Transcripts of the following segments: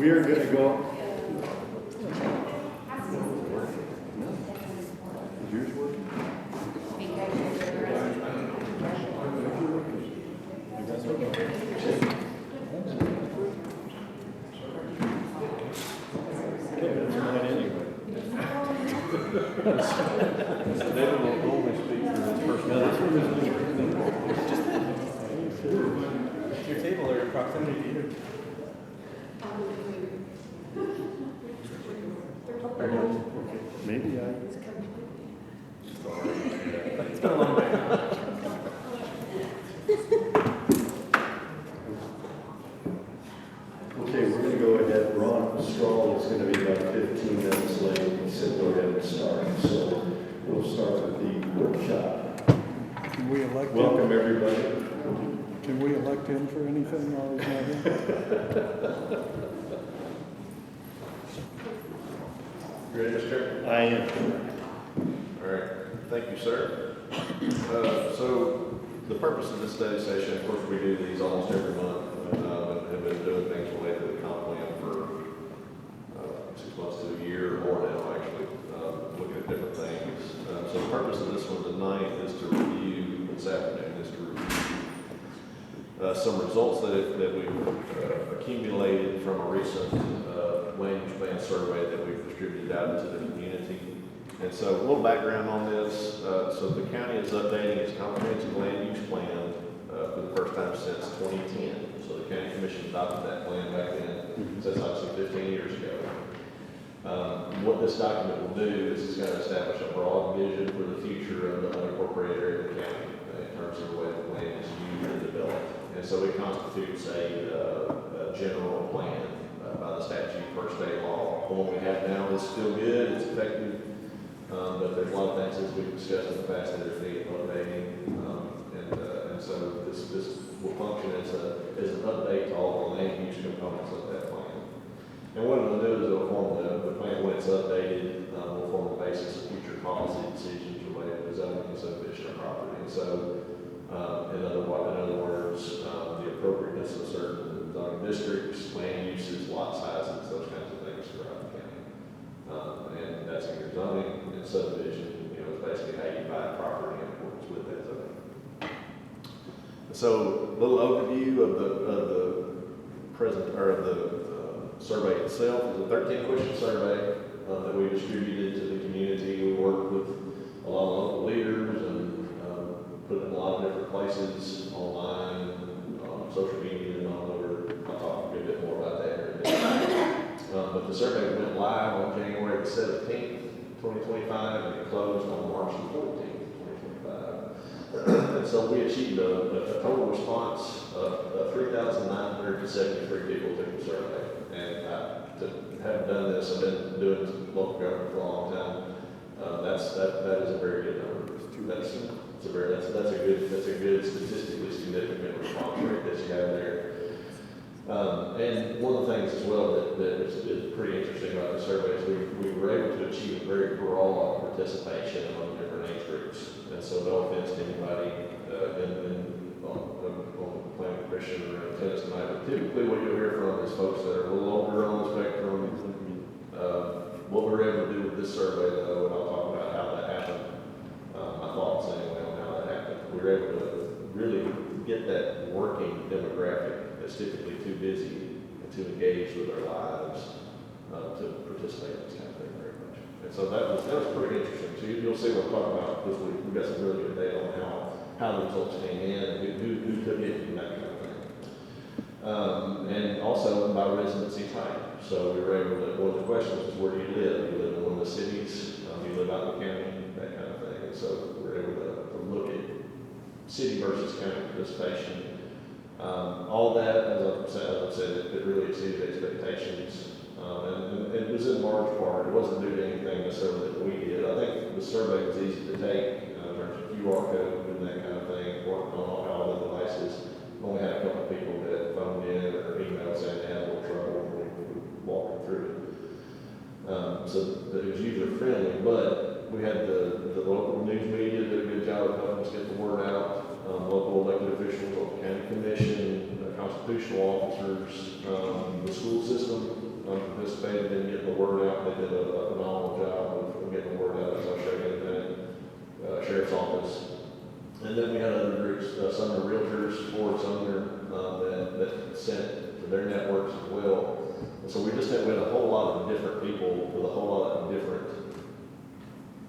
We are going to go. Is yours working? David will only speak for this person. Your table or your proximity to you. Maybe It's been a long day. Okay, we're going to go ahead. Ron Strahl is going to be about 15 minutes late. He said go ahead and start. So we'll start with the workshop. Can we elect Welcome, him? everybody. Can we elect him for anything while he's not here? Ready, Mr. Chairman? I am. All right. Thank you, sir. So the purpose of this study session, of course, we do these almost every month, and have been doing things related to the comp plan for 6 months to a year or more now, actually, looking at different things. So the purpose of this one tonight is to review, this afternoon, is to review some results that we've accumulated from a recent land use plan survey that we've distributed out into the community. And so a little background on this. So the county is updating its comprehensive land use plan for the first time since 2010. So the county commission adopted that plan back then, since obviously 15 years ago. What this document will do is it's going to establish a broad vision for the future of the unincorporated area of the county in terms of the way the land is used and developed. And so it constitutes a general plan by the statute per state law. The one we have now is still good, it's effective, but there's a lot of things as we've discussed in the past that are needed updating. And so this will function as an update to all the land use components of that plan. And what it'll do is it'll form the plan when it's updated, will form the basis of future policy decisions related to zoning and subdivision of property. And so, in other words, the appropriateness of certain zoning districts, land uses, lot sizes, those kinds of things throughout the county. And that's in your zoning and subdivision, it's basically how you buy property in accordance with that zoning. So, a little overview of the present, or of the survey itself. Is a 13-question survey that we distributed to the community. We worked with a lot of local leaders and put it in a lot of different places, online, social media, and all over. I'll talk a bit more about that in a minute. But the survey went live on January the 17th, 2025, and it closed on March the 14th, 2025. And so we achieved a total response of 3,973 people took the survey. And to have done this, I've been doing local government for a long time. That is a very good number. That's a good statistically significant response rate that you have there. And one of the things as well that is pretty interesting about the survey is we were able to achieve a very broad participation among different age groups. And so no offense to anybody on the planning commission or attendance tonight, but typically what you'll hear from is folks that are a little older on the spectrum. What we were able to do with this survey, though, and I'll talk about how that happened, my thoughts anyway on how that happened. We were able to really get that working demographic that's typically too busy and too engaged with their lives to participate in this kind of thing very much. And so that was pretty interesting. So you'll see what I'm talking about this week. We've got some really good data on how the results came in and who took it and that kind of thing. And also by residency type. So we were able to, one of the questions was, where do you live? Do you live in one of the cities? Do you live out in the county? That kind of thing. And so we were able to look at city versus county participation. All that, as I've said, it really exceeded expectations. And it was in large part, it wasn't due to anything necessarily that we did. I think the survey was easy to take in terms of QR code and that kind of thing, worked on all the devices. Only had a couple of people that phoned in or emailed saying they had a little trouble when we were walking through it. So that it was user friendly, but we had the local news media did a good job of helping us get the word out. Local elected officials, local county commission, constitutional officers, the school system participated in getting the word out. They did a phenomenal job of getting the word out, as I'll show you in a minute. Sheriff's Office. And then we had other groups, Sumner Realtors, Ford Sumner, that sent to their networks as well. And so we just had, we had a whole lot of different people with a whole lot of different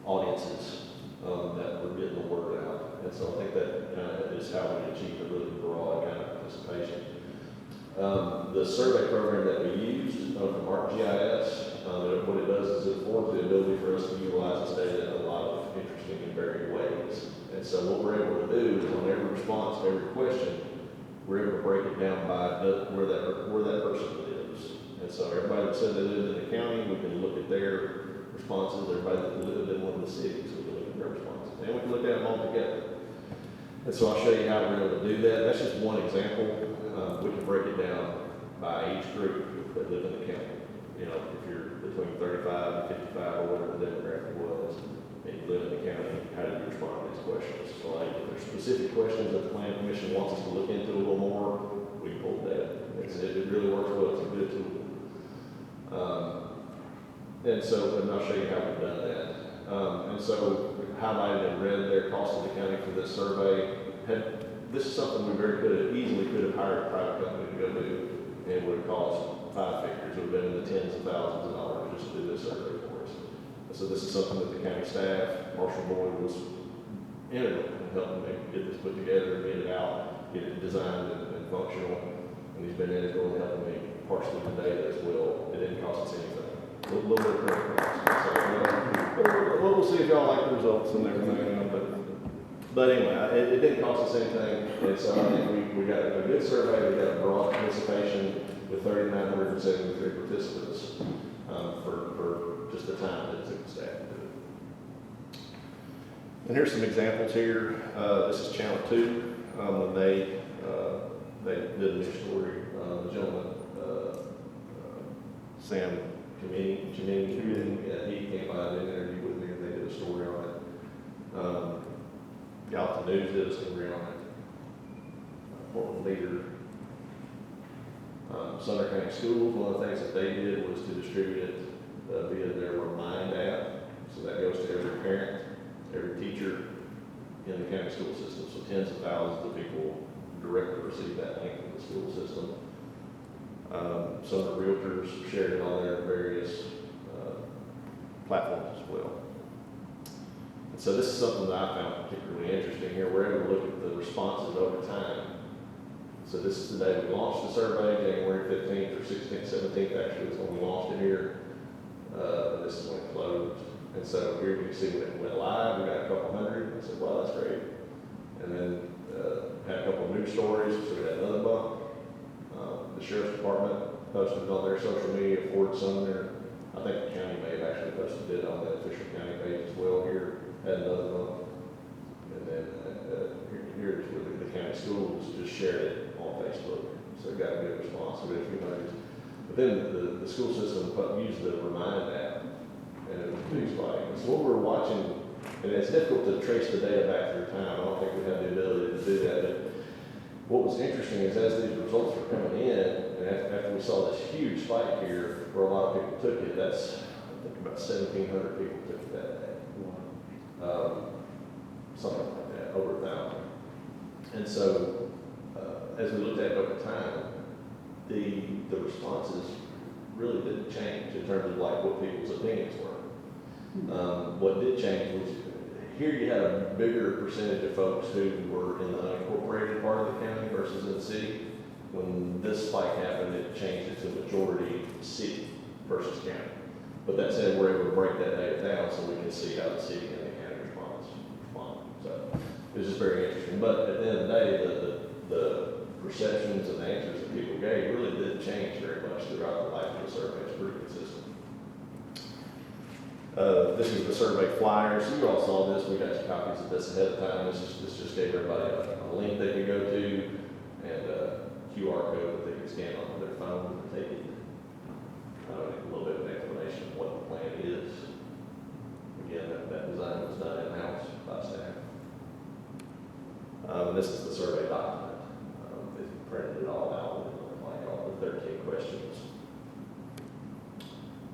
audiences that were getting the word out. And so I think that kind of is how we achieved a really broad kind of participation. The survey program that we used from ArcGIS, what it does is it affords the ability for us to utilize this data in a lot of interesting and varied ways. And so what we're able to do is on every response to every question, we're able to break it down by where that person lives. And so everybody that said they lived in the county, we can look at their responses. Everybody that lived in one of the cities, we can look at their responses. And we can look at them all together. And so I'll show you how we're able to do that. That's just one example. We can break it down by age group that live in the county. You know, if you're between 35 and 55 or whatever the demographic was, and you live in the county, how do you respond to these questions? So like, if there's specific questions that the Planning Commission wants us to look into a little more, we can pull that. It really works well. It's a good tool. And I'll show you how we've done that. And so highlighted in red there, cost of the county for this survey. This is something we easily could have hired a private company to go do, and it would have cost 5 figures. It would have been in the tens of thousands of dollars just to do this survey for us. And so this is something that the county staff, Marshall Boyd, was integral in helping me get this put together, get it out, get it designed and functional. And he's been integral in helping me parse through the data as well. It didn't cost us anything. A little bit of credit cost. So, we'll see if y'all like the results and everything. But anyway, it didn't cost us anything. And so I think we got a good survey. We got a broad participation with 3,973 participants for just the time that it took the staff to do it. And here's some examples here. This is Channel 2 when they did a news story. The gentleman, Sam Kamini, he came by and did an interview with me, and they did a story on it. Galton News did a story on it. Portland Leader. Sumner County Schools, one of the things that they did was to distribute it via their Remind app. So that goes to every parent, every teacher in the county school system. So tens of thousands of people directly receive that link from the school system. Some of the realtors shared it on their various platforms as well. And so this is something that I found particularly interesting here. We're able to look at the responses over time. So this is the day we launched the survey, January 15th or 16th, 17th actually is when we launched it here. And this is when it closed. And so here you can see when it went live, we got a couple hundred. I said, wow, that's great. And then had a couple of news stories, so we had another bump. The Sheriff's Department posted on their social media, Ford Sumner. I think the county may have actually posted it on the official county page as well here, had another bump. And then here's where the county schools just shared it on Facebook. So it got a good response, we had a few hundreds. But then the school system used the Remind app, and it was pretty spotty. So what we're watching, and it's difficult to trace the data back through time. I don't think we have the ability to do that. But what was interesting is as these results were coming in, and after we saw this huge spike here, where a lot of people took it, that's, I think about 1,700 people took it that day. Something like that, over 1,000. And so, as we looked at it over time, the responses really didn't change in terms of like what people's opinions were. What did change was here you had a bigger percentage of folks who were in the unincorporated part of the county versus in the city. When this spike happened, it changed it to majority city versus county. But that said, we're able to break that data down so we can see how the city and the county respond. So it was just very interesting. But at the end of the day, the perceptions and the answers that people gave really didn't change very much throughout the life of the survey. It's pretty consistent. This is the survey flyers. You all saw this. We got some copies of this ahead of time. This just gave everybody a link they could go to and a QR code that they could scan onto their phone and take it. A little bit of an explanation of what the plan is. Again, that design was done in-house by staff. And this is the survey document. They printed it all out with like all the 13 questions.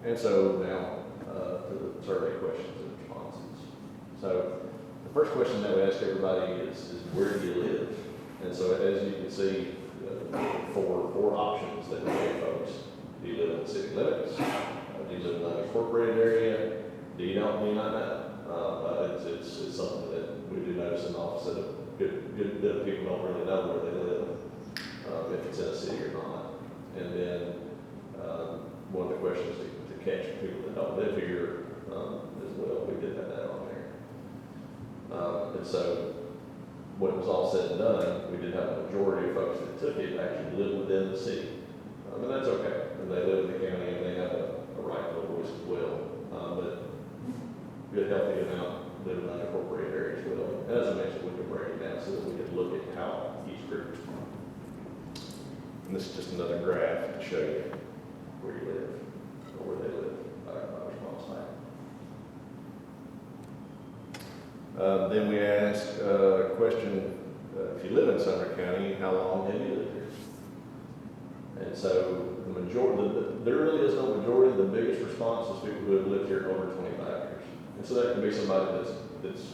And so now, to the survey questions and responses. So the first question that we ask everybody is where do you live? And so as you can see, four options that we give folks. Do you live in city limits? Do you live in an unincorporated area? Do you not know? It's something that we do notice in the office that a good bit of people don't really know where they live, if it's in a city or not. And then one of the questions to catch people that don't live here as well, we did have that on there. And so when it was all said and done, we did have a majority of folks that took it actually live within the city. And that's okay. And they live in the county and they have a right to a voice as well. But good healthy amount live in unincorporated areas as well. And as I mentioned, we can break it down so that we can look at how each group responds. And this is just another graph to show you where you live or where they live by response type. Then we ask a question, if you live in Sumner County, how long have you lived here? And so the majority, there really is no majority. The biggest response is people who have lived here over 25 years. And so that can be somebody that's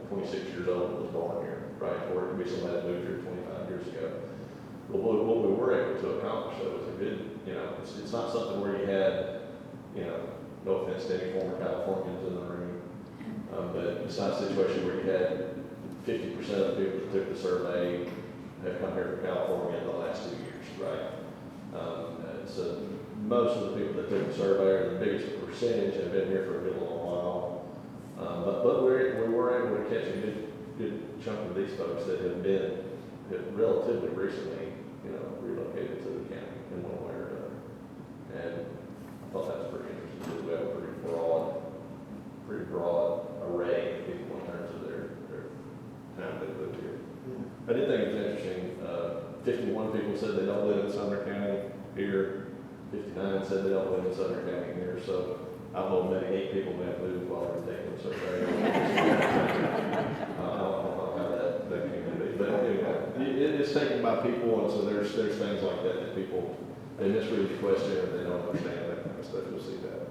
26 years old and was born here, right? Or it can be somebody that moved here 25 years ago. But what we were able to accomplish though is a good, it's not something where you had, no offense to any former Californians in the room, but it's not a situation where you had 50% of the people that took the survey have come here from California in the last 2 years, right? So most of the people that took the survey, or the biggest percentage, have been here for a good long while. But we were able to catch a good chunk of these folks that have relatively recently, relocated to the county in one way or another. And I thought that was pretty interesting because we have a pretty broad array of people in terms of their time they lived here. I did think it was interesting. 51 people said they don't live in Sumner County here. 59 said they don't live in Sumner County here. So I don't know, maybe 8 people may have moved while they were taking the survey. I don't know how that came to be. But anyway, it's taken by people, and so there's things like that people, they misread the question or they don't understand that kind of stuff. You'll see that.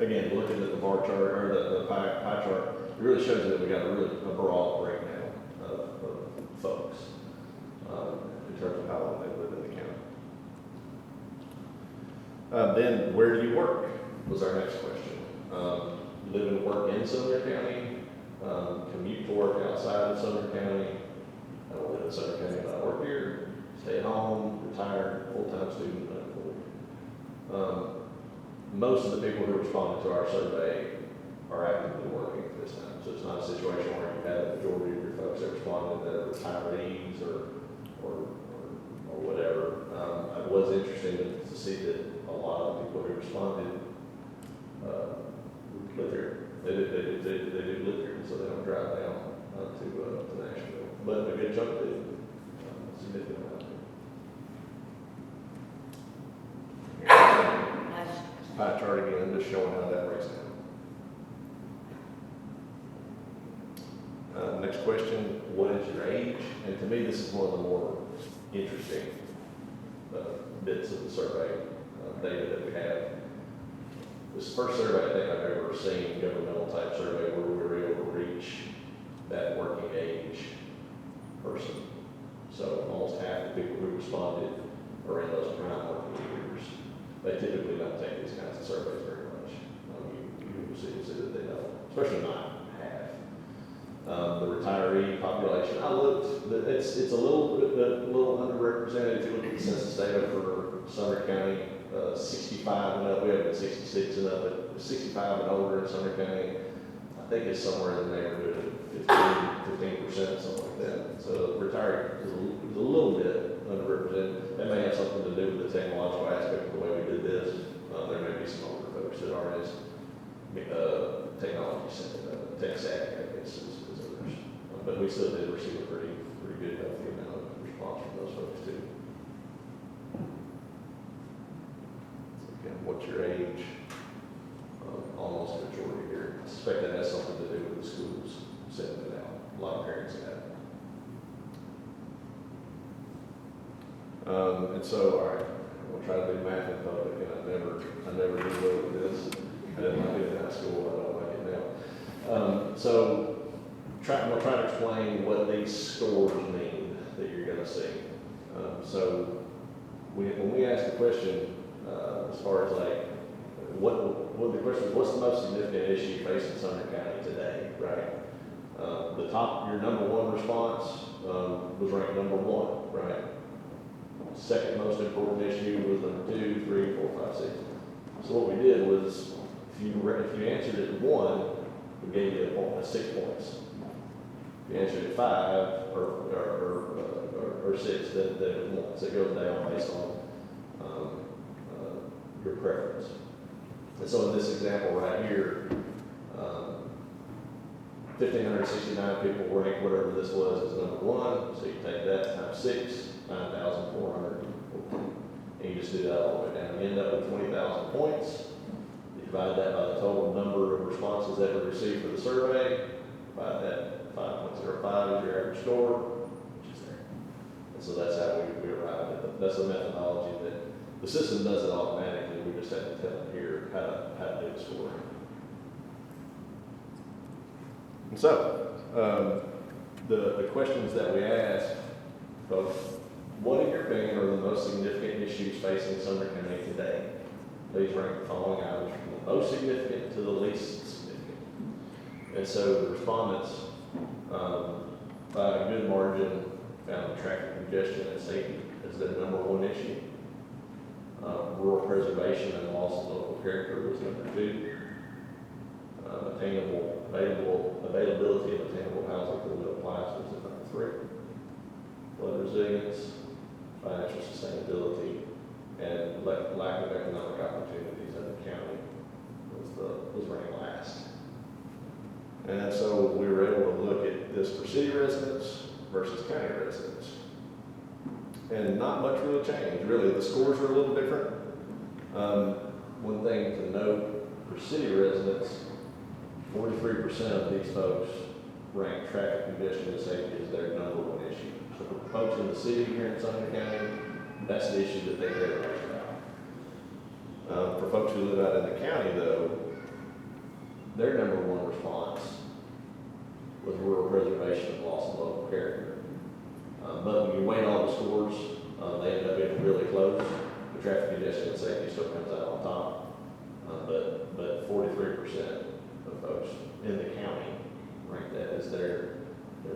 Again, looking at the bar chart or the pie chart, it really shows that we got a broad breakdown of folks in terms of how long they live in the county. Then, where do you work? Was our next question. Live and work in Sumner County, commute to work outside of Sumner County. I don't live in Sumner County, but I work here. Stay at home, retired, full-time student, unemployed. Most of the people who responded to our survey are actively working at this time. So it's not a situation where you have the majority of your folks that responded that are retirees or whatever. It was interesting to see that a lot of the people who responded live here. They do live here, so they don't drive down to Nashville. But a good chunk do. Significant amount. Pie chart again, just showing how that breaks down. Next question, what is your age? And to me, this is one of the more interesting bits of the survey data that we have. This first survey I think I've ever seen, governmental type survey, where we were able to reach that working age person. So almost half the people who responded are in those prime working years. They typically don't take these kinds of surveys very much. You see that they don't, especially not half. The retiree population, I looked, it's a little underrepresented if you look at the census data for Sumner County. 65 and up, we have been 66 and up, but 65 and older in Sumner County, I think it's somewhere in the neighborhood of 15%, something like that. So retiree is a little bit underrepresented. That may have something to do with the technological aspect of the way we did this. There may be some older folks that aren't as tech savvy, I guess, as others. But we still did receive a pretty good healthy amount of response from those folks too. So again, what's your age? Almost a majority here. I suspect that has something to do with the schools sending it out. A lot of parents have. And so, all right, I'm gonna try to do math in public, and I never do well with this. I didn't like it in high school, I don't like it now. I'm gonna try to explain what these scores mean that you're gonna see. So when we ask the question, as far as like, what the question is, what's the most significant issue facing Sumner County today, right? Your number one response was ranked number one, right? Second most important issue was number 2, 3, 4, 5, 6. So what we did was, if you answered it 1, we gave you a point, 6 points. If you answered it 5 or 6, then it was 1. So it goes down based on your preference. And so in this example right here, 1,569 people ranked whatever this was as number 1. So you take that times 6, 9,400. And you just do that all the way down. You end up with 20,000 points. You divide that by the total number of responses that were received for the survey. Divide that 5.05 is your average score, which is there. And so that's how we arrived at it. That's the methodology that the system does it automatically. We just have to tell it here how to do the scoring. And so, the questions that we ask folks, what in your opinion are the most significant issues facing Sumner County today? Please rank the following items from the most significant to the least significant. And so the respondents, by a good margin, found traffic congestion and safety as their number 1 issue. Rural preservation and loss of local character was number 2. Availability of attainable housing for the middle class was number 3. Flood resilience, financial sustainability, and lack of economic opportunities in the county was ranked last. And so we were able to look at this for city residents versus county residents. And not much really changed. Really, the scores are a little different. One thing to note for city residents, 43% of these folks rank traffic congestion and safety as their number 1 issue. So for folks in the city here in Sumner County, that's the issue that they care most about. For folks who live out in the county, though, their number 1 response was rural preservation and loss of local character. But when you weigh all the scores, they end up being really close. The traffic congestion and safety still comes out on top. But 43% of folks in the county rank that as their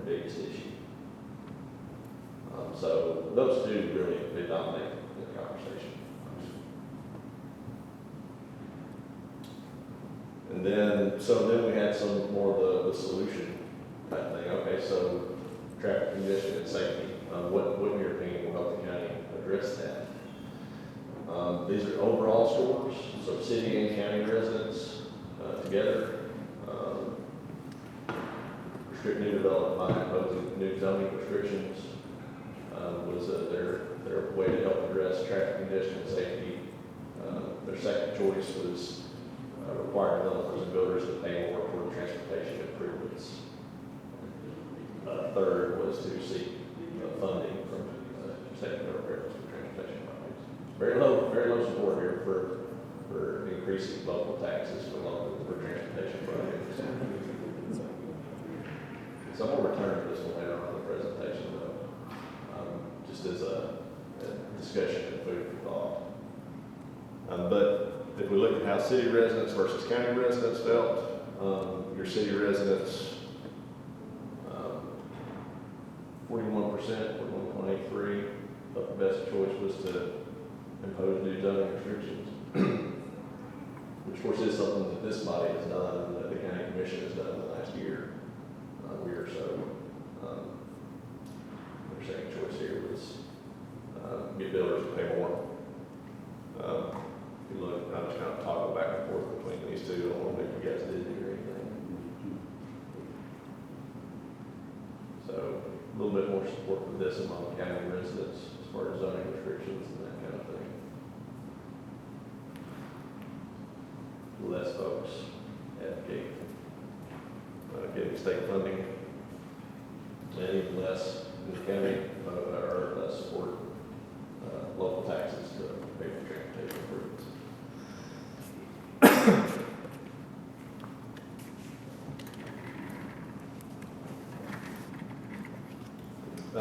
biggest issue. So those two really they dominate the conversation. And then we had some more of the solution type thing. Okay, so traffic congestion and safety. What in your opinion will help the county address that? These are overall scores, so city and county residents together. Restrict new development by imposing new zoning restrictions was their way to help address traffic congestion and safety. Their second choice was require developers and builders to pay more for transportation improvements. Third was to seek funding from state and federal governments for transportation projects. Very low support here for increasing local taxes for transportation projects. So I'm going to return to this one later on in the presentation, though, just as a discussion and food for thought. But if we look at how city residents versus county residents felt, your city residents, 41%, 41.83, thought the best choice was to impose new zoning restrictions, which of course is something that this body has done and that the county commission has done in the last year or so. Their second choice here was get builders to pay more. If you look, I'm just kind of toggle back and forth between these two. I don't want to make you guys dizzy or anything. So a little bit more support for this among county residents as far as zoning restrictions and that kind of thing. Less folks advocate getting state funding, and even less in the county or less support local taxes to pay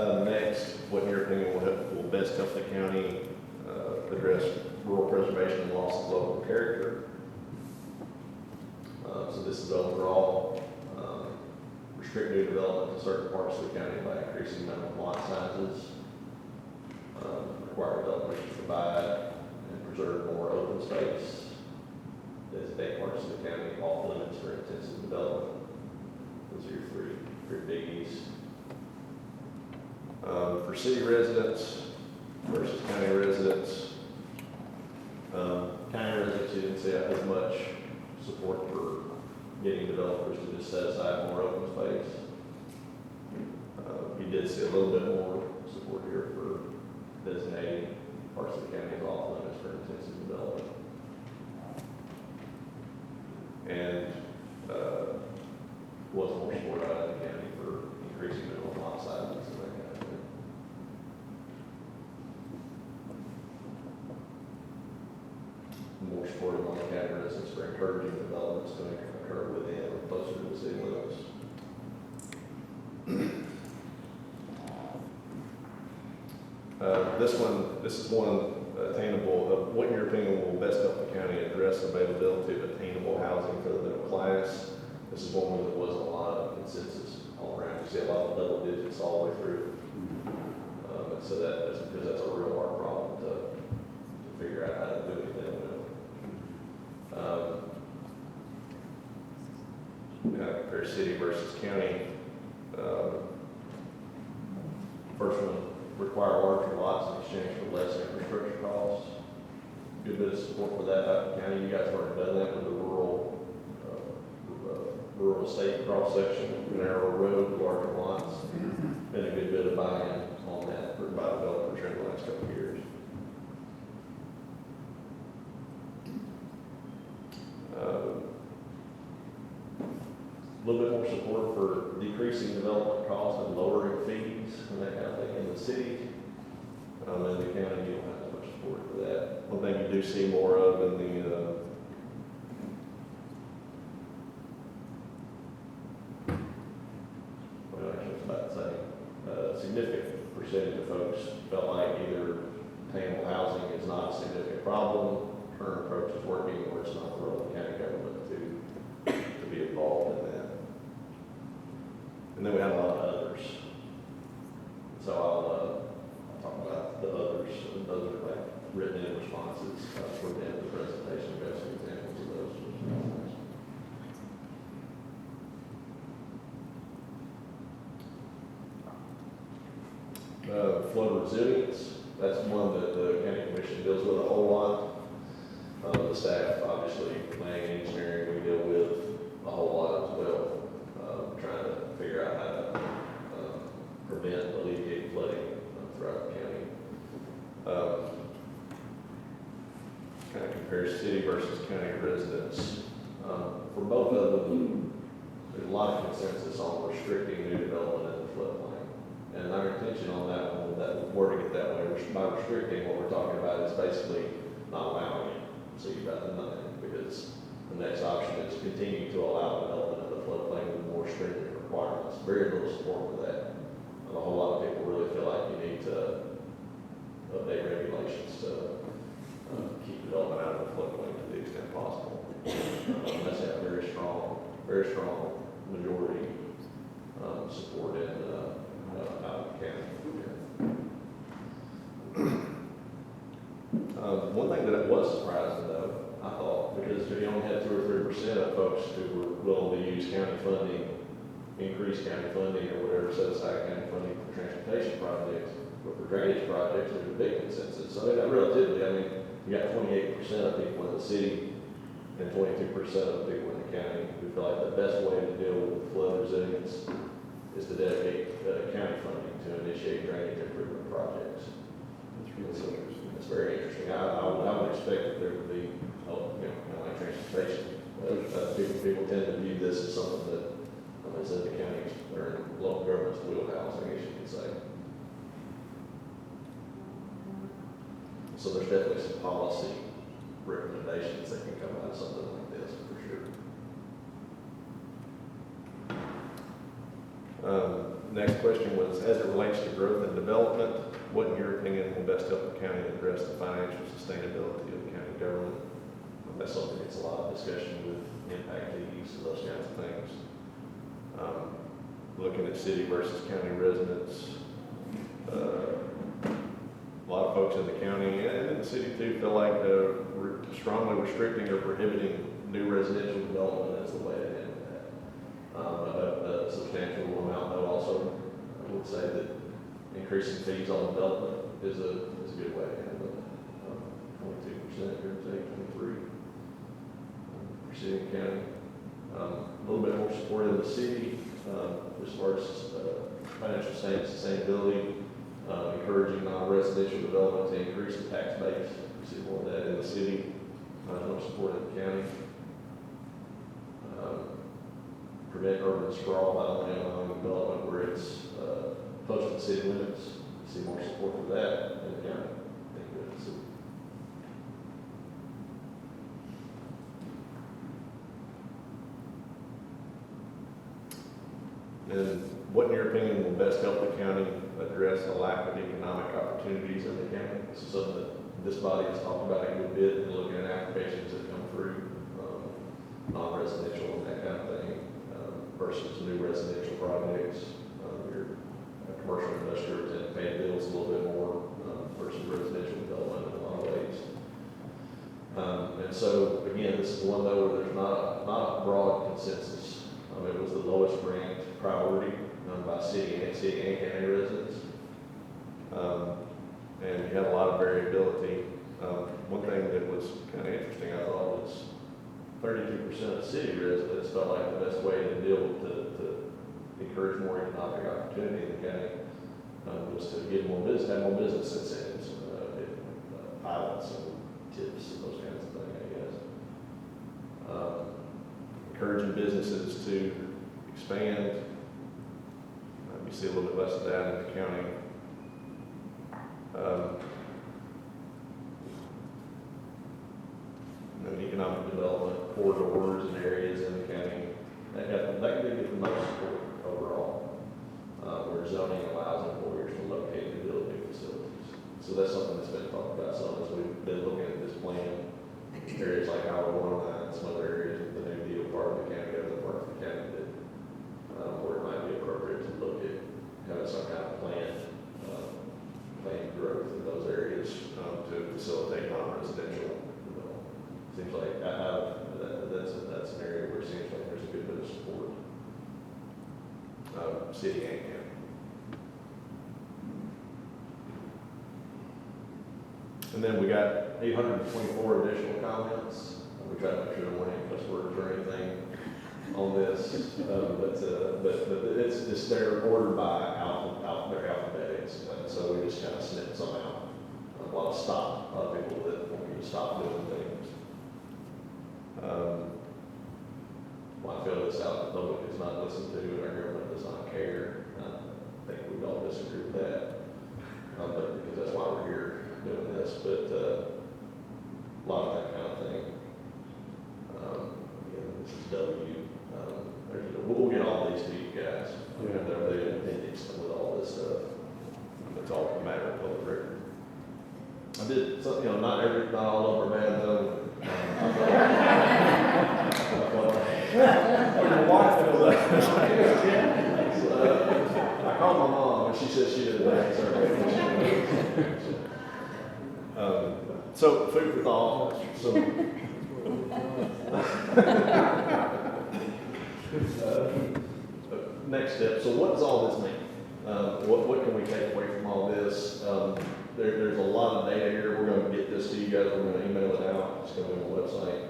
Next, what in your opinion will best help the county address rural preservation and loss of local character? So this is overall, restrict new development to certain parts of the county by increasing minimum lot sizes, require developers to provide and preserve more open space, designate parts of the county off limits for intensive development. Those are your three biggies. For city residents versus county residents, county residents, you didn't see as much support for getting developers to just set aside more open space. You did see a little bit more support here for designating parts of the county as off limits for intensive development. And was more support out of the county for increasing minimum lot sizes and that kind of thing. More support among the county residents for encouraging developments to occur within or closer to the city limits. This is one attainable. What in your opinion will best help the county address availability of attainable housing for the middle class? This is one where there wasn't a lot of consensus all around. You see a lot of double digits all the way through. And so that's because that's a real hard problem to figure out how to do anything with. Compare city versus county. First one, require larger lots in exchange for less infrastructure costs. Good bit of support for that out of the county. You guys have already done that with the rural estate cross section, narrow road, larger lots. Been a good bit of buy-in on that for by developers here in the last couple of years. A little bit more support for decreasing development costs and lowering fees and that kind of thing in the city. In the county, you don't have as much support for that. One thing you do see more of in the well, actually, it's about the same. Significant percentage of folks felt like either attainable housing is not a significant problem, current approach is working, or it's not the role of the county government to be involved in that. And then we have a lot of others. So I'll talk about the others, and those are like written in responses for the end of the presentation. We've got some examples of those responses. Flood resilience, that's one that the county commission deals with a whole lot. The staff, obviously, planning, engineering, we deal with a whole lot as well. Trying to figure out how to prevent, alleviate flooding throughout the county. Kind of compares city versus county residents. For both of them, there's a lot of consensus on restricting new development in the floodplain. And our intention on that one, that wording it that way, by restricting, what we're talking about is basically not allowing it. So you've got nothing, because the next option is continue to allow development of the floodplain with more stringent requirements. Very little support for that. And a whole lot of people really feel like you need to update regulations to keep development out of the floodplain to the extent possible. That's a very strong majority support in out of the county. One thing that was surprising though, I thought, because if you only had 2 or 3% of folks who were willing to use county funding, increase county funding or whatever, set aside county funding for transportation projects, but for drainage projects, there's a big consensus. So relatively, I mean, you got 28% of people in the city and 22% of the people in the county who feel like the best way to deal with flood resilience is to dedicate county funding to initiate drainage improvement projects. It's very interesting. I would expect that there would be, kind of like transportation. People tend to view this as something that is in the county's or in local government's wheelhouse, I guess you could say. So there's definitely some policy recommendations that can come out of something like this for sure. Next question was, as it relates to growth and development, what in your opinion will best help the county address the financial sustainability of the county government? That's something that gets a lot of discussion with impact fees and those kinds of things. Looking at city versus county residents, a lot of folks in the county and in the city too feel like strongly restricting or prohibiting new residential development is the way to handle that. A substantial amount, though, also I would say that increasing fees on development is a good way to handle it. 22%, give or take, 23% for city and county. A little bit more support in the city as far as financial sustainability, encouraging non-residential development to increase the tax base. We see more of that in the city, no support in the county. Prevent urban sprawl by only allowing development where it's close to the city limits. We see more support for that in the county. Thank you. And what, in your opinion, will best help the county address the lack of economic opportunities in the county? This is something that this body has talked about a good bit, and looking at applications that come through, non-residential and that kind of thing, versus new residential projects. Your commercial industrial tend to pay bills a little bit more versus residential development in a lot of ways. And so, again, this is one though where there's not a broad consensus. It was the lowest ranked priority by city and county residents. And you had a lot of variability. One thing that was kind of interesting, I thought, was 32% of city residents felt like the best way to deal to encourage more economic opportunity in the county was to get more business, have more business incentives, pilots and tips and those kinds of things, I guess. Encouraging businesses to expand. You see a little bit less of that in the county. And economic development corridors and areas in the county that can get the most support overall, where zoning allows employers to locate and build new facilities. So that's something that's been talked about some as we've been looking at this plan. Areas like Highway 109 and some other areas of the New Deal part of the county, other parts of the county that where it might be appropriate to look at having some kind of planned growth in those areas to facilitate non-residential development. Seems like that's an area where it seems like there's a good bit of support, city and county. And then we got 824 additional comments. We tried to make sure there weren't any cuss words or anything on this, but it's just they're ordered by their alphabetics, and so we just kind of snipped some out. A lot of people that want you to stop doing things. Well, I feel this out. The public is not listened to, and our government does not care. I think we all disagree with that, but because that's why we're here doing this. But a lot of that kind of thing. Again, this is W. We'll get all these to you guys. They're the appendix with all this stuff. It's all a matter of public record. I did something, not all of them are bad though. Your wife knows I called my mom and she said she didn't like so food for thought. Next step. So what does all this mean? What can we take away from all this? There's a lot of data here. We're going to get this to you guys. We're going to email it out. It's going to be on the website.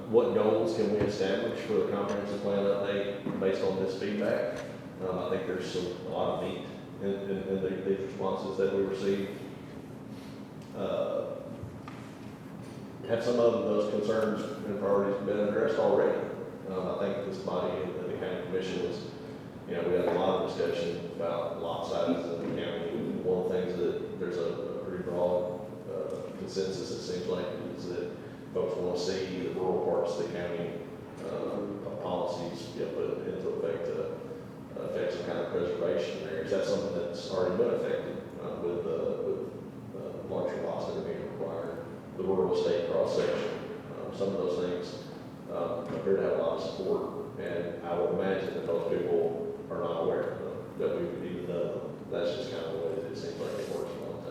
What goals can we establish for the comprehensive plan update based on this feedback? I think there's a lot of meat in these responses that we received. Have some of those concerns and priorities been addressed already? I think this body and the county commission was, we had a lot of discussion about lot sizes in the county. One of the things that there's a pretty broad consensus, it seems like, is that folks want to see the rural parts of the county policies get put into effect to affect some kind of preservation there. Is that something that's already been affected with larger lots that are being required? The rural estate cross section, some of those things appear to have a lot of support, and I would imagine that those people are not aware of them, that we would even know them. That's just kind of the way that it seems like it works a lot of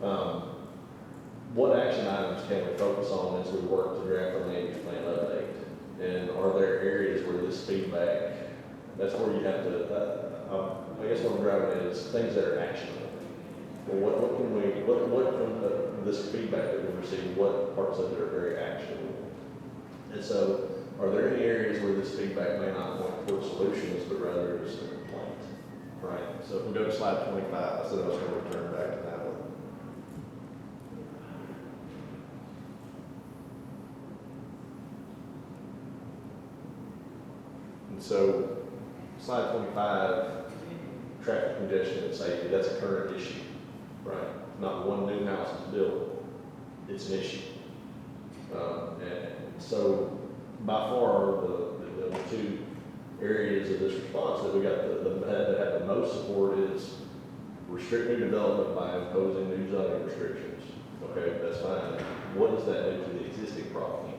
time. What action items can we focus on as we work to draft the land use plan update? And are there areas where this feedback, that's where you have to, I guess what I'm driving at is things that are actionable. Well, what from this feedback that we received, what parts of it are very actionable? And so, are there any areas where this feedback may not point toward solutions, but rather just a complaint? Right. So if we go to slide 25, I said I was going to return back to that one. And so, slide 25, traffic congestion and safety, that's a current issue, right? Not one new house is built, it's an issue. And so, by far, the two areas of this response that we got that have the most support is restrict new development by imposing new zoning restrictions. Okay, that's fine. What does that do to the existing property?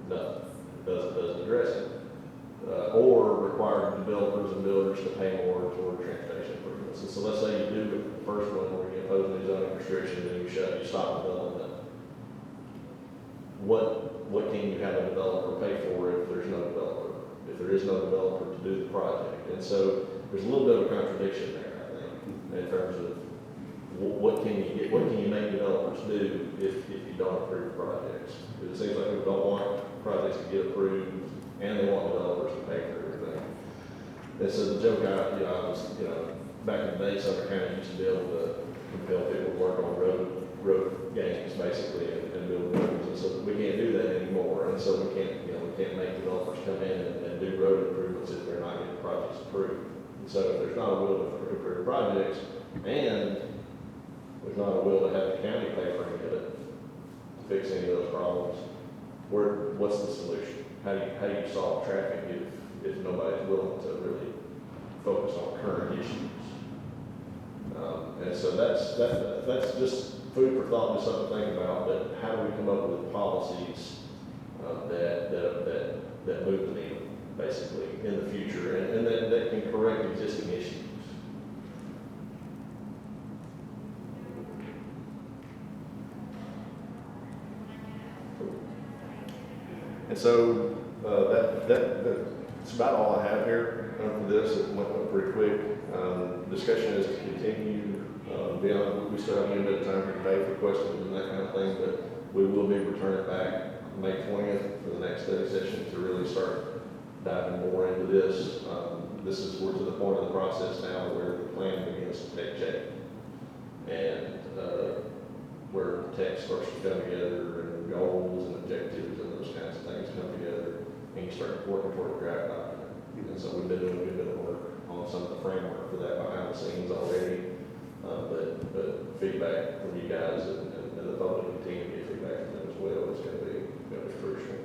Nothing. It doesn't address it. Or require developers and builders to pay more toward transportation improvements. And so let's say you do the first one where you impose new zoning restrictions and you stop development. What can you have a developer pay for if there's no developer? If there is no developer to do the project? And so there's a little bit of a contradiction there, I think, in terms of what can you make developers do if you don't approve projects? Because it seems like we don't want projects to get approved and they want developers to pay for everything. And so the joke I was, back in the day, Sumner County used to be able to compel people to work on road games, basically, and build roads. And so we can't do that anymore. And so we can't make developers come in and do road improvements if they're not getting projects approved. And so if there's not a will to approve projects, and there's not a will to have the county pay for any of it, to fix any of those problems, what's the solution? How do you solve traffic if nobody's willing to really focus on current issues? And so that's just food for thought, just something to think about. But how do we come up with policies that move the needle, basically, in the future, and that can correct existing issues? And so that's about all I have here for this. It went pretty quick. Discussion is to continue beyond. We still have a little bit of time here today for questions and that kind of thing, but we will be returning back May 20th for the next study session to really start diving more into this. We're to the point of the process now where the plan begins to take shape, and where text starts to come together, and goals and objectives and those kinds of things come together, and you start working toward a draft document. And so we've been doing a good bit of work on some of the framework for that behind the scenes already, but feedback from you guys and the public continue to get feedback from them as well is going to be crucial.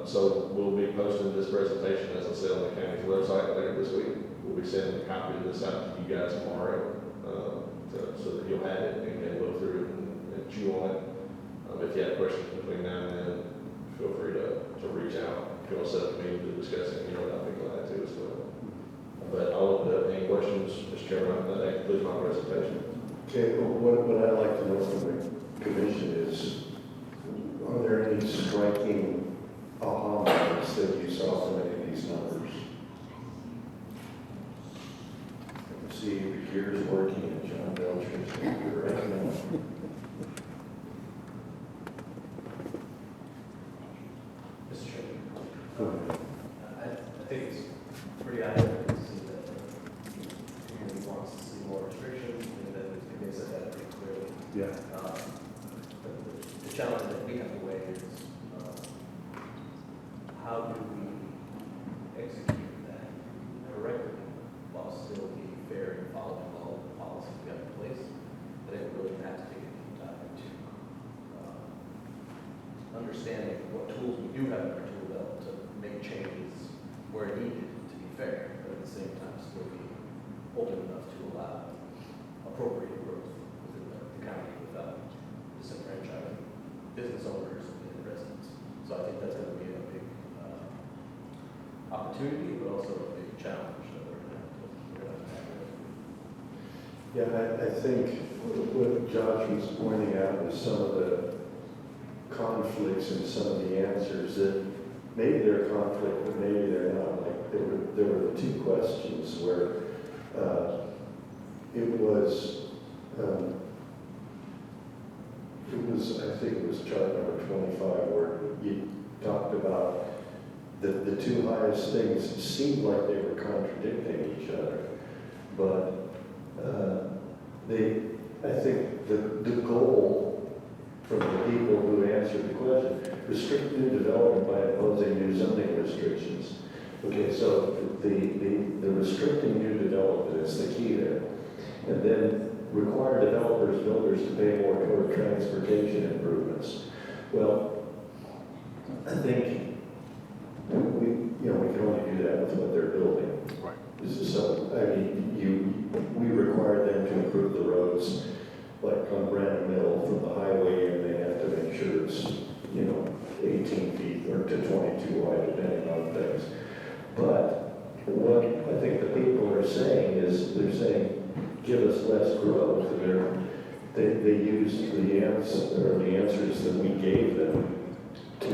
So we'll be posting this presentation, as I said, on the county's website later this week. We'll be sending a copy of this out to you guys tomorrow, so that you'll have it and can look through it and chew on it. If you have questions between now and then, feel free to reach out. If you want to set up a meeting to discuss it, I'll be glad to as well. But I'll open up any questions, Mr. Chairman. That concludes my presentation. Okay, well, what I'd like to know from the commission is, are there any striking aha moments that you saw from any of these numbers? I can see the gears working and John Belcher's right now. Mr. Chairman, Go ahead. I think it's pretty evident to see that the community wants to see more restrictions, and that the committee said that pretty clearly. Yeah. The challenge that we have to weigh is how do we execute that correctly while still being fair and following all the policies we have in place. I think we're really going to have to take a deep dive into understanding what tools we do have in our tool belt to make changes where needed to be fair, but at the appropriate growth within the county without disenfranchising business owners and residents. So I think that's going to be a big opportunity, but also a big challenge that we're going to have to tackle. Yeah, I think what Josh was pointing out was some of the conflicts in some of the answers that maybe they're conflict, but maybe they're not. Like there were the two questions where I think it was chart number 25 where you talked about the two highest things seemed like they were contradicting each other, but I think the goal from the people who answered the question, restrict new development by imposing new zoning restrictions. Okay, so the restricting new development is the key there. And then require developers, builders to pay more toward transportation improvements. Well, I think we can only do that with what they're building. Right. So, I mean, we require them to improve the roads, like on Brandon Mill from the highway, and they have to make sure it's, 18 feet or to 22 wide, depending on things. But what I think the people are saying is, they're saying, give us less growth, and they use the answers that we gave them to,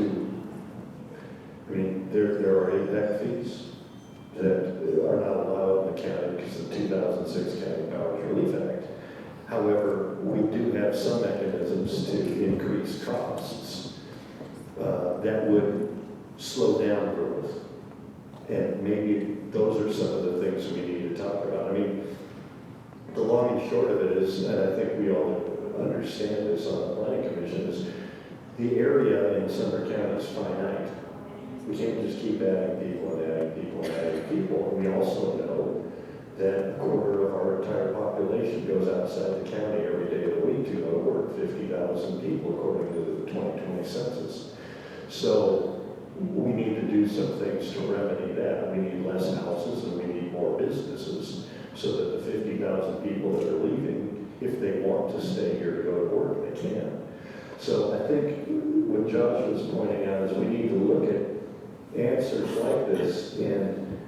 I mean, there are impact fees that are not allowed in the county because of the 2006 County Powers Relief Act. However, we do have some mechanisms to increase costs that would slow down growth. And maybe those are some of the things we need to talk about. I mean, the long and short of it is, and I think we all understand this on the planning commission, is the area in Sumner County is finite. We can't just keep adding people and adding people and adding people. And we also know that a quarter of our entire population goes outside the county every day of the week to go to work, 50,000 people according to the 2020 census. So we need to do some things to remedy that. We need less houses and we need more businesses so that the 50,000 people that are leaving, if they want to stay here to go to work, they can. So I think what Josh was pointing out is we need to look at answers like this and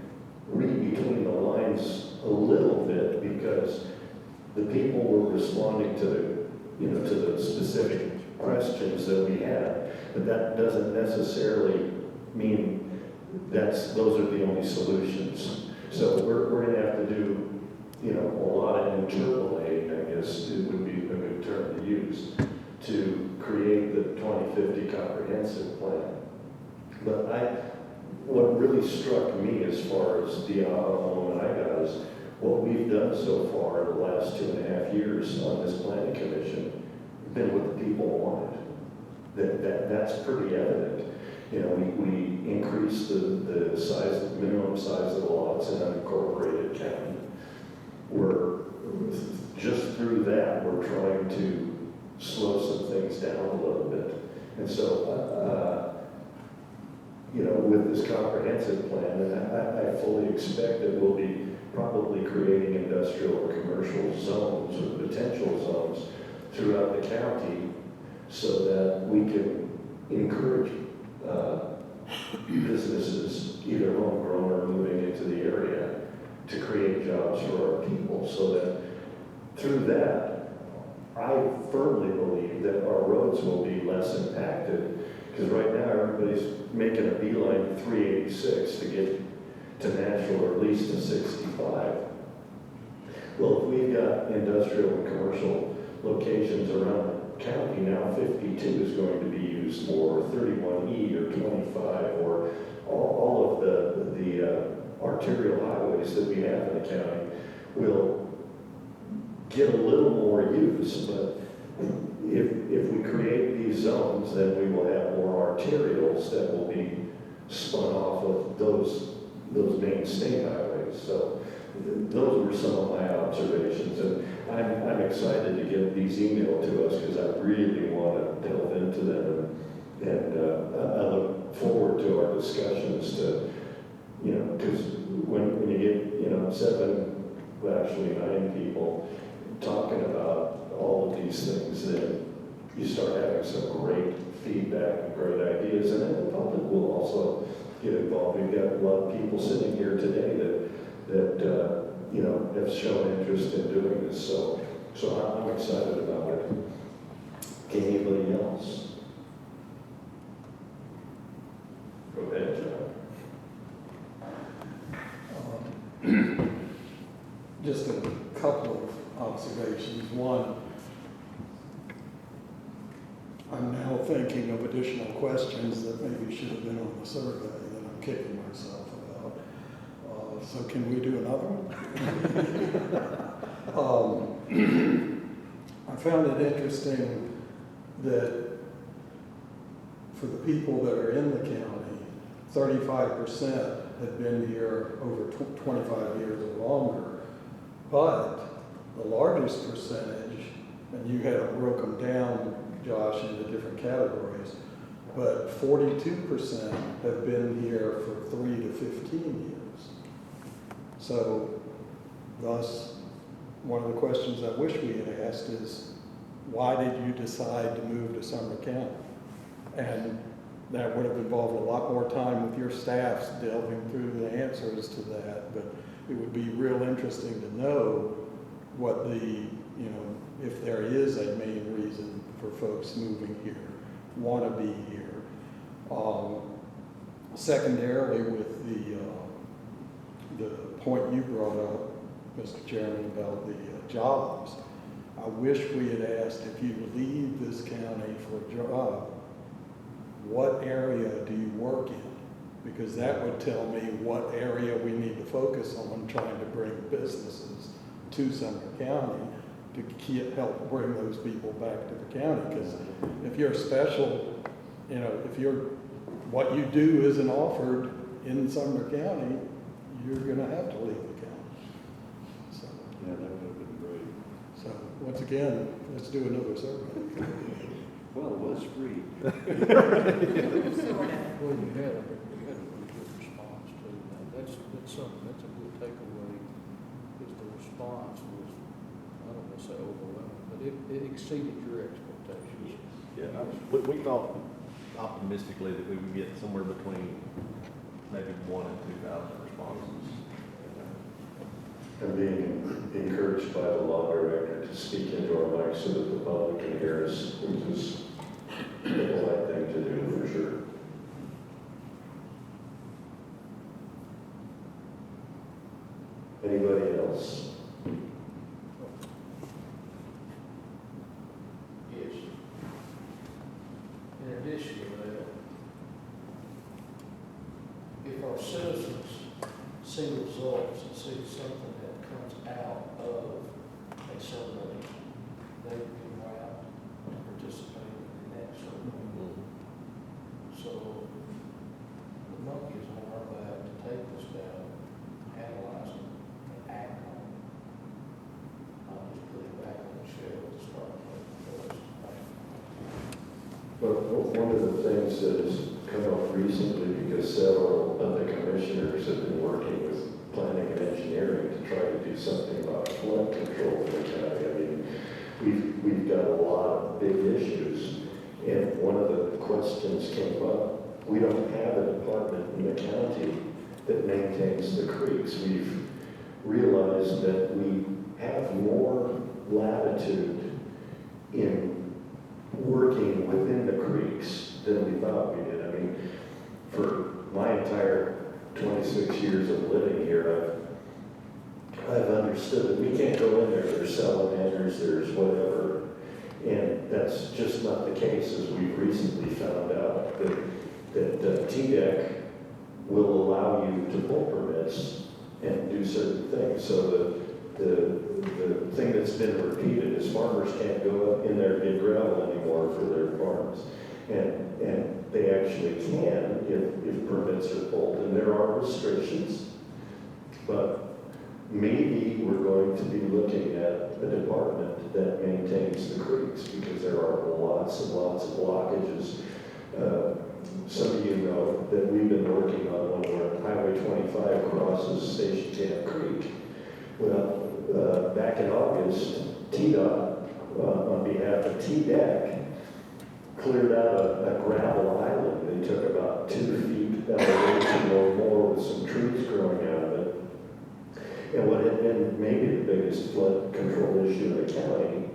read between the lines a little bit, because the people were responding to the specific questions that we had, but that doesn't necessarily mean those are the only solutions. So we're going to have to do a lot of interpolating, I guess it would be a good term to use, to create the 2050 comprehensive plan. But what really struck me as far as the aha moment I got is what we've done so far in the last 2.5 years on this planning commission been what the people wanted. That's pretty evident. We increased the size, the minimum size of the lots in unincorporated county. We're just through that, we're trying to slow some things down a little bit. And so, with this comprehensive plan, and I fully expect that we'll be probably creating industrial or commercial zones or potential zones throughout the county so that we can encourage businesses, either homegrown or moving into the area, to create jobs for our people, so that through that, I firmly believe that our roads will be less impacted, because right now everybody's making a beeline to 386 to get to Nashville, or at least to 65. Well, if we've got industrial and commercial locations around the county, now 52 is going to be used more, or 31E, or 25, or all of the arterial highways that we have in the county will get a little more use, but if we create these zones, then we will have more arterials that will be spun off of those main state highways. So those were some of my observations, and I'm excited to get these emailed to us because I really want to delve into them, and I look forward to our discussions to, because when you get 9 people, talking about all of these things, then you start having some great feedback and great ideas, and then the public will also get involved. We've got a lot of people sitting here today that you know, have shown interest in doing this, so I'm excited about it. Anybody else? Go ahead, John. Just a couple of observations. One, I'm now thinking of additional questions that maybe should have been on the survey that I'm kicking myself about. So can we do another one? I found it interesting that for the people that are in the county, 35% had been here over 25 years or longer, but the largest percentage, and you had them broken down, Josh, into different categories, but 42% have been here for 3 to 15 years. So, thus, one of the questions I wish we had asked is, why did you decide to move to Sumner County? And that would have involved a lot more time with your staffs delving through the answers to that, but it would be real interesting to know what the, you know, if there is a main reason for folks moving here, want to be here. Secondarily, with the point you brought up, Mr. Chairman, about the jobs, I wish we had asked, if you leave this county for a job, what area do you work in? Because that would tell me what area we need to focus on trying to bring businesses to Sumner County to help bring those people back to the county. Because if you're special, you know, if what you do isn't offered in Sumner County, you're going to have to leave the county. So, Yeah, that would have been great. so once again, let's do another survey. Well, it was free. Well, you had a really good response to that. That's something, that's a good takeaway, is the response was, I don't want to say overwhelming, but it exceeded your expectations. Yeah, we thought optimistically that we would get somewhere between maybe 1,000 and 2,000 responses. I'm being encouraged by the law director to speak into our mic so that the public can hear us, which is the right thing to do for sure. Anybody else? Yes. In addition to that, if our citizens see results and see something that comes out of a survey, they can go out and participate in that survey. So the monkey's on our back to take this down, analyze it, and act on it. I'll just put it back on the shelf to start with. Well, one of the things that has come up recently, because several of the commissioners have been working with planning and engineering to try to do something about flood control in the county. I mean, we've got a lot of big issues, and one of the questions came up. We don't have a department in the county that maintains the creeks. We've realized that we have more latitude in working within the creeks than we thought we did. I mean, for my entire 26 years of living here, I've understood that we can't go in there. There's salamanders, there's whatever, and that's just not the case, as we've recently found out that TDEC will allow you to pull permits and do certain things. So the thing that's been repeated is farmers can't go up in there and get gravel anymore for their farms. And they actually can if permits are pulled. And there are restrictions, but maybe we're going to be looking at a department that maintains the creeks, because there are lots and lots of blockages. Some of you know that we've been working on one where Highway 25 crosses Station Camp Creek. Well, back in August, TDOT, on behalf of TDEC, cleared out a gravel island. They took about 2 feet elevation or more with some trees growing out of it. And what had been maybe the biggest flood control issue in the county,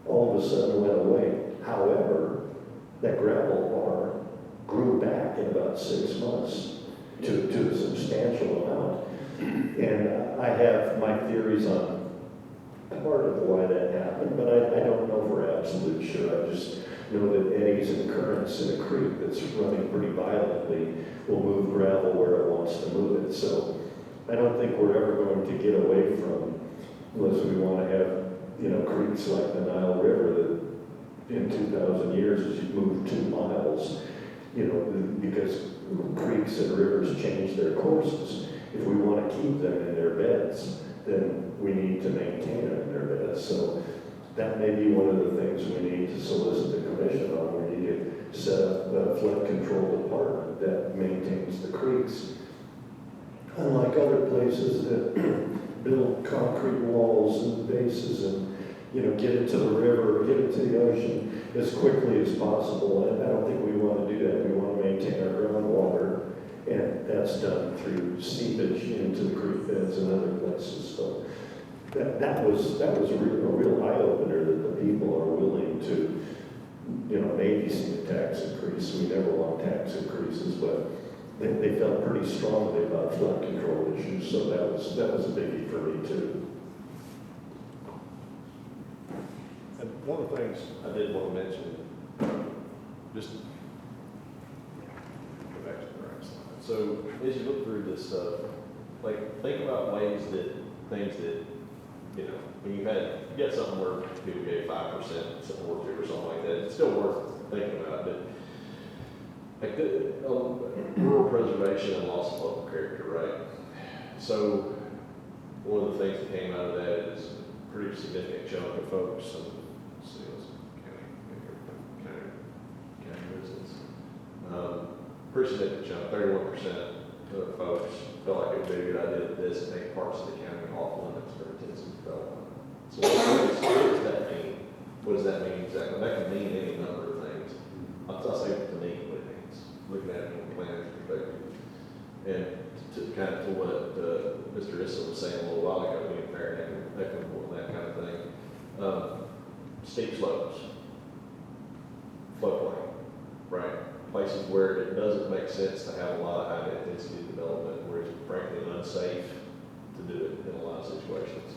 all of a sudden went away. However, that gravel bar grew back in about 6 months to a substantial amount. And I have my theories on part of why that happened, but I don't know for absolute sure. I just know that eddies and currents in a creek that's running pretty violently will move gravel where it wants to move it. So I don't think we're ever going to get away from, unless we want to have, creeks like the Nile River that in 2,000 years as you move 2 miles, because creeks and rivers change their courses. If we want to keep them in their beds, then we need to maintain them in their beds. So that may be one of the things we need to solicit the commission on. We need to set up a flood control department that maintains the creeks. Unlike other places that build concrete walls and bases and, get it to the river, or get it to the ocean as quickly as possible. And I don't think we want to do that. We want to maintain our groundwater, and that's done through seepage into the creek beds and other places. So that was a real eye opener that the people are willing to, maybe see a tax increase. We never want tax increases, but they felt pretty strongly about flood control issues. So that was a biggie for me too. And one of the things I did want to mention, just go back to the right slide. So as you look through this stuff, think about things that, when you got something where people gave 5%, something worth 2 or something like that, it's still worth thinking about. But like rural preservation and loss of local character, right? So one of the things that came out of that is a pretty significant chunk of folks, and let's see, what's county residents. Pretty significant chunk, 31% of folks felt like it would be a good idea to designate parts of the county off limits for intensive development. So what does that mean? What does that mean exactly? That can mean any number of things. I'll say to me what it means, looking at it from a planner's perspective. And to kind of to what Mr. Issa was saying a little while ago, being fair and equitable and that kind of thing. Steep slopes, floodplain, right? Places where it doesn't make sense to have a lot of high intensity development, where it's frankly unsafe to do it in a lot of situations,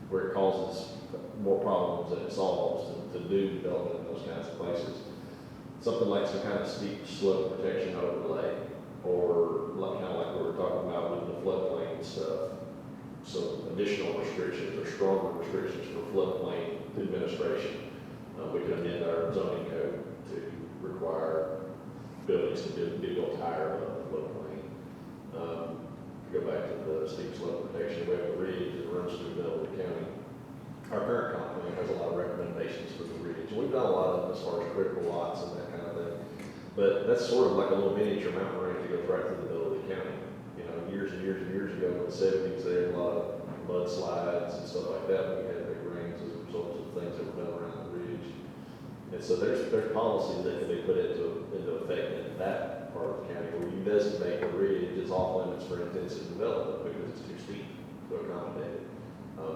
where it causes more problems than it solves to do development in those kinds of places. Something like some kind of steep slope protection overlay, or kind of like we were talking about with the floodplain stuff. So additional restrictions or stronger restrictions for floodplain administration. We could amend our zoning code to require buildings to be built higher above the floodplain. Go back to the steep slope protection. We have a ridge that runs through the middle of the county. Our current comp plan has a lot of recommendations for the ridge. We've done a lot of them as far as critical lots and that kind of thing. But that's sort of like a little miniature mountain range that goes right through the middle of the county. Years and years and years ago in the 70s, there were a lot of mudslides and stuff like that. We had big rains as a result of things that were done around the ridge. And so there's policies that can be put into effect in that part of the county where you designate the ridge as off limits for intensive development because it's too steep to accommodate it.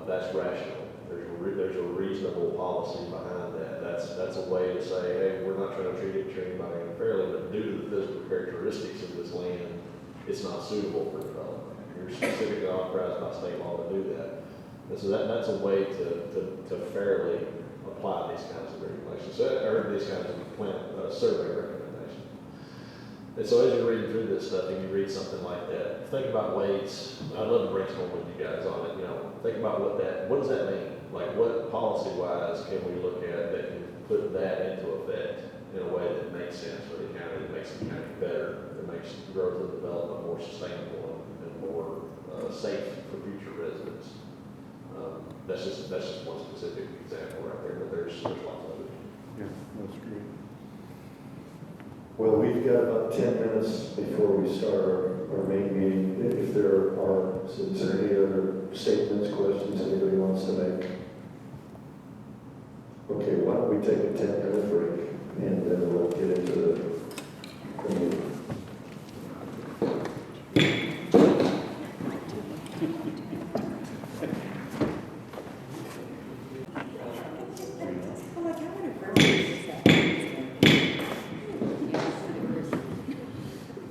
That's rational. There's a reasonable policy behind that. That's a way to say, hey, we're not trying to treat anybody unfairly, but due to the physical characteristics of this land, it's not suitable for development. You're specifically authorized by state law to do that. And so that's a way to fairly apply these kinds of regulations, or these kinds of survey recommendations. And so as you're reading through this stuff and you read something like that, think about ways, I'd love to brainstorm with you guys on it, think about what does that mean? Like what policy-wise can we look at that can put that into effect in a way that makes sense for the county, that makes the county better, that makes growth and development more sustainable and more safe for future residents. That's just one specific example right there, but there's lots of it. Yeah, that's great. Well, we've got about 10 minutes before we start our main meeting. If there are, is there any other statements, questions anybody wants to make? we take a 10-minute break, and then we'll get into the meeting.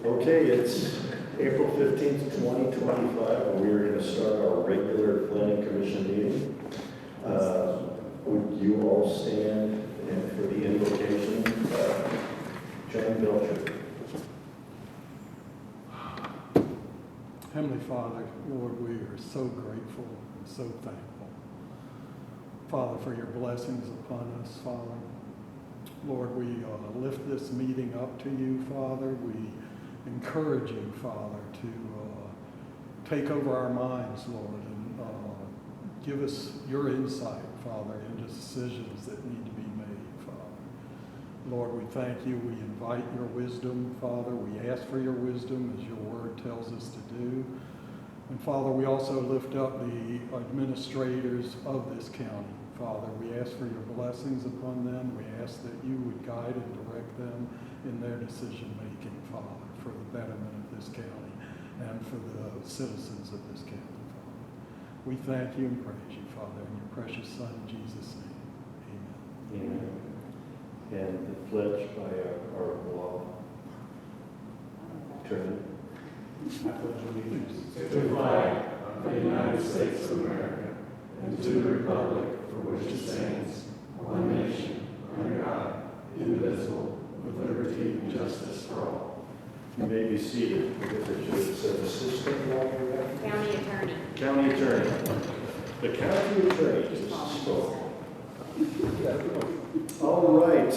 Okay, it's April 15th, 2025, and we are going to start our regular planning commission meeting. Would you all stand and for the invocation? John Belcher. Heavenly Father, Lord, we are so grateful and so thankful, Father, for your blessings upon us, Father. Lord, we lift this meeting up to you, Father. We encourage you, Father, to take over our minds, Lord, and give us your insight, Father, into decisions that need to be made, Father. Lord, we thank you. We invite your wisdom, Father. We ask for your wisdom as your word tells us to do. And Father, we also lift up the administrators of this county, Father. We ask for your blessings upon them. We ask that you would guide and direct them in their decision-making, Father, for the betterment of this county and for the citizens of this county, Father. We thank you and praise you, Father, in your precious Son, Jesus' name. Amen. Amen. And the pledge by our law attorney. I pledge allegiance to the flag of the United States of America and to the republic for which it stands, one nation, under God, indivisible, with liberty and justice for all. You may be seated. I guess I should have said assistant lawyer. County attorney. County attorney. The county attorney just spoke. All right.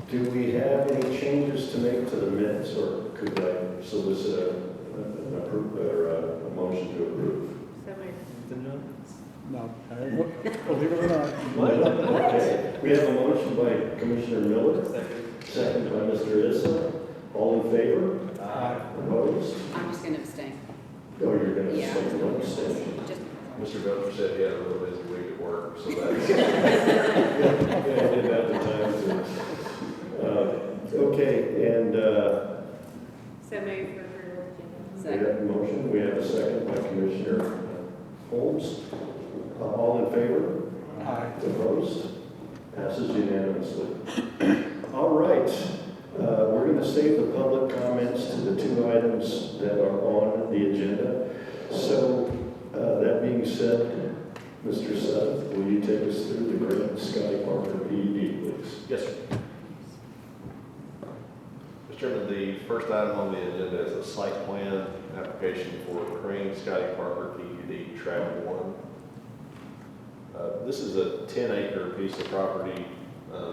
Do we have any changes to make to the minutes, or could I solicit a motion to approve? No, believe it or not. Okay. We have a motion by Commissioner Miller, second by Mr. Issa. All in favor? Aye. Opposed? I'm just going to abstain. Oh, you're going to Yeah. say no abstention. Just Mr. Belcher said he had a real busy week at work, so that's. Yeah, I did that the time too. Okay, and so move for approval. we have a motion. We have a second by Commissioner Holmes. All in favor? Aye. Opposed? Passes unanimously. All right. We're going to save the public comments to the two items that are on the agenda. So that being said, Mr. Seth, will you take us through the Grant Scotty Parker PED, please? Yes, sir. Mr. Chairman, the first item on the agenda is a site plan application for Crane Scotty Parker PUD Track 1. This is a 10-acre piece of property.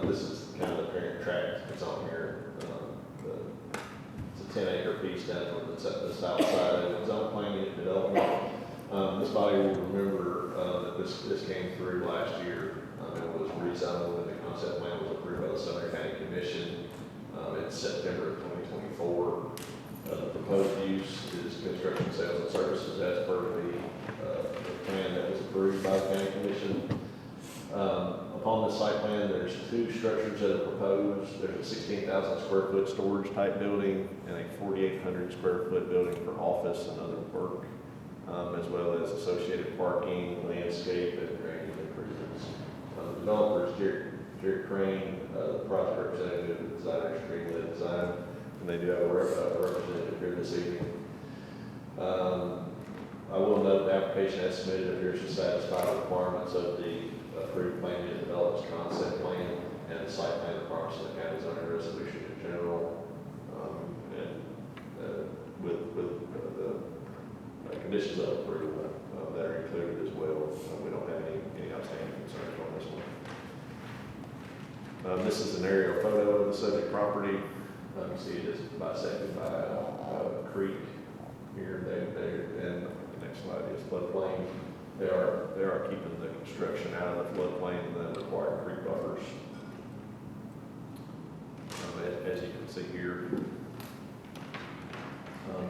This is kind of the parent tract that's on here. It's a 10-acre piece down on the south side of the zone plan unit development. This body will remember that this came through last year. It was rezoned when the concept plan was approved by the Sumner County Commission in September of 2024. The proposed use is construction, sales, and services as per the plan that was approved by the County Commission. Upon the site plan, there's two structures that are proposed. There's a 16,000 square foot storage type building and a 4,800 square foot building for office and other work, as well as associated parking, landscape, and drainage improvements. The developer is Jared Crane, the project representative of the designer, Streamlit Design, and they do have a representative here this evening. I will note the application as submitted appears to satisfy the requirements of the approved plan and development concept plan and the site plan requirements of the county zoning resolution in general, with the conditions of approval that are included as well. We don't have any outstanding concerns on this one. This is an aerial photo of the subject property. You see it is bisected by a creek here, and the next slide is floodplain. They are keeping the construction out of the floodplain and the required creek buffers. As you can see here,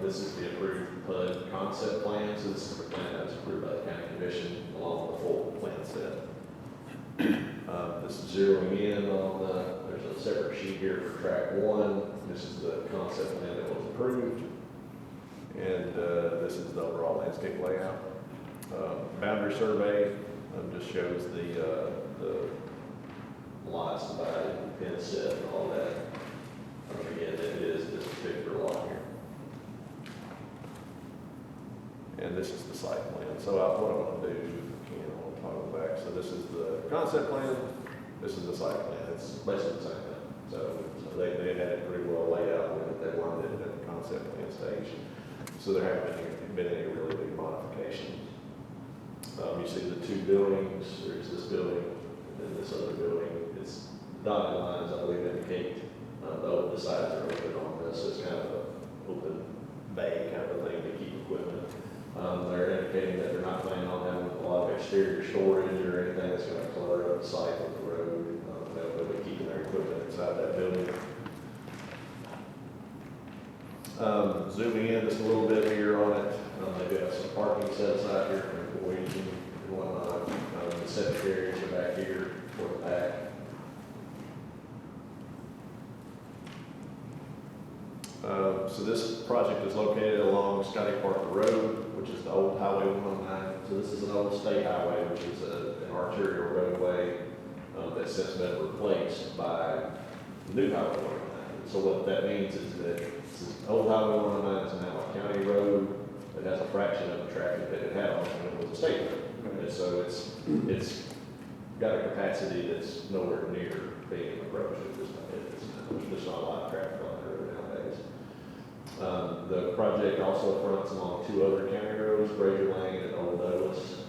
this is the approved PUD concept plan. So this is the plan that was approved by the County Commission along with the full plan set. This is zeroing in on there's a separate sheet here for track 1. This is the concept plan that was approved. And this is the overall landscape layout. Boundary survey just shows the lots divided, pin set, and all that. Again, it is this particular lot here. And this is the site plan. So what I'm going to do, I'll toggle back. So this is the concept plan. This is the site plan. It's basically the same thing. So they had it pretty well laid out when they wanted it at the concept plan stage. So there haven't been any really big modifications. You see the two buildings. There's this building and then this other building. It's dotted lines, I believe, indicate the sides are open on this. So it's kind of an open bay kind of a thing to keep equipment. They're indicating that they're not planning on having a lot of exterior storage or anything that's going to clutter up the site of the road. They'll be keeping their equipment inside that building. Zooming in just a little bit here on it, they do have some parking set aside here for employees and whatnot. The septic areas are back here for the back. So this project is located along Scotty Park Road, which is the old Highway 109. So this is an old state highway, which is an arterial roadway that's since been replaced by the new Highway 109. So what that means is that this old Highway 109 is now a county road that has a fraction of the traffic that it had on when it was a state road. And so it's got a capacity that's nowhere near being approached at this point. There's just not a lot of traffic on the road nowadays. The project also fronts along two other county roads, Brazier Lane and Old Douglas.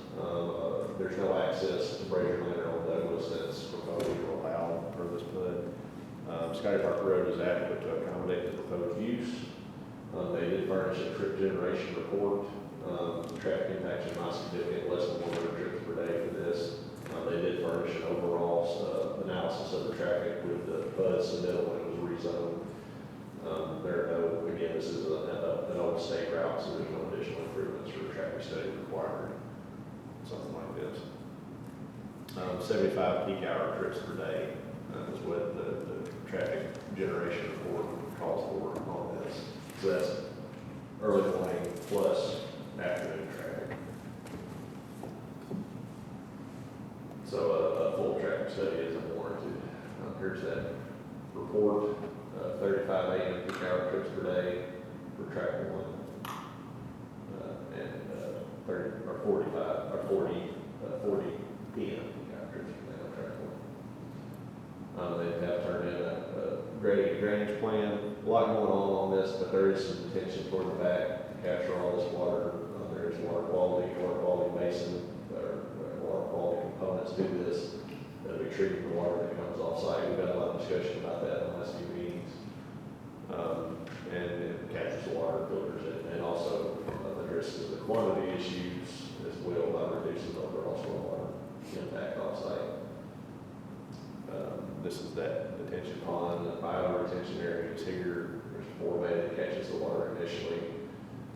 There's no access to Brazier Lane or Old Douglas that's proposed or allowed for this PUD. Scotty Park Road is adequate to accommodate the proposed use. They did furnish a trip generation report. Traffic impacts are not significant, less than 100 trips per day for this. They did furnish an overall analysis of the traffic with the PUD submittal when it was rezoned. There are no, again, this is an old state route, so there's no additional improvements or traffic study required. Something like this. 75 peak hour trips per day is what the traffic generation report calls for on this. So that's early morning plus afternoon traffic. So a full traffic study isn't warranted. Here's that report. 35 a.m. peak hour trips per day for track 1, and 40 p.m. peak hour trips per day on track 1. They have turned in a drainage plan. A lot going on this, but there is some detention toward the back to capture all this water. There is water quality basin, water quality components to this. They'll be treating the water that comes off site. We've got a lot of discussion about that in the last few meetings. And it captures the water, filters it, and also addresses the quantity issues as well by reducing the overall stormwater impact off site. This is that detention pond. The bio-retention area is here. There's a 4-bay that catches the water initially.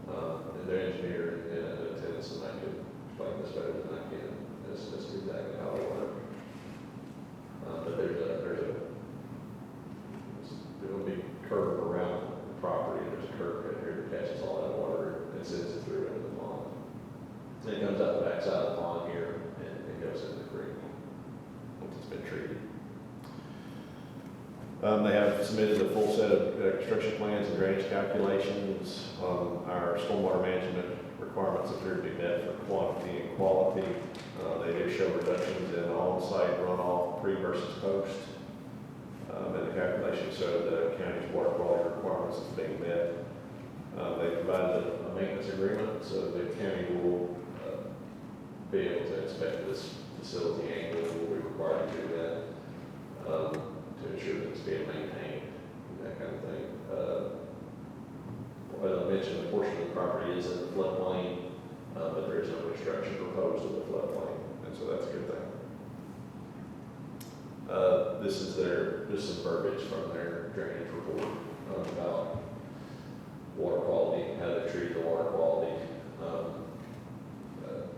And their engineer and attendants and I can explain this better than I can. This is exactly how it works. But there's a big curve around the property. There's a curve right here that catches all that water and sends it through into the pond. And it comes out the backside of the pond here and goes into the creek once it's been treated. They have submitted a full set of construction plans and drainage calculations. Our stormwater management requirements appear to be met for quantity and quality. They do show reductions in on-site runoff pre versus post. And the calculations show the county's water quality requirements is being met. They provided a maintenance agreement, so the county will be able to inspect this facility annually. We'll be required to do that to ensure that it's being maintained, that kind of thing. As I mentioned, a portion of the property is in the floodplain, but there is no construction proposed in the floodplain, and so that's a good thing. This is just some verbiage from their drainage report about water quality, how they treat the water quality.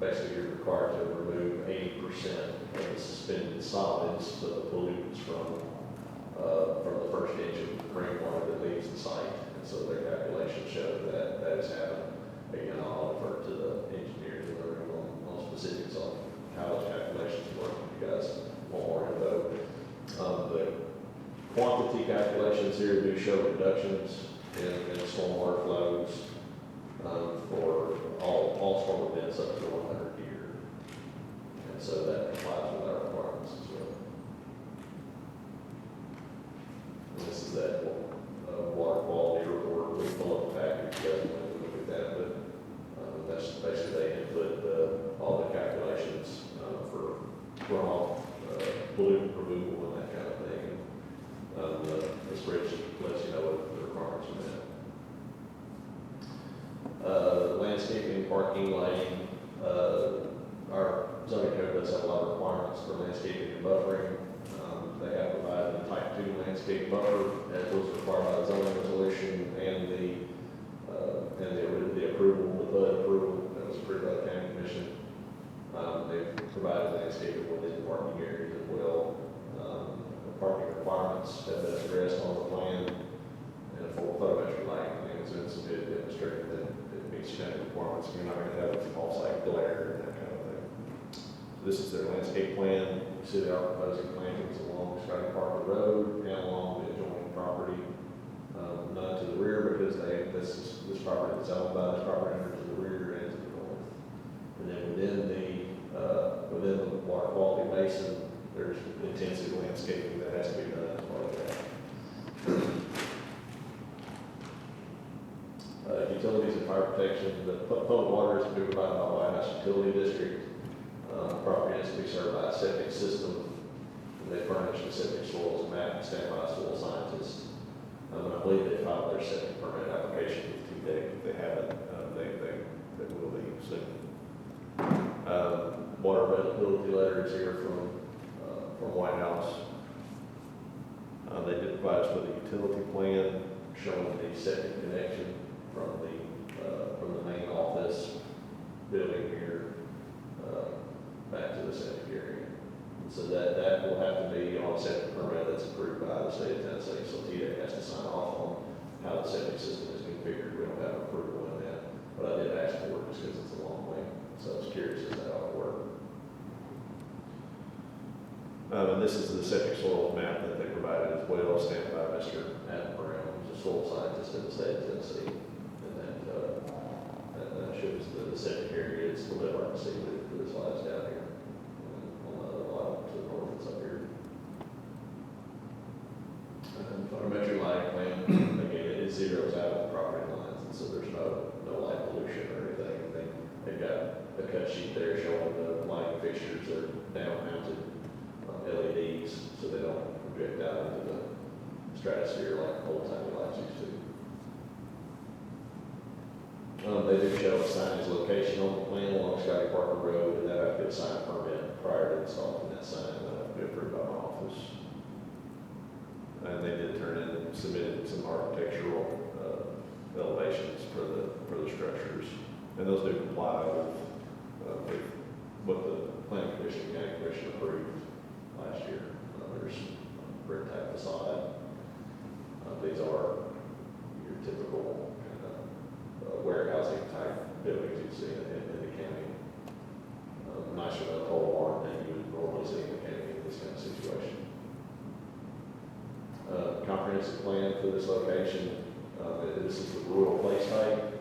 basically you're required to remove 80% of the suspended solids, so the pollutants from the first inch of rainwater that leaves the site. And so their calculations show that that has happened. Again, I'll defer to the engineers in the room on specifics on how those calculations work. If you guys want more info. The quantity calculations here do show reductions in stormwater flows for all storm events up to 100 year. And so that complies with our requirements as well. And this is that water quality report. We pull up the package, you guys want to look at that, but that's basically they input all the calculations for runoff, pollutant removal and that kind of thing. The spreadsheet lets you know what the requirements are. Landscaping, parking, lighting, our zoning code does have a lot of requirements for landscaping and buffering. They have provided a type 2 landscape buffer as was required by the zoning resolution and the approval, the PUD approval that was approved by the county commission. They've provided landscaping within parking areas as well. The parking requirements have been addressed on the plan, and a full photometric lighting plan has been submitted demonstrating that it meets county requirements. You're not going to have off-site glare and that kind of thing. So this is their landscape plan. You see they are proposing plantings along Scotty Parker Road and along the adjoining property. None to the rear because this property is owned by this property owner to the rear and to the north. And then within the water quality basin, there's intensive landscaping that has to be done as part of that. Utilities and fire protection. The public water is to be provided by White House Utility District. Property has to be served by a septic system. And they furnish the septic soils and map and stand by a soil scientist. And I believe they filed their septic permit application with TDEC. If they haven't, they will be soon. Water availability letter is here from White House. They did provide us with a utility plan showing the septic connection from the main office building here back to the septic area. So that will have to be on a septic permit that's approved by the state of Tennessee. So TDEC has to sign off on how the septic system is configured. We don't have approval in that, but I did ask for it just because it's a long way. So I was curious as to how it worked. And this is the septic soil map that they provided as well, stamped by Mr. Adam Brown, who's a soil scientist in the state of Tennessee. And that shows the septic area. It's a little bit hard to see with the slides down here. On the other lot to the north, it's up here. Photometric lighting plan, again, it zeroes out the property lines, and so there's no light pollution or anything. They've got a cut sheet there showing the lighting fixtures are down mounted LEDs, so they don't project out into the stratosphere like old-timey lights used to. They do show a signage location on the plan along Scotty Parker Road, and that have to get a sign permit prior to installing that sign, and that have to be approved by my office. And they did turn in and submitted some architectural elevations for the structures, and those do comply with what the planning commission and county commission approved last year. There's brick type facade. These are your typical kind of warehousing type buildings you'd see in the county. Nicer than a pole barn than you would normally see in the county in this kind of situation. Comprehensive plan for this location. This is the rural place type.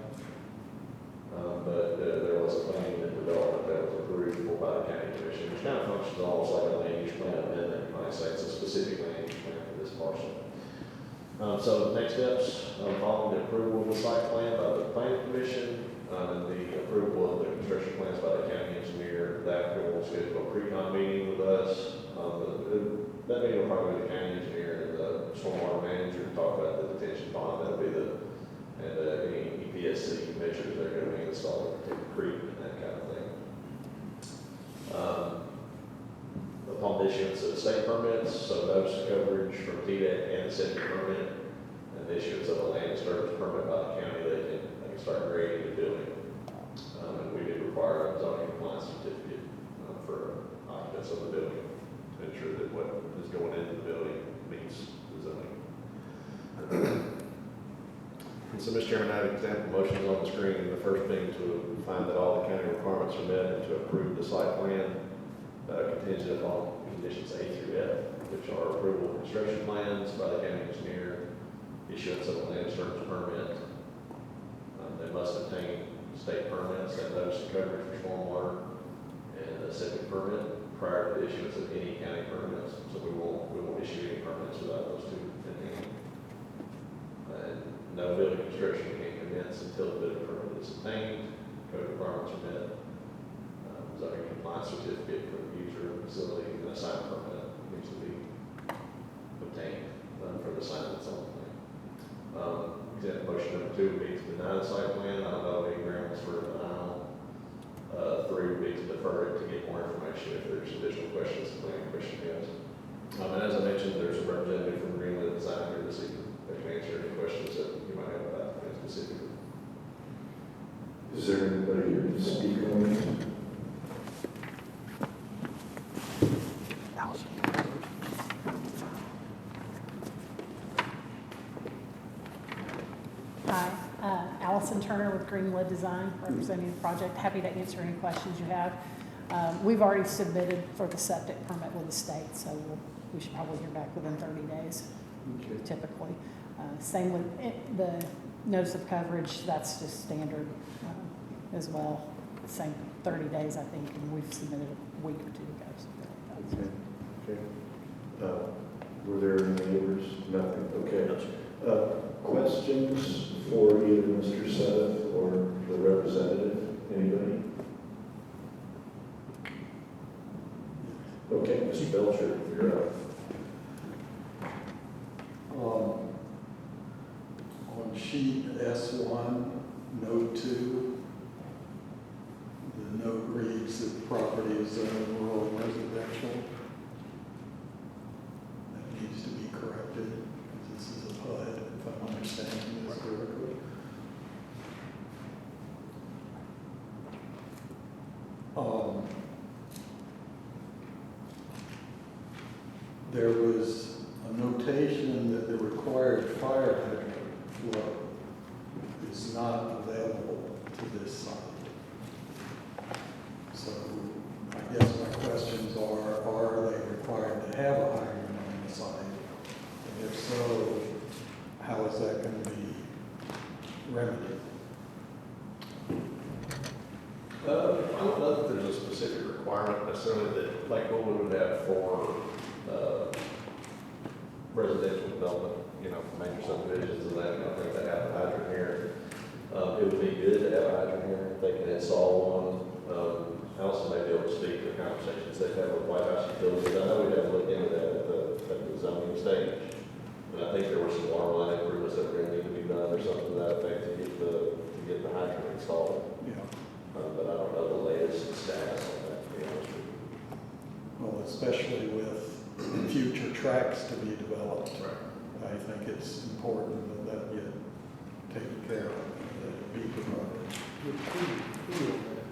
But there was a planning and development that was approved by the county commission, which kind of functions almost like a land use plan amendment. You might say it's a specific land use plan for this parcel. So the next steps, following the approval of the site plan by the planning commission, and the approval of the construction plans by the county engineer, the applicant will schedule a pre-con meeting with us. That meeting will probably be the county engineer and the stormwater manager to talk about the detention pond. That'll be any EPSC measures that are going to be installed to protect the creek and that kind of thing. Upon the issuance of state permits, so those coverage from TDEC and the septic permit, and the issuance of a land disturbance permit by the county, they can start grading the building. And we do require zoning compliance So, Mr. Chairman, I have example motions on the screen. The first being to find that all the county requirements are met and to approve the site plan contingent upon conditions A through F, which are approval of construction plans by the county engineer, issuance of a land disturbance permit. They must obtain state permits and notice of coverage for stormwater and a septic permit prior to the issuance of any county permits. So we won't issue any permits without those two in hand. And no building construction can commence until the building permit is obtained, code requirements are met, zoning compliance certificate for the user of the facility, and a sign permit needs to be obtained for the sign that's on the plan. Example motion number 2 would be to deny the site plan, not allow any grounds for denial. 3 would be to defer it to get more information if there's additional questions the planning commission has. And as I mentioned, there's a representative from Greenland Design here this evening that can answer any questions that you might have about the plan specifically. Is there anybody here to speak on it? Hi, Allison Turner with Greenwood Design, representing the project. Happy to answer any questions you have. We've already submitted for the septic permit with the state, so we should probably hear back within 30 days, typically. Same with the notice of coverage, that's just standard as well. Same 30 days, I think, and we've submitted a week or 2 ago. Okay. Were there any neighbors? Nothing. Okay. Questions for either Mr. Seth or the representative? Anybody? Okay, Mr. Belcher, you're up. On sheet S1, note 2, the note reads that the property is rural residential. That needs to be corrected, because this is a PUD, if I'm understanding this correctly. There was a notation that the required fire hydrant flow is not available to this site. So I guess my questions are they required to have a hydrant on the site? And if so, how is that going to be remedied? I don't know that there's a specific requirement necessarily that, like what we would have for residential development, major subdivisions and that, I think they have a hydrant here. It would be good to have a hydrant here if they can install one. Allison may be able to speak to conversations they have with White House utilities. I know we have to look into that at the zoning stage. And I think there were some water line improvements that were going to need to be done or something to that effect to get the hydrant installed. Yeah. But I don't know the latest status on that, to be honest with you. Well, especially with future tracks to be developed. Right. I think it's important that get taken care of, that it be provided. The key on that,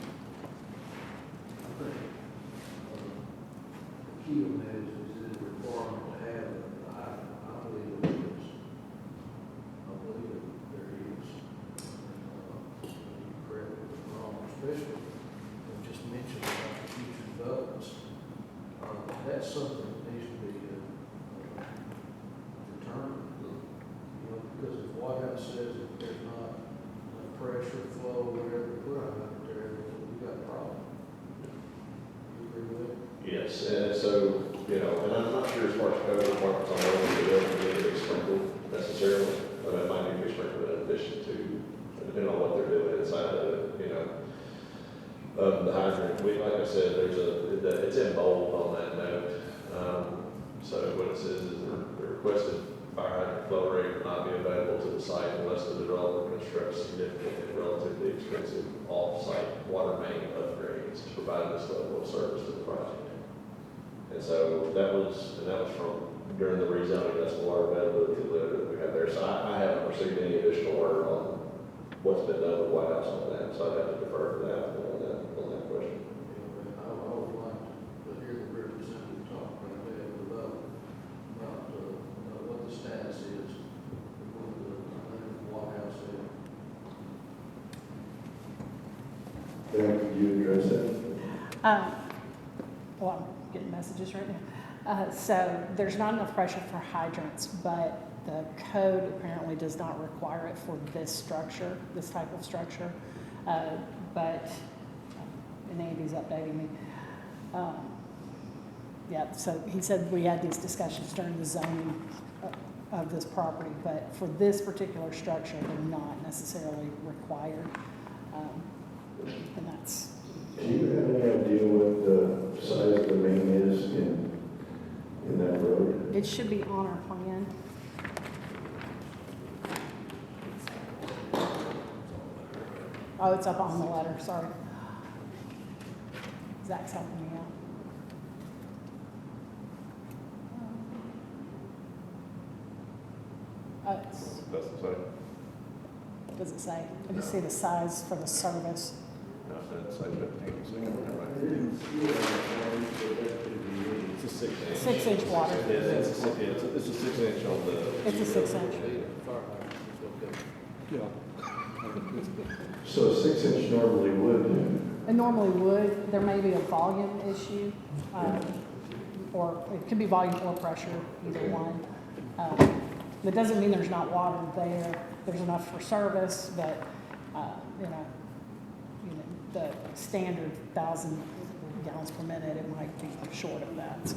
the key on that is the requirement to have, I believe there is. I believe that there is. Correct me if I'm wrong, especially, you just mentioned about the future developments. That's something that needs to be determined. Because if White House says that there's not enough pressure flow, whatever, put a hydrant there, we got a problem. You agree with that? Yes, and so, and I'm not sure as far as code requirements on whether the building need to be sprinkled necessarily, but it might need to be sprinkled in addition to, depending on what they're doing inside of it, the hydrant, like I said, it's in bold on that note. So what it says is the requested fire hydrant flow rate will not be available to the site unless the developer constructs significant and relatively expensive off-site water main upgrades to provide this level of service to the project. And so that was from during the rezoning, that's the water availability that we have there. So I haven't received any additional order on what's been done with White House on that, so I'd have to defer to that on that question. I would like to hear the representative talk about that, about what the status is, what the White House said. you address that? Well, I'm getting messages right now. So there's not enough pressure for hydrants, but the code apparently does not require it for this structure, this type of structure. But, and Andy's updating me. Yeah, so he said we had these discussions during the zoning of this property, but for this particular structure, they're not necessarily required. And that's, Do you have any idea what the size of the main is in that road? it should be on our plan. Oh, it's up on the letter, sorry. Zach's helping me out. That's the same. Does it say? I just see the size for the service. No, it's like 15, so you can write It's a 6 inch. 6 inch water. Yeah, it's a 6 inch on the. It's a 6 inch. Yeah. So 6 inch normally would, It normally would. There may be a volume issue, or it could be volume or pressure, either one. That doesn't mean there's not water there. There's enough for service, but you know, the standard 1,000 gallons per minute, it might be short of that. So.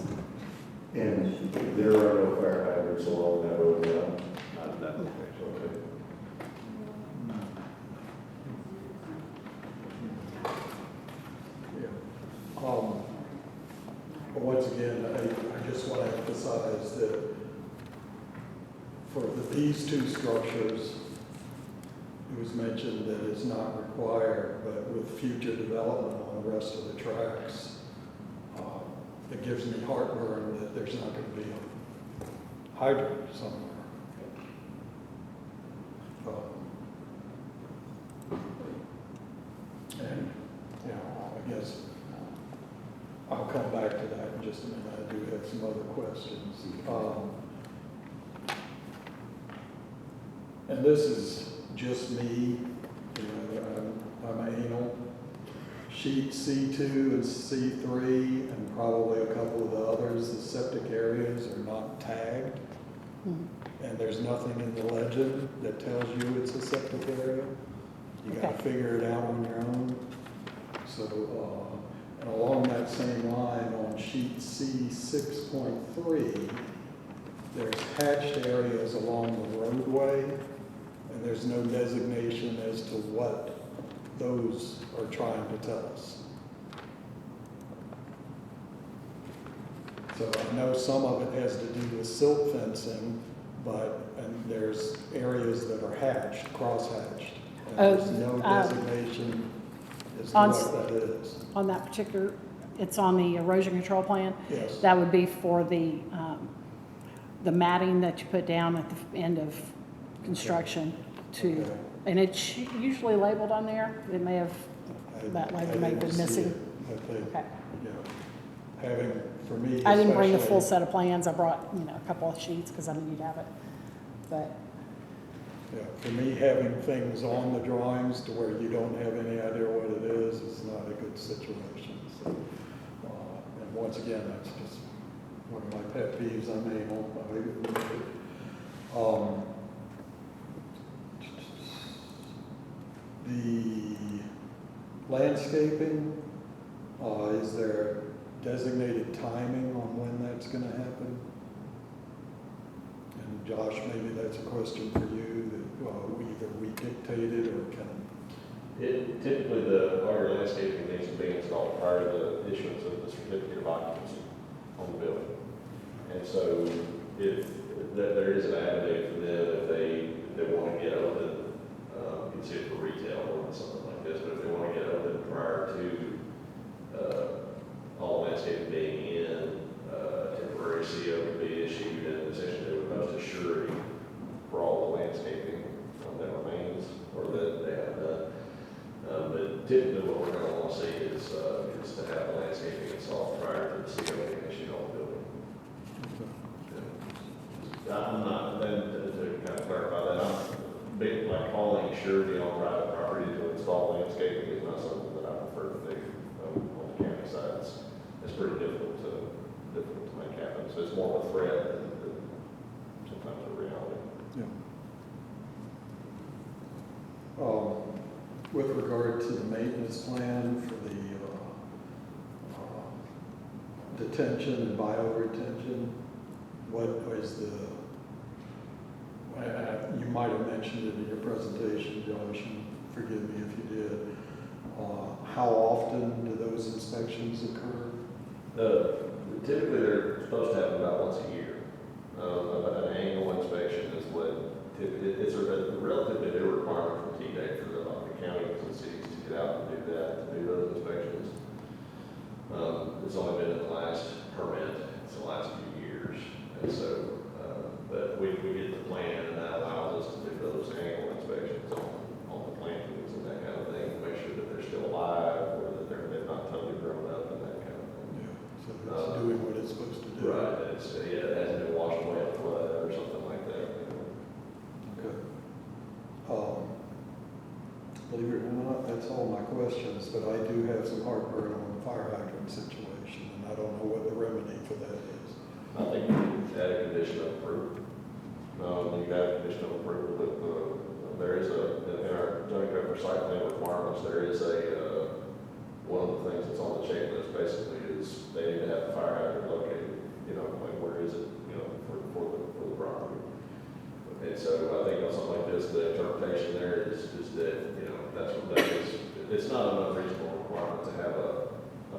and there are no fire hydrants along that road now? Not in that location. Okay. Once again, I just want to emphasize that for these two structures, it was mentioned that it's not required, but with future development on the rest of the tracks, it gives me heartburn that there's not going to be a hydrant somewhere. And, you know, I guess I'll come back to that in just a minute. I do have some other questions. And this is just me, you know, I'm anal. Sheet C2 and C3 and probably a couple of the others, the septic areas are not tagged. And there's nothing in the legend that tells you it's a septic area. You gotta figure it out on your own. So, and along that same line on sheet C 6.3, there's hatched areas along the roadway, and there's no designation as to what those are trying to tell us. So I know some of it has to do with silt fencing, and there's areas that are hatched, cross-hatched. And there's no designation as to what that is. On that particular, it's on the erosion control plan? Yes. That would be for the matting that you put down at the end of construction to, Okay. and it's usually labeled on there. It may have, that label may have been missing. I think, Okay. you know, having, for me I didn't bring the full especially, set of plans. I brought, a couple of sheets because I knew you'd have it. But, yeah, for me, having things on the drawings to where you don't have any idea what it is not a good situation. So, and once again, that's just one of my pet peeves. I'm anal. The landscaping, is there designated timing on when that's going to happen? And Josh, maybe that's a question for you, that either we dictate it or can. Typically, all your landscaping needs to be installed prior to the issuance of the certificate of occupancy on the building. And so if there is an avenue for them, if they want to get open, you can see it for retail or something like this, but if they want to get open prior to all landscaping being in, temporary CO would be issued, and essentially they would post a surety for all the landscaping that remains or that they have done. But typically what we're going to want to see is to have the landscaping installed prior to the CO being issued on the building. I'm not, then to kind of clarify that, I'm big, like calling surety on private property to install landscaping is not something that I prefer to do. it's pretty difficult to make happen. So it's more of a threat than sometimes a reality. Yeah. With regard to the maintenance plan for the detention and bioretention, what is you might have mentioned it in your presentation, Josh, and forgive me if you did. How often do those inspections occur? Typically, they're supposed to happen about once a year. An annual inspection is what, it's a relatively new requirement from TDEC for the counties and cities to get out and do that, to do those inspections. It's only been in the last permit, it's the last few years. And so, but we get the plan, and that allows us to do those annual inspections on the plantings and that kind of thing, to make sure that they're still alive, or that they're not totally grown up and that kind of thing. Yeah, so it's doing what it's supposed to do. Right, it hasn't been washed away in a flood or something like that. Okay. Believe it or not, that's all my questions, but I do have some heartburn on the fire hydrant situation, and I don't know what the remedy for that is. I think you can add a condition of approval. You can add a condition of approval with, there is in our zoning code for site plan requirements, there is one of the things that's on the checklist basically is they need to have the fire hydrant located, like where is it, for the property. And so I think on something like this, the interpretation there is that, that's what that is. It's not an unreasonable requirement to have a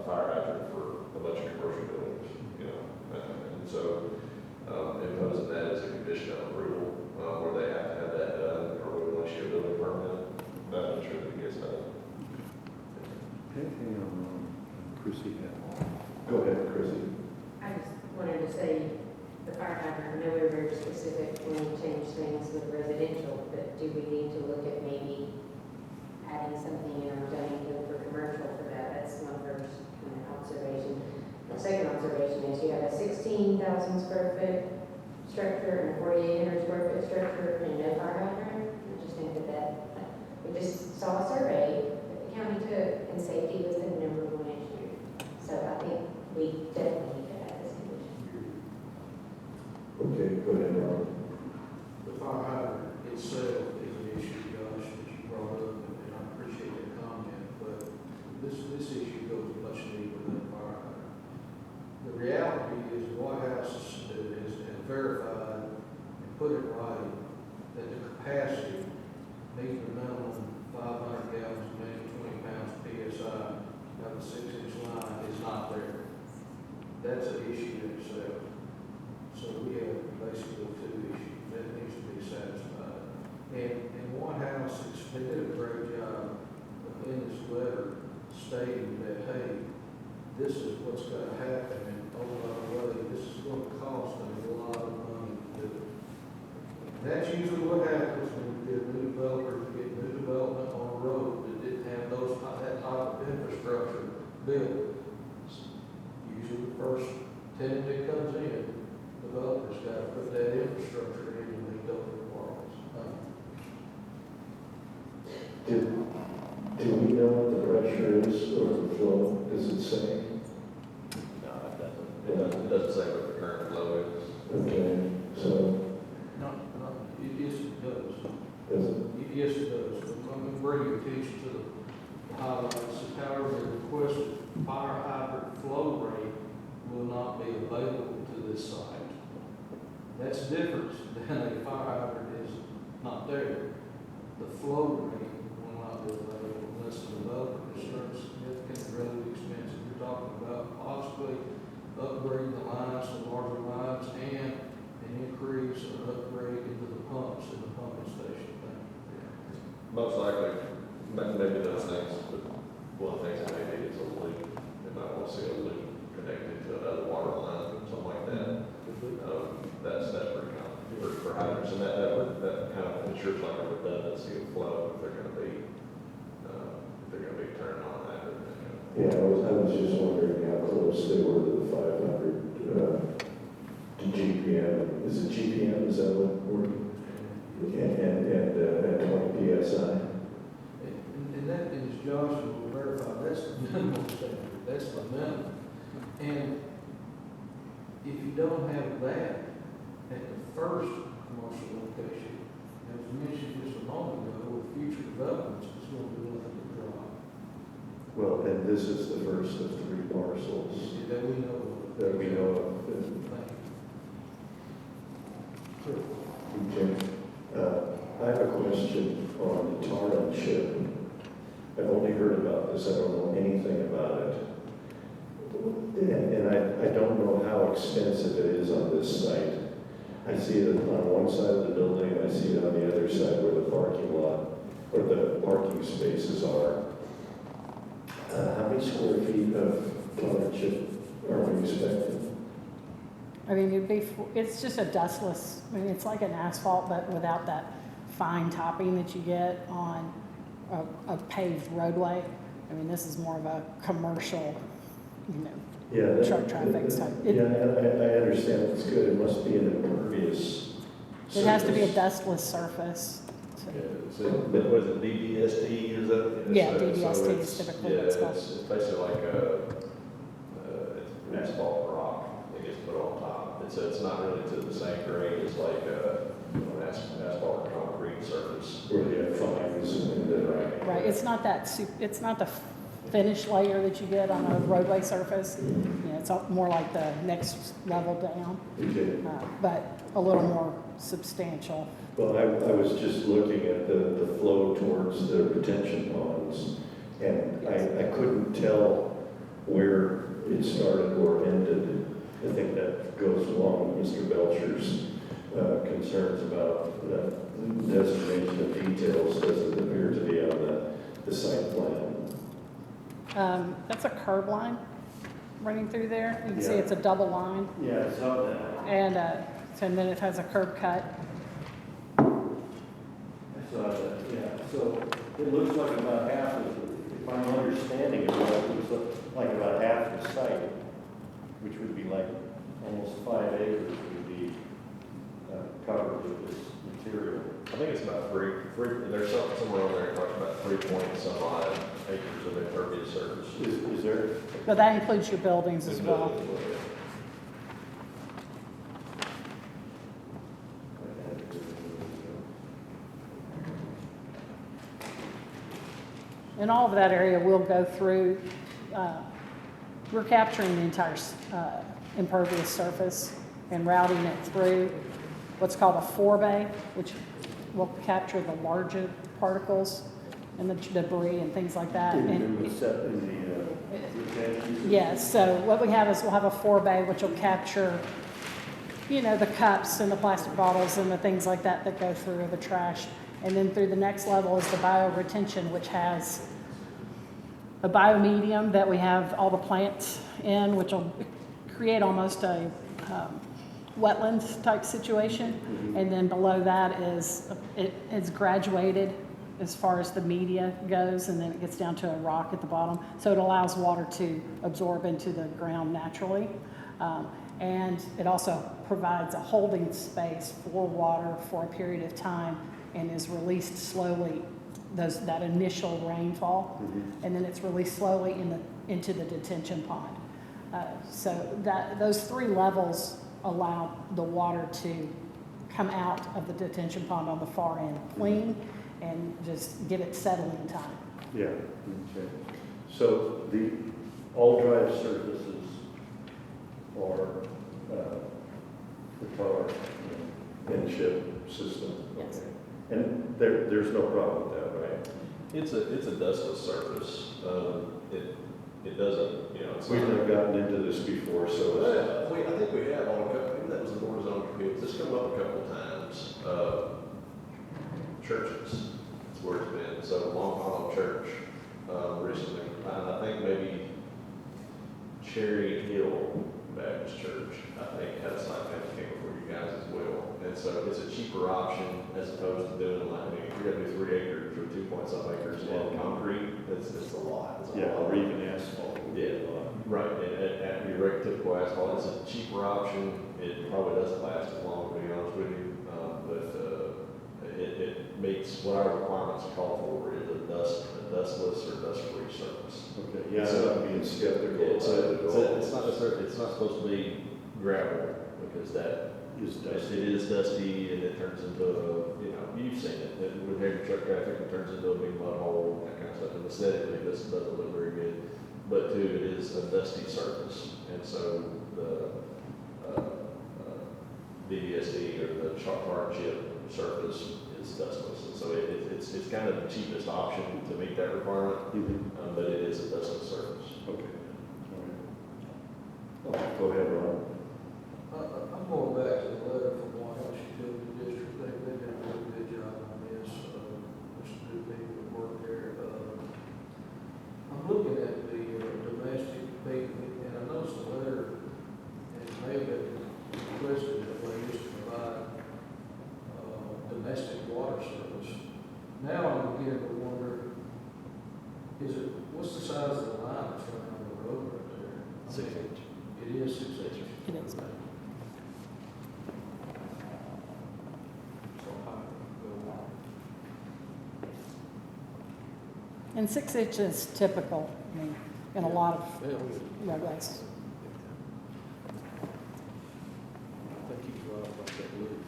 fire hydrant for a bunch of commercial buildings, and so imposing that as a condition of approval, where they have to have that done, or we will issue a building permit, that I'm sure that gets done. Hang on, Chrissy. Go ahead, Chrissy. I just wanted to say, the fire hydrant, I know we were very specific when we changed things with residential, but do we need to look at maybe adding something in our zoning code for commercial for that? That's my first kind of observation. The second observation is you have a 16,000 square foot structure and a 4,800 square foot structure and no fire hydrant. I just think that we just saw a survey that the county took, and safety was the number one issue. So I think we definitely need to add this condition. Okay, go ahead, Ron. The fire hydrant itself is an issue, Josh, that you brought up, and I appreciate that comment, but this issue goes much deeper than fire hydrant. The reality is the White House has verified and put it right that the capacity, meeting the minimum 500 gallons, maybe 20 pounds PSI, of the 6-inch line is not there. That's an issue in itself. So we have basically two issues that needs to be satisfied. And White House, they did a great job in this letter stating that, hey, this is what's going to happen, and oh, by the way, this is going to cost them a lot of money to do it. And that's usually what happens when you get a new developer, you get new development on a road that didn't have that type of infrastructure built. Usually the first tenant that comes in, developer's got to put that infrastructure in to meet those requirements. Do we know what the pressure is or the flow? Does it say? No, it doesn't say what the current flow is. Okay, so Yes, it does. does it? Yes, it does. I'm going to bring your attention to the highlights. However, the requested fire hydrant flow rate will not be available to this site. That's different than a fire hydrant is not there. The flow rate will not be available unless the developer is significant, really expensive. You're talking about possibly upgrading the lines to larger lines and an increase or upgrade into the pumps in the pumping station. Most likely, maybe those things, but one of the things that may be is a leak. They might want to see a leak connected to another water line or something like that. That's pretty common for hydrants, and that kind of ensures like a redundancy of flow if they're going to be turned on that. Yeah, I was just wondering how close they were to the 500 to GPM. Is it GPM? Is that what we're? And at 20 PSI. And that is, Josh will verify, that's the minimum standard. That's the minimum. you don't have that at the first commercial location, as mentioned just a moment ago, with future developments, it's going to be nothing to drop. Well, and this is the first of 3 parcels That we know of. that we know of. Okay. I have a question on the tar and chip. I've only heard about this, I don't know anything about it. And I don't know how extensive it is on this site. I see it on one side of the building, I see it on the other side where the parking lot, or the parking spaces are. How many square feet of tar and chip are we expecting? I mean, it's just a dustless, I mean, it's like an asphalt, but without that fine topping that you get on a paved roadway. I mean, this is more of a commercial, Yeah, truck traffic type. Yeah, I understand, it's good, it must be an impervious It has to be a surface. dustless surface. Yeah, so, was it DBST, is that? Yeah, So DBST is it's- typically what it's called. It's basically like it's asphalt rock that gets put on top. It's not really to the same grade as like, an asphalt or concrete surface. Where you have fines and the. Right, it's not it's not the finish layer that you get on a roadway surface. It's more like the next level down, Okay. but a little more substantial. Well, I was just looking at the flow towards the retention ponds, and I couldn't tell where it started or ended. I think that goes along with Mr. Belcher's concerns about designation of details doesn't appear to be on the site plan. That's a curb line running through there. You can see Yeah. it's a double line, Yeah, I saw that. and then it has a curb cut. I saw that, yeah. So it looks like about half of, if I'm understanding it right, it looks like about half the site, which would be like almost 5 acres would be covered with this material. I think it's about three, there's somewhere on there that talks about 3 point some odd acres of impervious surface. Is there? But that includes your buildings as well. And all of that area will go through, we're capturing the entire impervious surface and routing it through what's called a forebay, which will capture the larger particles and the debris and things like that. Yes, so what we have is we'll have a forebay which will capture, the cups and the plastic bottles and the things like that that go through the trash. And then through the next level is the bioretention, which has a biomedium that we have all the plants in, which will create almost a wetlands type situation. Mm-hmm. And then below that it's graduated as far as the media goes, and then it gets down to a rock at the bottom. So it allows water to absorb into the ground naturally. And it also provides a holding space for water for a period of time and is released slowly, that initial rainfall, and then it's released slowly into the detention pond. So those 3 levels allow the water to come out of the detention pond on the far end clean and just give it settling time. Yeah, okay. So all drive surfaces are the tar and chip system? Yes. Okay. And there's no problem with that, right? It's a dustless surface. It doesn't, it's We've not. not gotten into this before, so. I think we have on a couple, maybe that was the board zone appeals. It's come up a couple of times. Churches, is where it's been. So Long Hollow Church, recently, and I think maybe Cherry Hill Baptist Church, I think had a site plan that came before you guys as well. And so it's a cheaper option as opposed to doing like, you're gonna do 3 acres or 2 point some acres in concrete. It's a lot. It's a lot. Or even asphalt. Yeah, right, and your regular typical asphalt, it's a cheaper option, it probably doesn't last as long, to be honest with you, but it meets what our requirements call for, is a dustless or dust-free surface. Okay, yeah, so I'm being skeptical. It's not supposed to be gravel, because that Is it is dusty and it turns into a, you know, you've seen it, with heavy truck traffic, it turns into a big mud hole, that kind of stuff, and aesthetically, this doesn't look very good. But two, it is a dusty surface, and so the, BBSD or the hard chip surface is dustless, and so it's kind of the cheapest option to meet that requirement, but it is a dustless surface. Okay. All right. Go ahead, Ron. I'm going back to the letter from White House Utility District, they did a really good job on this, there's some good people that work there. I'm looking at the domestic people, and I noticed the letter, and it may have been requested that they used to provide domestic water service. Now I'm beginning to wonder, what's the size of the line that's running on the road right there? 6 inch. It is 6 inches. It is. And 6 inches typical, I mean, in a lot of roadways. I think he's right about that loop.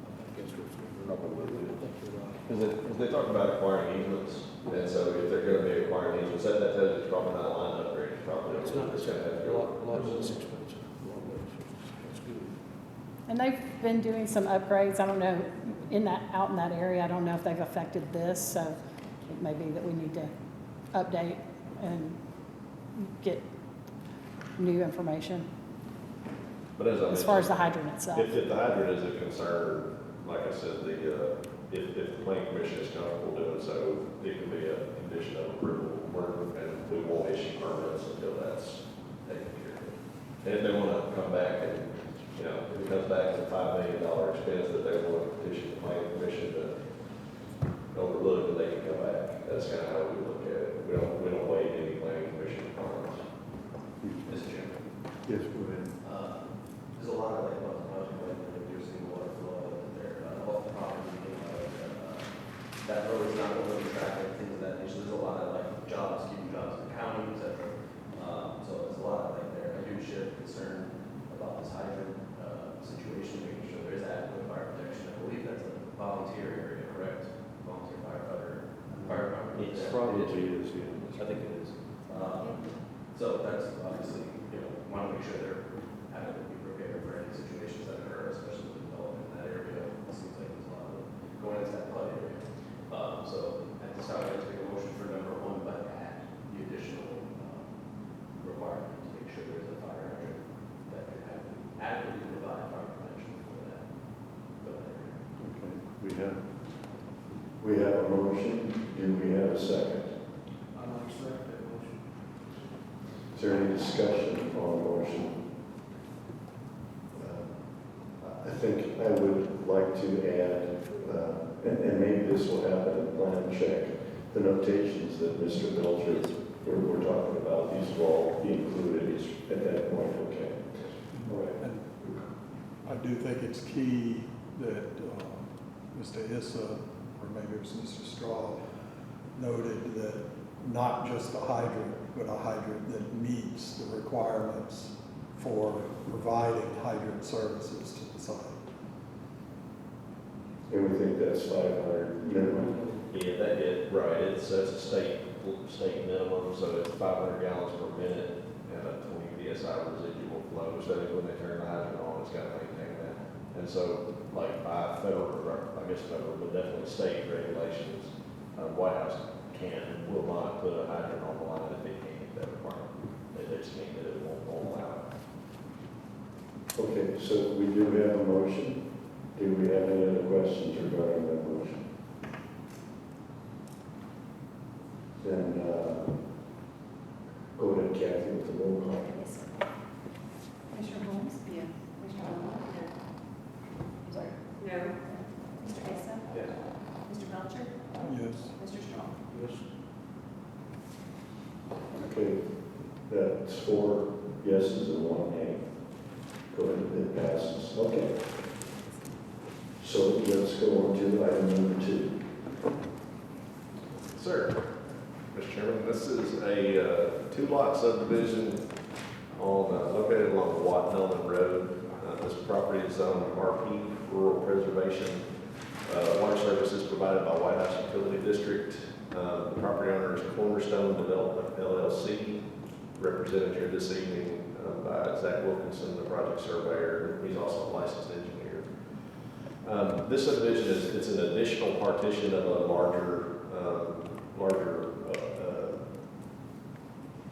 I think that's what's going on. I think you're right. Because they talk about acquiring easements, and so if they're gonna be acquiring easements, that tells you it's probably not a line upgrade, it's probably, It's not, it's gonna have to a go. lot less expensive, a lot less, that's good. And they've been doing some upgrades, I don't know, out in that area, I don't know if they've affected this, so it may be that we need to update and get new information But as I as far as the mentioned, hydrant itself. if the hydrant is a concern, like I said, if the planning commission is comfortable doing so, it can be a condition of approval, and we won't issue permits until that's taken care of. And if they wanna come back and, you know, if it comes back to $5 million expense that they want to petition the planning commission to overlook, then they can come back. That's kind of how we look at it. We don't waive any planning commission requirements. Mr. Chairman, Yes, go ahead. there's a lot of like project like that you're seeing water flow there, off the property, that road is not over the traffic, things of that nature. There's a lot of like jobs, keeping jobs in the county, et cetera. So there's a lot of like there. I do share concern about this hydrant situation, making sure there is adequate fire protection. I believe that's a volunteer area, correct? Volunteer firefighter, fire department. It's probably is, yeah. I think it is. So that's obviously, want to make sure they're adequately prepared for any situations that occur, especially with development in that area. It seems like there's a lot of going into that flood area. So at this time, I'd like to make a motion for number 1, but add the additional requirement to make sure there's a fire hydrant that can adequately provide fire protection for that area. Okay, We have a motion. Do we have a second? I like that motion. Is there any discussion on the motion? I think I would like to add, and maybe this will happen in plan check, the notations that Mr. Belcher, we're talking about, these will all be included at that point, okay? All right. And I do think it's key that Mr. Issa, or maybe it was Mr. Straw, noted that not just a hydrant, but a hydrant that meets the requirements for providing hydrant services to the site. And we think that's 500 minimum. Yeah, right, that's a state minimum, so it's 500 gallons per minute and a 20 PSI residual flow, so that when they turn the hydrant on, it's got to maintain that. And so, like by federal, but definitely state regulations, White House can and will not put a hydrant on the line if they can't meet that requirement. They just can't, it won't allow it. Okay, so we do have a motion. Do we have any other questions regarding that motion? Then go ahead, Kathy, with the roll call. Yes, sir. Commissioner Holmes? Yeah. Commissioner Arnold? No. Sorry. No. Mr. Asa? Yes. Mr. Belcher? Yes. Mr. Strong? Yes. Okay, that's 4 yeses and 1 nay. Go ahead, it passes. Okay. So let's go on to item number 2. Sir, Mr. Chairman, this is a 2-lot subdivision located along Watt Hellman Road. This property is zoned RP, Rural Preservation. Water services provided by White House Utility District. The property owner is Cornerstone Development LLC, represented here this evening by Zach Wilkinson, the project surveyor. He's also a licensed engineer. This subdivision it's an additional partition of a larger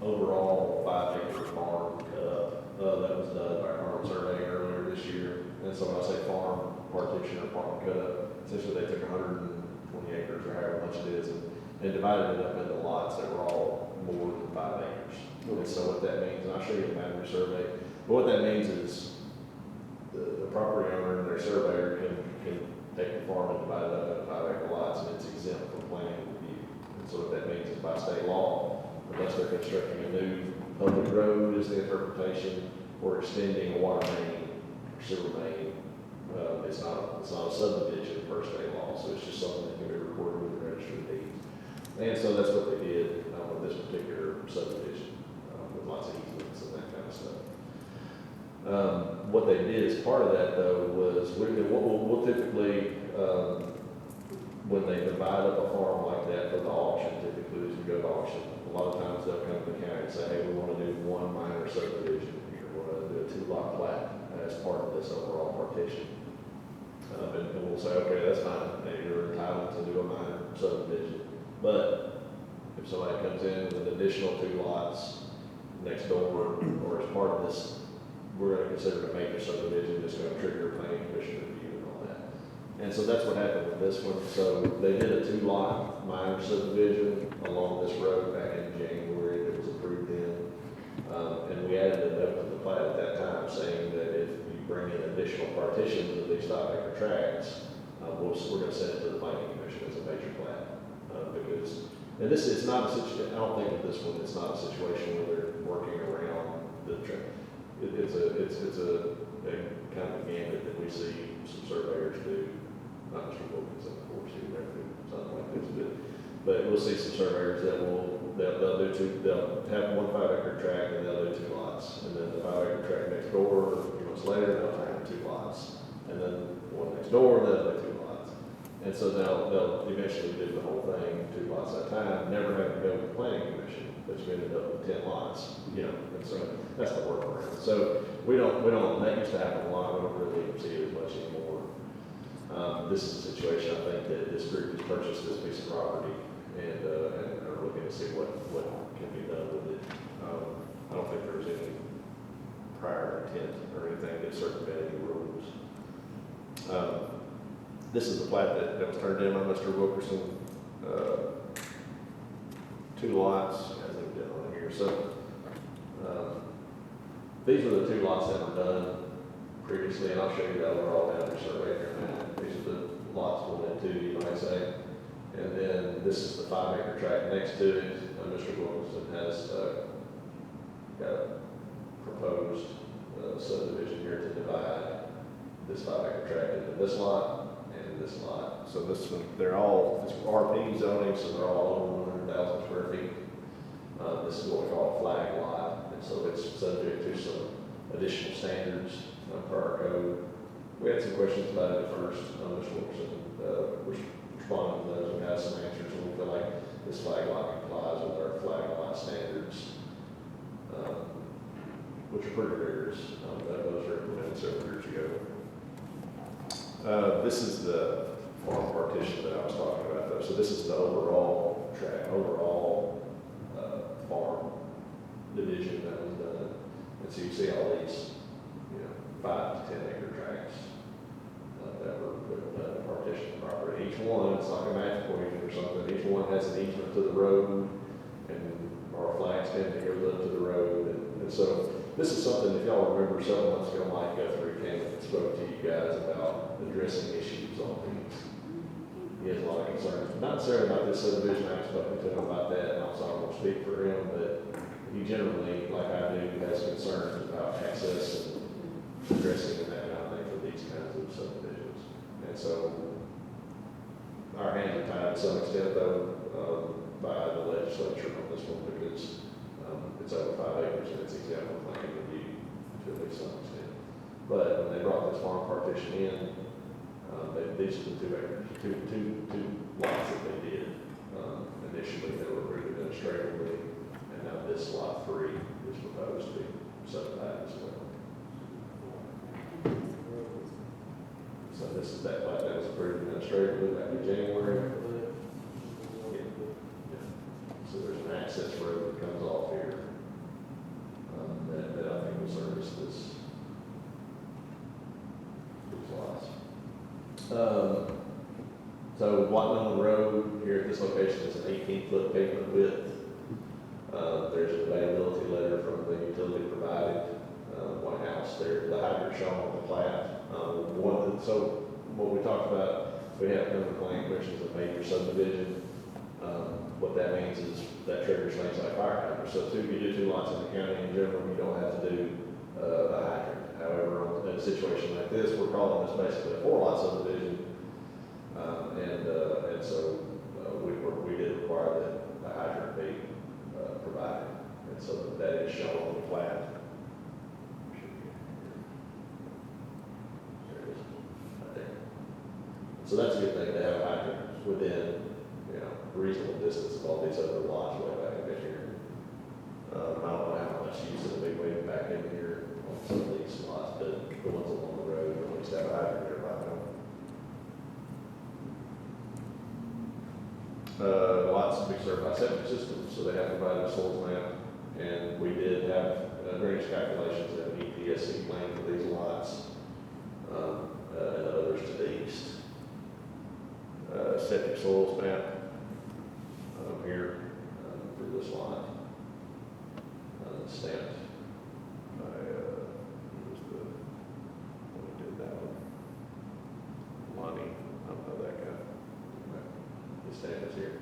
overall 5-acre farm cut up. That was done by farm survey earlier this year. And so when I say farm partition or farm cut up, essentially they took 120 acres or however much it is and divided it up into lots that were all more than 5 acres. And so what that means, and I'll show you the boundary survey, but what that means is the property owner and their surveyor can take the farm and divide it up into 5-acre lots, and it's exempt from planning review. And so what that means is by state law, unless they're constructing a new public road is the interpretation, or extending a water main or sewer main, it's not a subdivision per state law, so it's just something that can be recorded with the registry of deeds. And so that's what they did with this particular subdivision, with lots of easements and that kind of stuff. What they did as part of that, though, was we'll typically, when they divide up a farm like that for the auction, typically as we go to auction, a lot of times they'll come to the county and say, hey, we want to do one minor subdivision here, we want to do a 2-lot plat as part of this overall partition. And we'll say, okay, that's fine, you're entitled to do a minor subdivision. But if somebody comes in with an additional 2 lots next door, or as part of this, we're going to consider it a major subdivision, it's going to trigger a planning commission review and all that. And so that's what happened with this one. So they did a 2-lot minor subdivision along this road back in January that was approved in. And we added a note to the plat at that time saying that if you bring in additional partitions of these 5-acre tracts, we're going to send it to the planning commission as a major plat. Because, and this is not a situation, I don't think with this one, it's not a situation where they're working around the track. It's a kind of a gambit that we see some surveyors do. Not Mr. Wilkinson, of course, he would never do something like this, but we'll see some surveyors that they'll have one 5-acre tract and they'll do 2 lots, and then the 5-acre tract next door, a few months later, they'll turn 2 lots, and then one next door, they'll do 2 lots, and so they'll eventually do the whole thing 2 lots at a time, never have to go to the planning commission. But you ended up with 10 lots, and so that's the workaround. So we don't, that used to happen a lot, we don't really see it as much anymore. This is a situation, I think, that this group has purchased this piece of property and are looking to see what can be done with it. I don't think there was any prior intent or anything that circumvented any rules. This is the plat that was turned in by Mr. Wilkerson. 2 lots, as they've done on here. So these were the 2 lots that were done previously, and I'll show you the overall boundary survey here in a minute. These are the lots 1 and 2, you might say. And then this is the 5-acre tract next to it. Mr. Wilkinson has got a proposed subdivision here to divide this 5-acre tract into this lot and this lot. So this one, they're all, it's RP zoning, so they're all over 100,000 square feet. This is what we call a flag lot, and so it's subject to some additional standards per our code. We had some questions about it at first, Mr. Wilkerson responded to those and got some answers, and we feel like this flag lot complies with our flag lot standards, which are pretty rigorous. Those were implemented several years ago. This is the farm partition that I was talking about, though. So this is the overall tract, farm division that was done. And so you see all these, 5 to 10 acre tracts that were partition property. Each one, it's like a math equation or something. Each one has an easement to the road, and our flags tend to go up to the road. And so this is something, if y'all remember, several months ago, Mike Guthrie came and spoke to you guys about addressing issues on these. He has a lot of concerns, not necessarily about this subdivision. I've spoken to him about that, and I'm sorry I won't speak for him, but he generally, like I do, has concerns about access and addressing and that kind of thing for these kinds of subdivisions. And so our hands are tied to some extent, though, by the legislature on this one, because it's over 5 acres and it's exempt from planning review to at least some extent. But when they brought this farm partition in, these are the two lots that they did. Initially, they were approved administratively, and now this lot 3 is proposed to be subdivided as well. So this is that plat that was approved administratively back in January. So there's an access road that comes off here, that I think will service these lots. So Watnell Road here at this location is an 18-foot pavement width. There's an availability letter from the utility provided, White House there, the hydrant shown on the plat. So what we talked about, we have no claim, which is a major subdivision. What that means is that triggers things like fire hydrants. So you do 2 lots in the county in general, you don't have to do a hydrant. However, in a situation like this, we're calling this basically a 4-lot subdivision. And so we did require that a hydrant be provided. And so that is shown on the plat. There it is, right there. So that's a good thing to have a hydrant within, reasonable distance of all these other lots way back in here. I don't know how much use it'll be way back in here on some of these lots, but the ones along the road at least have a hydrant there by now. Lots to be served by septic systems, so they have provided a soils map, and we did have drainage calculations and an EPSC plan for these lots, and others to the east. Septic soils map here for this lot, stamped by who was the one who did that one? Lonnie, I don't know that guy. The stamp is here.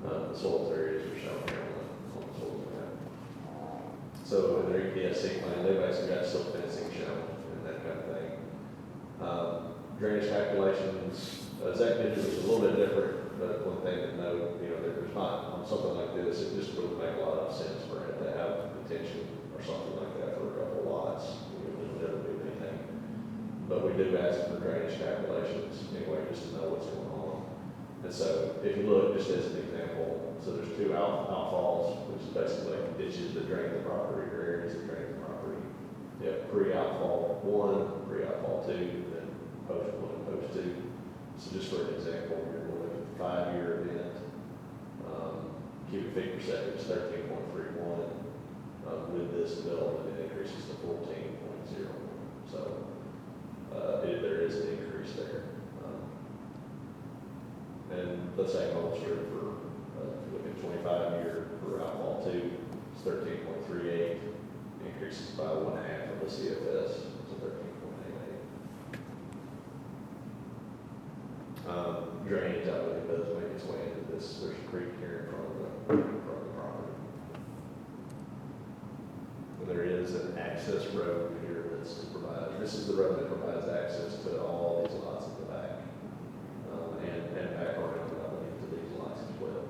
The soils areas are shown here on the soils map. So in their EPSC plan, they've actually got silt fencing shown and that kind of thing. Drainage calculations, Zach did it was a little bit different, but one thing to note, there's not, on something like this, it just would make a lot of sense for it to have detention or something like that for a couple of lots. It'll never do anything. But we do ask for drainage calculations anyway, just to know what's going on. And so if you look, just as an example, so there's 2 outfalls, which is basically ditches that drain the property or areas that drain the property. You have pre-outfall 1, pre-outfall 2, and then post 1 and post 2. So just for an example, we're going to look at the 5-year event. Cubic feet per second is 13.31. With this development, it increases to 14.01. So there is an increase there. And let's say home strip for look at 25-year for outfall 2, it's 13.38. Increases by 1.5 of the CFS, so 13.88. Drainage, I believe, does make its way into this. There's a creek here in front of the property. And there is an access road here that's provided. This is the road that provides access to all these lots at the back, and back around, I believe, to these lots as well.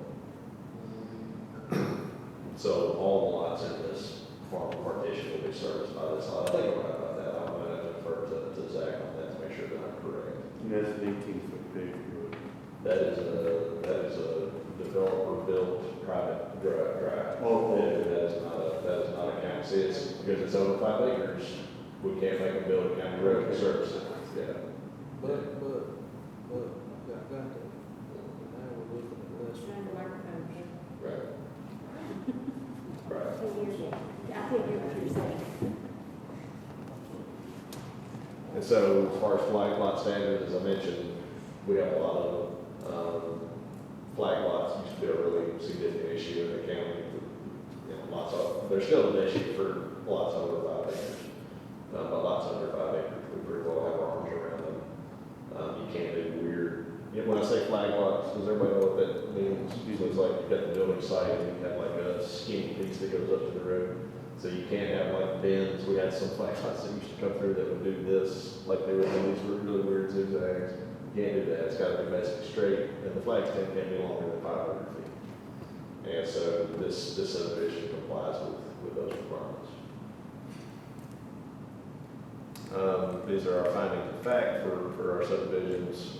So all the lots in this farm partition will be serviced by this lot. I think I'm right about that. I'm going to defer to Zach on that to make sure that I'm correct. And that's an 18-foot paved road. That is a developer-built private drive. Oh. That is not a county. See, it's because it's over 5 acres. We can't make them build a county road to service it. Yeah. But, got that. Now we're looking at this. Turn the microphone here. Right. Right. I can't hear what you're saying. And so, as far as flag lot standards, as I mentioned, we have a lot of them. Flag lots used to be a really significant issue in the county. There's still an issue for lots over 5 acres. But lots under 5 acres, we pretty well have our arms around them. You can't do weird. When I say flag lots, does everybody know what that means? Usually it's like you've got the building site and you have like a skinny piece that goes up to the road. So you can't have like bends. We had some flag lots that used to come through that would do this, like they were doing these really weird zigzags. You can't do that. It's got to be basically straight, and the flag stand can't be longer than 500 feet. And so this subdivision complies with those requirements. These are our findings of fact for our subdivisions.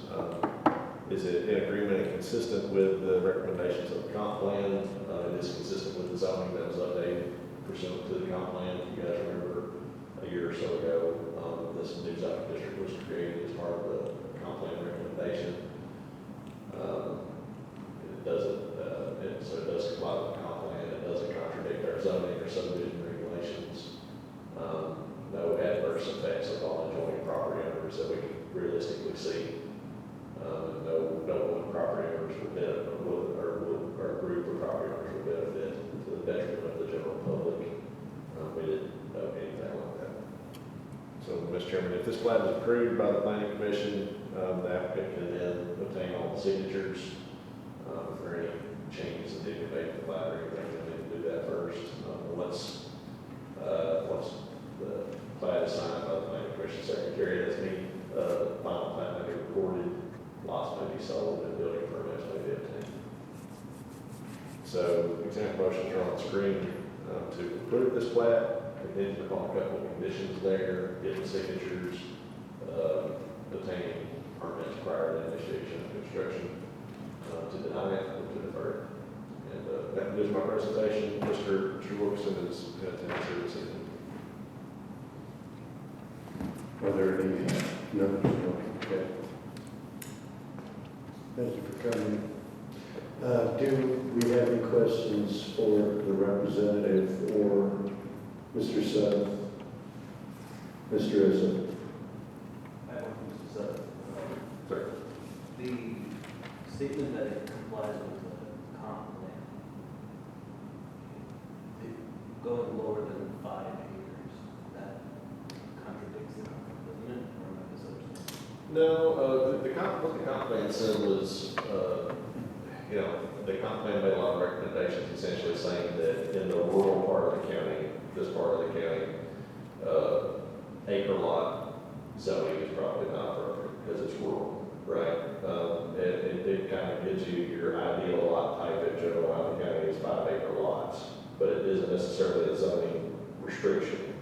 Is it in agreement and consistent with the recommendations of the comp plan? It is consistent with the zoning that was updated pursuant to the comp plan. If you guys remember a year or so ago, this new zoning district was created as part of the comp plan recommendation. It doesn't, so it does comply with the comp plan. It doesn't contradict our zoning or subdivision regulations. No adverse effects upon adjoining property owners that we can realistically see. No one property owners would benefit, or group of property owners would benefit to the detriment of the general public. We didn't know anything like that. So, Mr. Chairman, if this plat is approved by the planning commission, the applicant can then obtain all the signatures. If there are any changes that need to be made to the plat or anything, they need to do that first. Once the plat is signed by the planning commission secretary, that's me, the final plat may be recorded, lots may be sold, and building permits may be obtained. So, example motions are on the screen to approve this plat, contingent upon a couple of conditions there, getting signatures, obtaining permits prior to initiation of construction, to deny it or to defer it. And that concludes my presentation. Mr. Wilkerson is in attendance here this evening. Are there any, no, okay. Thank you for coming. Do we have any questions for the representative or Mr. Sutton? Mr. Issa? I have one, Mr. Sutton. Sir. The statement that it complies with the comp plan, going lower than 5 acres, that contradicts the comp plan, doesn't it? Or am I misunderstanding? No, what the comp plan said was, the comp plan made a lot of recommendations, essentially saying that in the rural part of the county, this part of the county, acre lot zoning is probably not appropriate because it's rural, right? It kind of gives you your ideal lot type in general out of the county is 5 acre lots, but it isn't necessarily a zoning restriction.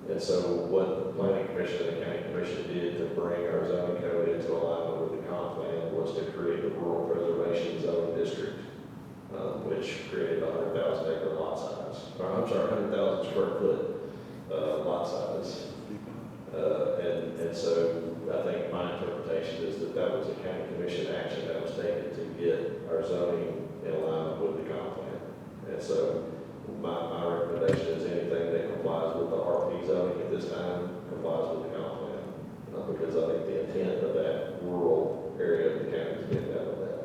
And so what the planning commission and the county commission did to bring our zoning code into alignment with the comp plan was to create the rural preservation zoning district, which created a 100,000 acre lot size, or I'm sorry, 100,000 square foot lot size. And so I think my interpretation is that was a county commission action that was taken to get our zoning in alignment with the comp plan. And so my recommendation is anything that complies with the RP zoning at this time complies with the comp plan. Because I think the intent of that rural area of the county is getting out of that.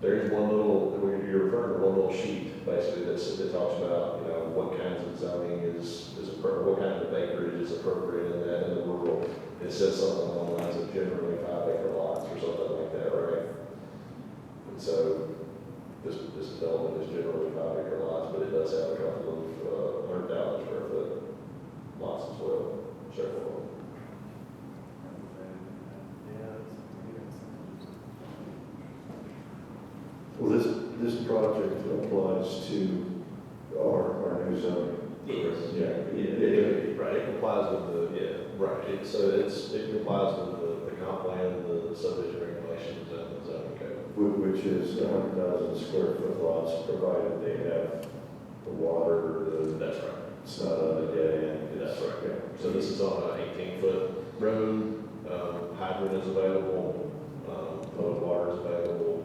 There is one little, you're referring to one little sheet basically that talks about, what kinds of zoning is appropriate, what kind of acreage is appropriate in that in the rural. It says something along the lines of generally 5 acre lots or something like that, right? And so this development is generally 5 acre lots, but it does have a couple of 100,000 square foot lots as well, several of them. Well, this project applies to our new zoning. Yes. Right. It complies with it complies with the comp plan, the subdivision regulations, and the zoning code. Which is 100,000 square foot lots, provided they have the water, That's right. it's not on the dead end. That's right. Yeah. So this is on an 18-foot road. Hydrant is available. Public water is available.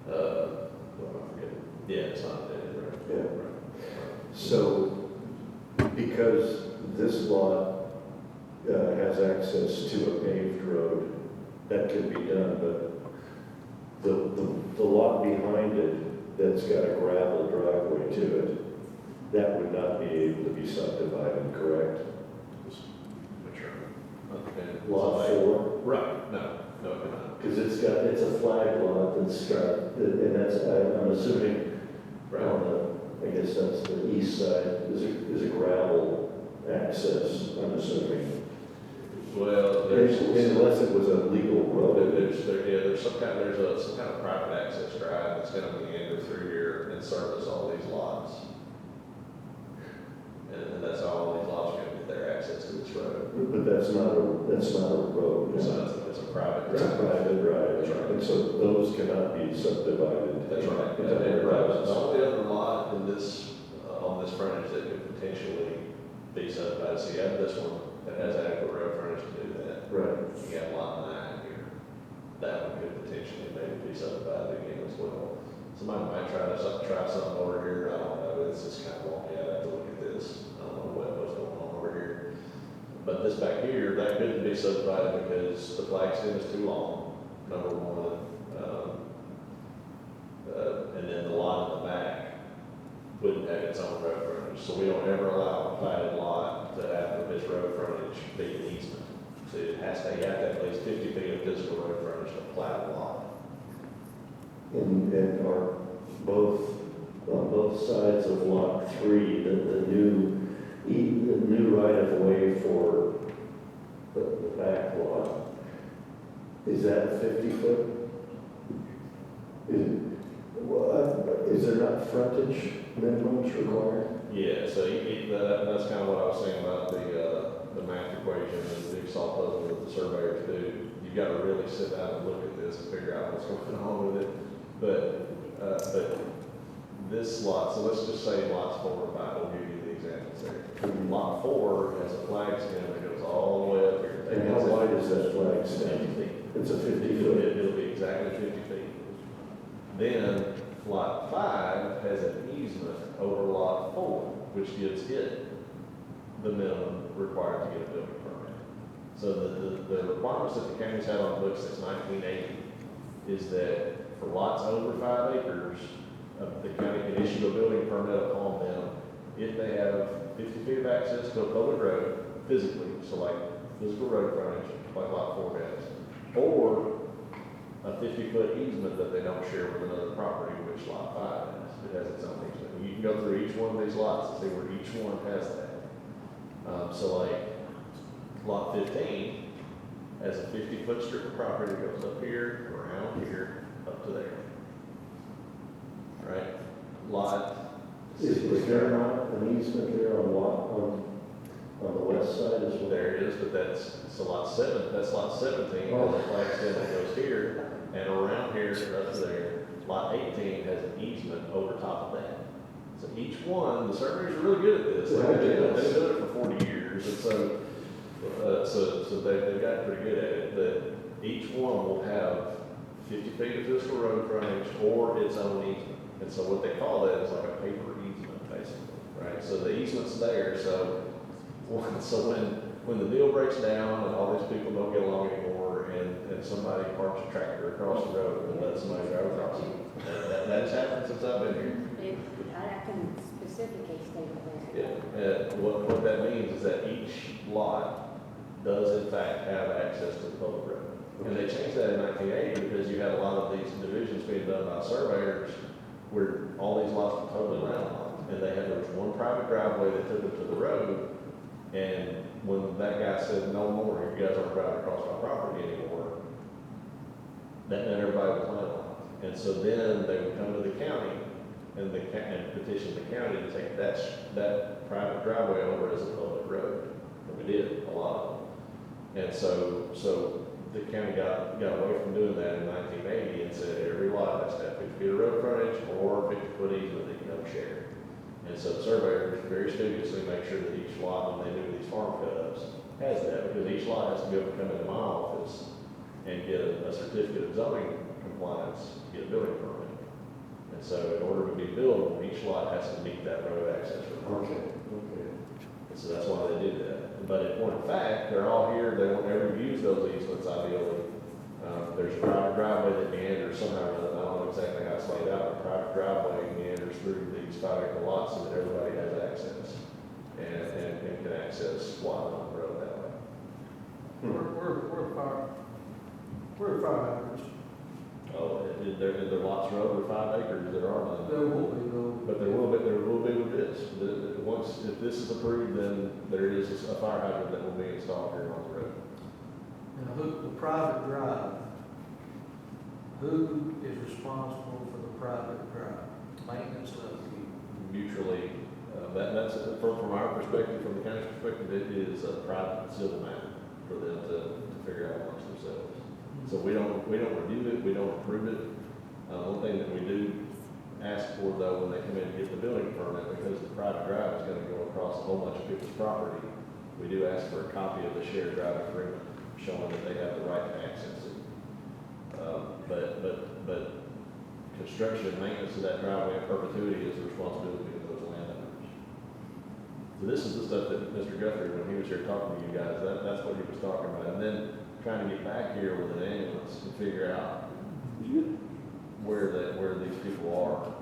What am I forgetting? Yeah, it's not dead end, right? Yeah. Right. So, because this lot has access to a paved road, that can be done, but the lot behind it that's got a gravel driveway to it, that would not be able to be subdivided, correct? Lot 4? Right, no, not. Because it's a flag lot that's got, and that's, I'm assuming, I guess that's the east side, is a gravel access, I'm assuming. Well, Unless it was a legal road. there's some kind of private access drive that's going to meander through here and service all these lots. that's not a road. It's a private It's a drive. private drive. That's right. And so those cannot be subdivided. That's right. into And the houses. only other lot in this, on this frontage that could potentially be subdivided, so you have this one that has adequate road frontage to do that. Right. You got lot 9 here. That one could potentially maybe be subdivided again as well. Somebody might try something over here, I don't know, it's just kind of wonky, I'd have to look at this. I don't know what's going on over here. But this back here, that couldn't be subdivided because the flag stem is too long, number one. And then the lot in the back wouldn't have its own road frontage. So we don't ever allow a platted lot to have its road frontage be an easement. So it has to, you have to have at least 50 feet of physical road frontage to plat a lot. And are on both sides of lot 3, the new right of way for the back lot, is that 50 foot? Is there not frontage minimums required? Yeah, so that's kind of what I was saying about the math equation and the jigsaw puzzle that the surveyors do. You've got to really sit down and look at this and figure out what's going on with it. But this lot, so let's just say lots 4 and 5, we'll give you the examples there. Lot 4 has a flag stem that goes all the way up here. And how wide is that flag stem? 50 feet. It's a 50 foot. It'll be exactly 50 feet. Then lot 5 has an easement over lot 4, which gives it the minimum required to get a building permit. So the requirements that the county's had on the books since 1980 is that for lots over 5 acres, the county can issue a building permit upon them if they have 50 feet of access to a public road physically, so like physical road frontage, like lot 4 has, or a 50-foot easement that they don't share with another property, which lot 5 has. It has its own easement. You can go through each one of these lots and see where each one has that. So like lot 15 has a 50-foot strip of property that goes up here, around here, up to there. Right? Lot. Is there not an easement there on the west side as well? There is, but that's lot 7. That's lot 17. Oh. The flag stem that goes here and around here up to there. Lot 18 has an easement over top of that. So each one, the surveyors are really good at this. Like, they've been doing it for 40 years, and so they've got pretty good at it. That each one will have 50 feet of physical road frontage or its own easement. And so what they call that is like a paper easement, basically, right? So the easement's there, so when the deal breaks down and all these people don't get along anymore, and somebody parks a tractor across the road and lets somebody drive across it, that has happened since I've been here. I can specifically state that. Yeah, what that means is that each lot does in fact have access to the public road. And they changed that in 1980 because you had a lot of these divisions being done by surveyors where all these lots were totally landlocked. And there was one private driveway that took them to the road. And when that guy said, no more, you guys aren't driving across my property anymore, that meant everybody was landlocked. And so then they would come to the county and petition the county to take that private driveway over as a public road. And we did, a lot of them. And so the county got away from doing that in 1980 and said every lot has to have 50 feet of road frontage or 50-foot easement that you don't share. And so the surveyors very studiously make sure that each lot, when they do these farm cut-ups, has that, because each lot has to be able to come into my office and get a certificate of zoning compliance to get a building permit. And so in order to be buildable, each lot has to meet that road access requirement. Okay. And so that's why they did that. But in point of fact, they're all here, they won't ever use those easements ideally. There's a private driveway that meanders somehow, I don't know exactly how it's laid out, but a private driveway meanders through these 5-acre lots so that everybody has access and can access Watt on the road that way. We're 5 acres. Oh, there lots are over 5 acres, there are none. There will be no. But there will be with this. If this is approved, then there is a fire hydrant that will be installed here on the road. Now, the private drive, who is responsible for the private drive? Maintenance of the Mutually, that's from our perspective, from the county's perspective, it is a private civil matter. for them to figure out amongst themselves. So we don't review it, we don't approve it. One thing that we do ask for though, when they come in to get the building permit, because the private drive is gonna go across a whole bunch of people's property, we do ask for a copy of the shared drive agreement showing that they have the right to access it. But construction and maintenance of that driveway in perpetuity is the responsibility of those landowners. So this is the stuff that Mr. Guthrie, when he was here talking to you guys, that's what he was talking about. And then trying to get back here with an ambulance and figure out where these people are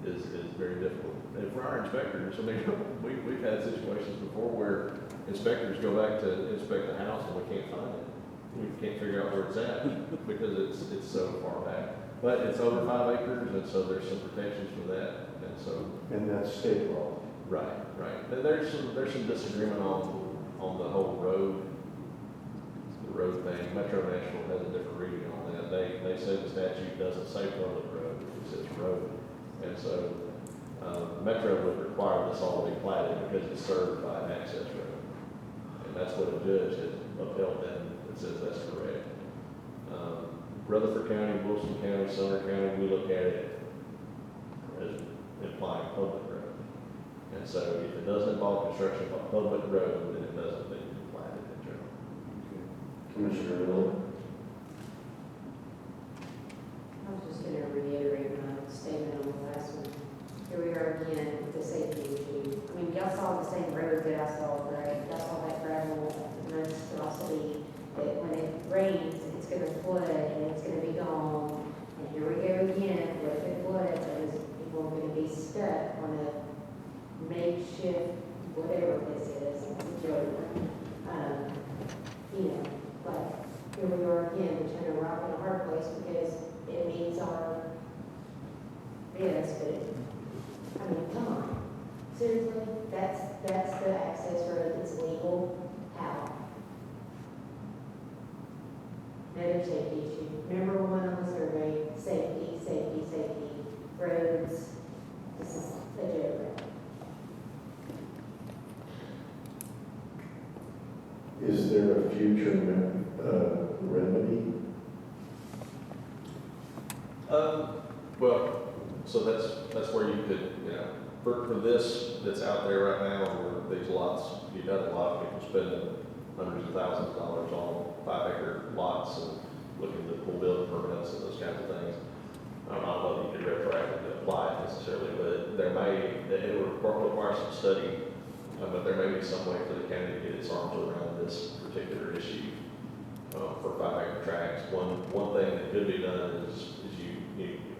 is very difficult. And for our inspectors, I mean, we've had situations before where inspectors go back to inspect the house and we can't find it. We can't figure out where it's at because it's so far back. But it's over 5 acres, and so there's some protections for that, and so. And that's state law. Right. And there's some disagreement on the whole road, the road thing. Metro National has a different reading on that. They say the statute doesn't say public road, it says road. And so, Metro would require this all to be platted because it's served by an access road. And that's what a judge has upheld that and says that's correct. Rutherford County, Wilson County, Sumner County, we look at it as implying public road. And so if it doesn't involve construction of a public road, then it doesn't need to be platted in general. Commissioner Miller? I was just gonna reiterate my statement on the last one. Here we are again with the safety issue. I mean, y'all saw the same road that I saw, right? Y'all saw that gravel, nice velocity, that when it rains, it's gonna flood and it's gonna be gone. And here we go again, what if it floods and people are gonna be stuck on a makeshift, whatever this is, joke. You know, like, here we are again, between a rock and a hard place because it meets our this, but I mean, come on. Seriously, that's the access road that's legal. How? Another safety issue. Number one on the survey, safety. Roads, this is a joke. Is there a future remedy? Well, so that's where you could, for this that's out there right now, where these lots, you've had a lot of people spending hundreds of thousands of dollars on 5-acre lots and looking to pull building permits and those kinds of things. I don't know if you could retroactively apply it necessarily, but it would require some study, but there may be some way for the county to get its arms around this particular issue for 5-acre tracts. One thing that could be done is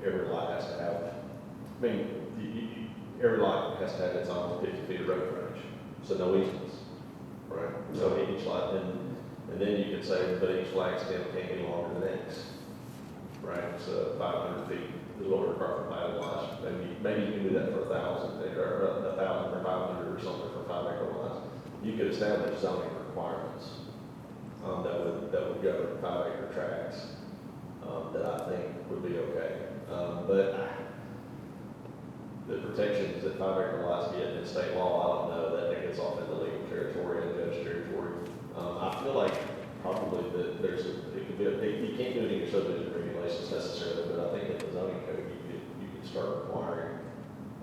every lot has to have, every lot has to have its own 50 feet of road frontage, so no easements, right? So each lot, and then you could say, but each flag stem can't be longer than X, right? So 500 feet is what we're required for 5 lots. Maybe you can do that for 1,000 or 1,000 or 500 or something for 5-acre lots. You could establish zoning requirements that would govern 5-acre tracts that I think would be okay. But the protections that 5-acre lots get in state law, I don't know, that gets off into legal territory and judge territory. I feel like probably that you can't do it in your subdivision regulations necessarily, but I think in the zoning code you could start requiring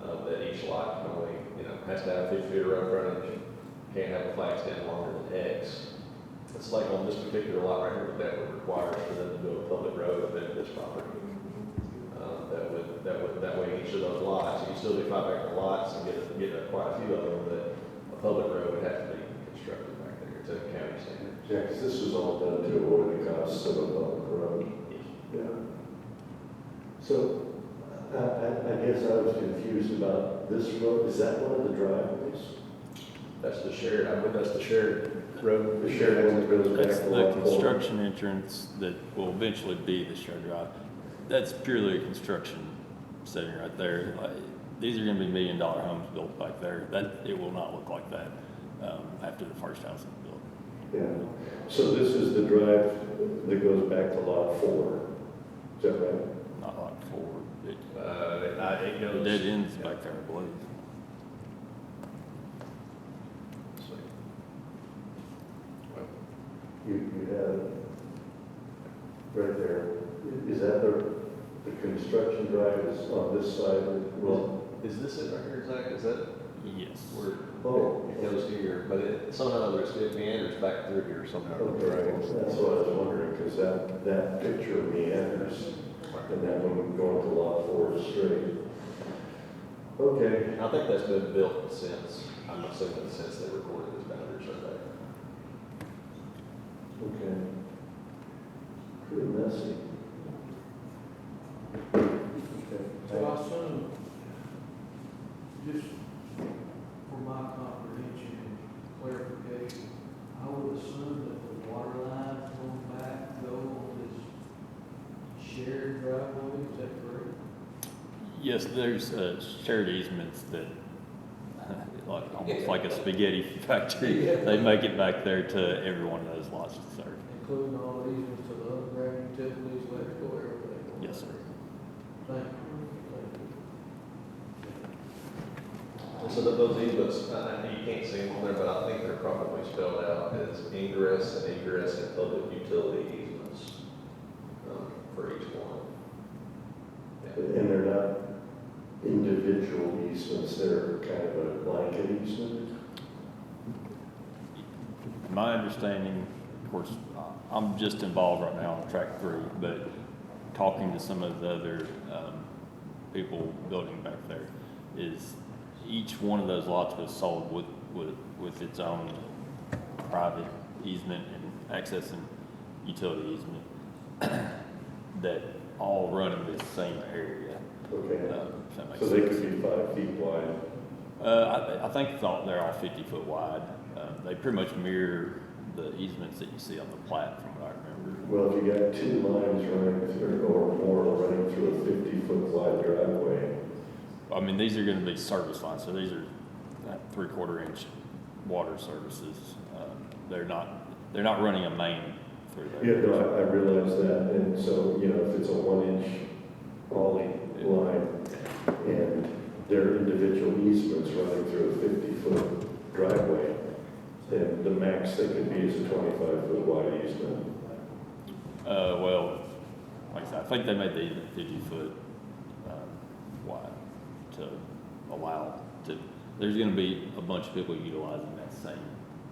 that each lot can only, has to have 50 feet of road frontage, can't have a flag stand longer than X. It's like on this particular lot right here, that would require for them to build a public road within this property. That way each of those lots, you can still do 5-acre lots and get quite a few of them, but a public road would have to be constructed back there to county standards. Yeah, because this was all done to avoid the costs of a public road. Yeah. So, I guess I was confused about this road. Is that one of the driveways? That's the shared road. The shared one that goes back That's to the lot 4? construction entrance that will eventually be the shared drive. That's purely a construction setting right there. Like, these are gonna be $1 million homes built back there. It will not look like that after the first house is built. Yeah. So this is the drive that goes back to lot 4. Is that right? Not like 4. It It goes. dead ends back there, I believe. you have it right there. Is that the construction drive is on this side? Well, Is this it right here, Zach? Is that Yes. where oh, it goes here? But it, somehow it meanders back through here somehow. okay, that's what I was wondering, because that picture meanders, and that one going to lot 4 is straight. Okay. I think that's been built since, I'm assuming since they recorded this boundary survey. Okay. Pretty messy. Okay. So I assume, just for my comprehension and clarification, I would assume that the water lines going back go on this shared driveway, is that correct? Yes, there's shared easements that, like, almost like a spaghetti factory. They make it back there to every one of those lots to serve. Including all the easements to the underground utilities, electrical, everything? Yes, sir. Thank you. And so that those easements, you can't see them on there, but I think they're probably spelled out as ingress and egress and public utility easements for each one. Yeah. And they're not individual easements, they're kind of a blanket easement? My understanding, of course, I'm just involved right now on track 3, but talking to some of the other people building back there, is each one of those lots was sold with its own private easement and access and utility easement that all run in this same area. Okay. If that makes So they sense. could be 5 feet wide? I think they're all 50 foot wide. They pretty much mirror the easements that you see on the plat from what I remember. Well, if you got 2 lines running through, or more running through a 50-foot wide driveway, I mean, these are gonna be service lines, so these are 3/4 inch water services. They're not running a main through there. yeah, no, I realize that, and so, you know, if it's a 1-inch poly line, and there are individual easements running through a 50-foot driveway, then the max they could be is a 25-foot wide easement. Well, like I said, I think they made the easement 50 foot wide to allow to, there's gonna be a bunch of people utilizing that same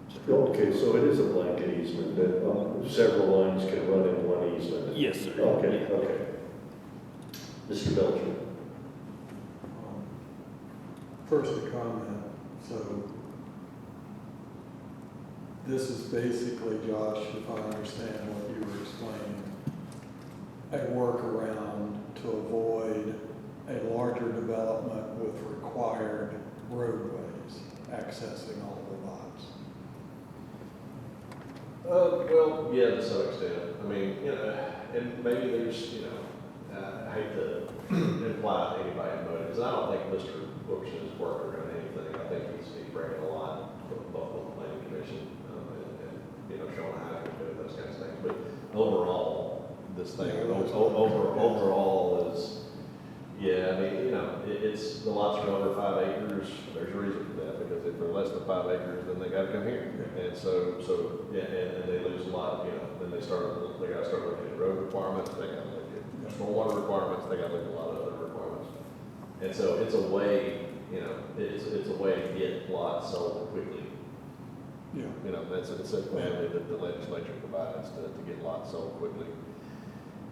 street. Okay, so it is a blanket easement, that several lines can run in one easement? Yes, sir. Okay, Yeah. okay. Mr. Belcher? First, a comment. So this is basically, Josh, if I understand what you were explaining, a workaround to avoid a larger development with required roadways accessing all the lots. Well, yeah, to some extent. I mean, you know, and maybe there's, you know, I hate to imply anybody's motives. I don't think Mr. Wilkerson is working around anything. I think he's bringing a lot from the Buffalo Planning Commission, and, you know, showing how to do those kinds of things. But overall, this thing, overall is, yeah, I mean, you know, it's, the lots are over 5 acres. There's a reason for that, because if they're less than 5 acres, then they gotta come here. And so, yeah, and they lose a lot, you know, then they gotta start looking at road requirements, they gotta look at stormwater requirements, they gotta look at a lot of other requirements. And so it's a way, you know, it's a way to get lots sold quickly. Yeah. You know, it's a avenue that the legislature provides to get lots sold quickly.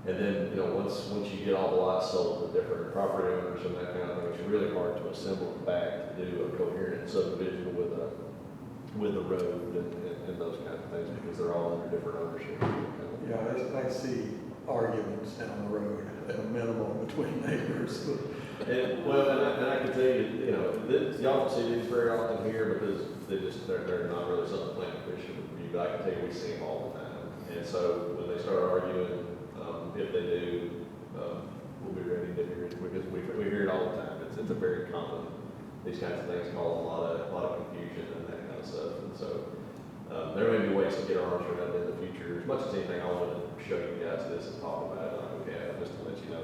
And then, you know, once you get all the lots sold to different property owners and that kind of thing, it's really hard to assemble it back to do a coherent subdivision with a road and those kind of things, because they're all under different ownership. Yeah, I see arguments down the road at a minimum between neighbors. And, well, and I can tell you, you know, y'all don't see these very often here, because they're not really something the planning commission would review, but I can tell you we see them all the time. And so when they start arguing, if they do, we'll be ready to hear it, because we hear it all the time. It's a very common, these kinds of things cause a lot of confusion and that kind of stuff. And so there may be ways to get our arms around it in the future. As much as anything, I want to show you guys this and talk about it on behalf, just to let you know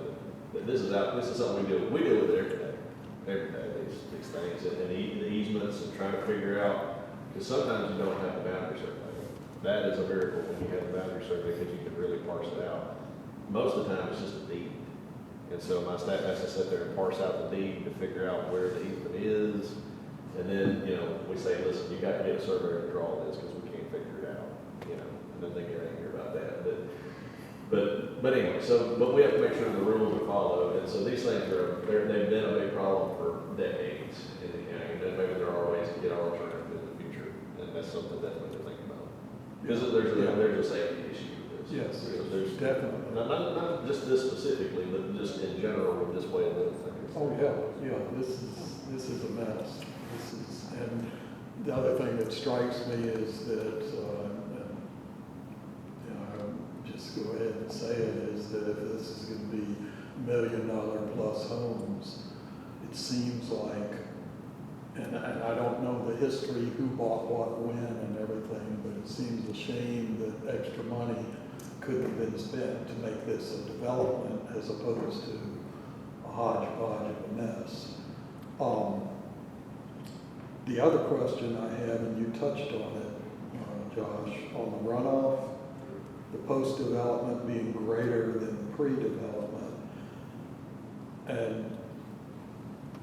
that this is something we deal with it every day, these things, and the easements, and trying to figure out, because sometimes you don't have the boundary survey. That is a miracle when you have a boundary survey, because you can really parse it out. Most of the time, it's just a deed. And so my staff has to sit there and parse out the deed to figure out where the easement is. And then, we say, listen, you got to get a surveyor to draw this because we can't figure it out, and then they get angry about that. But anyway, but we have to make sure the rules are followed. And so these things they've been a big problem for decades in the county. And then maybe there are ways to get our alternative in the future. And that's something definitely to think about. Because there's a safety issue with this. Yes, There's definitely. not just this specifically, but just in general with this way of doing things. Oh, yeah, this is a mess. And the other thing that strikes me is that, just go ahead and say it, is that if this is going to be $1 million plus homes, it seems like, and I don't know the history, who bought what when and everything, but it seems a shame that extra money could have been spent to make this a development as opposed to a hodgepodge of a mess. The other question I have, and you touched on it, Josh, on the runoff, the post-development being greater than the pre-development. And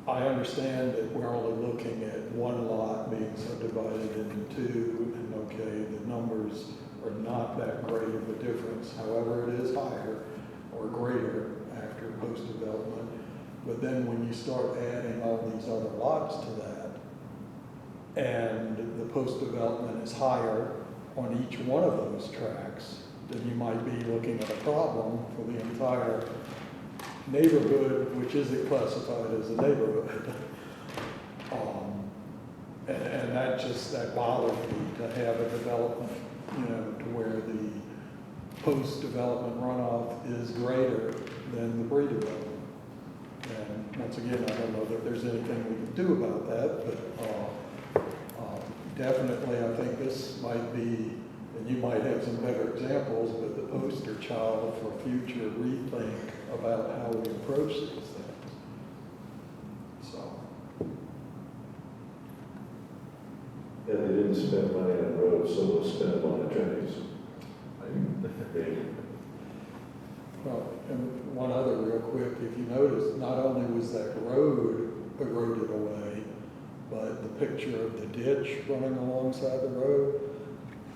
I understand that we're only looking at one lot being subdivided into two, and okay, the numbers are not that great of a difference. However, it is higher or greater after post-development. But then when you start adding all these other lots to that, and the post-development is higher on each one of those tracks, then you might be looking at a problem for the entire neighborhood, which isn't classified as a neighborhood. And that bothers me to have a development, to where the post-development runoff is greater than the pre-development. And once again, I don't know that there's anything we can do about that, but definitely I think this might be, and you might have some better examples, but the poster child for future rethink about how we approach these things. So. And they didn't spend money on roads, so they'll spend them on attorneys. Well, and one other real quick, if you notice, not only was that road eroded away, but the picture of the ditch running alongside the road,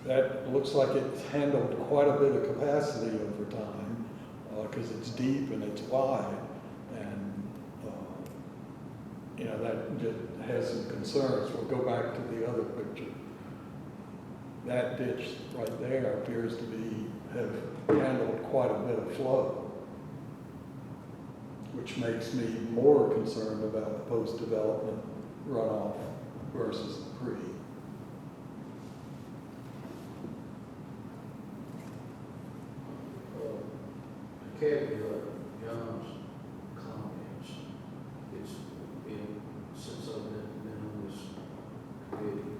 that looks like it's handled quite a bit of capacity over time, because it's deep and it's wide, and that just has some concerns. We'll go back to the other picture. That ditch right there appears to have handled quite a bit of flow, which makes me more concerned about the post-development runoff versus the pre. To caveat John's comments, since I've been on this commission,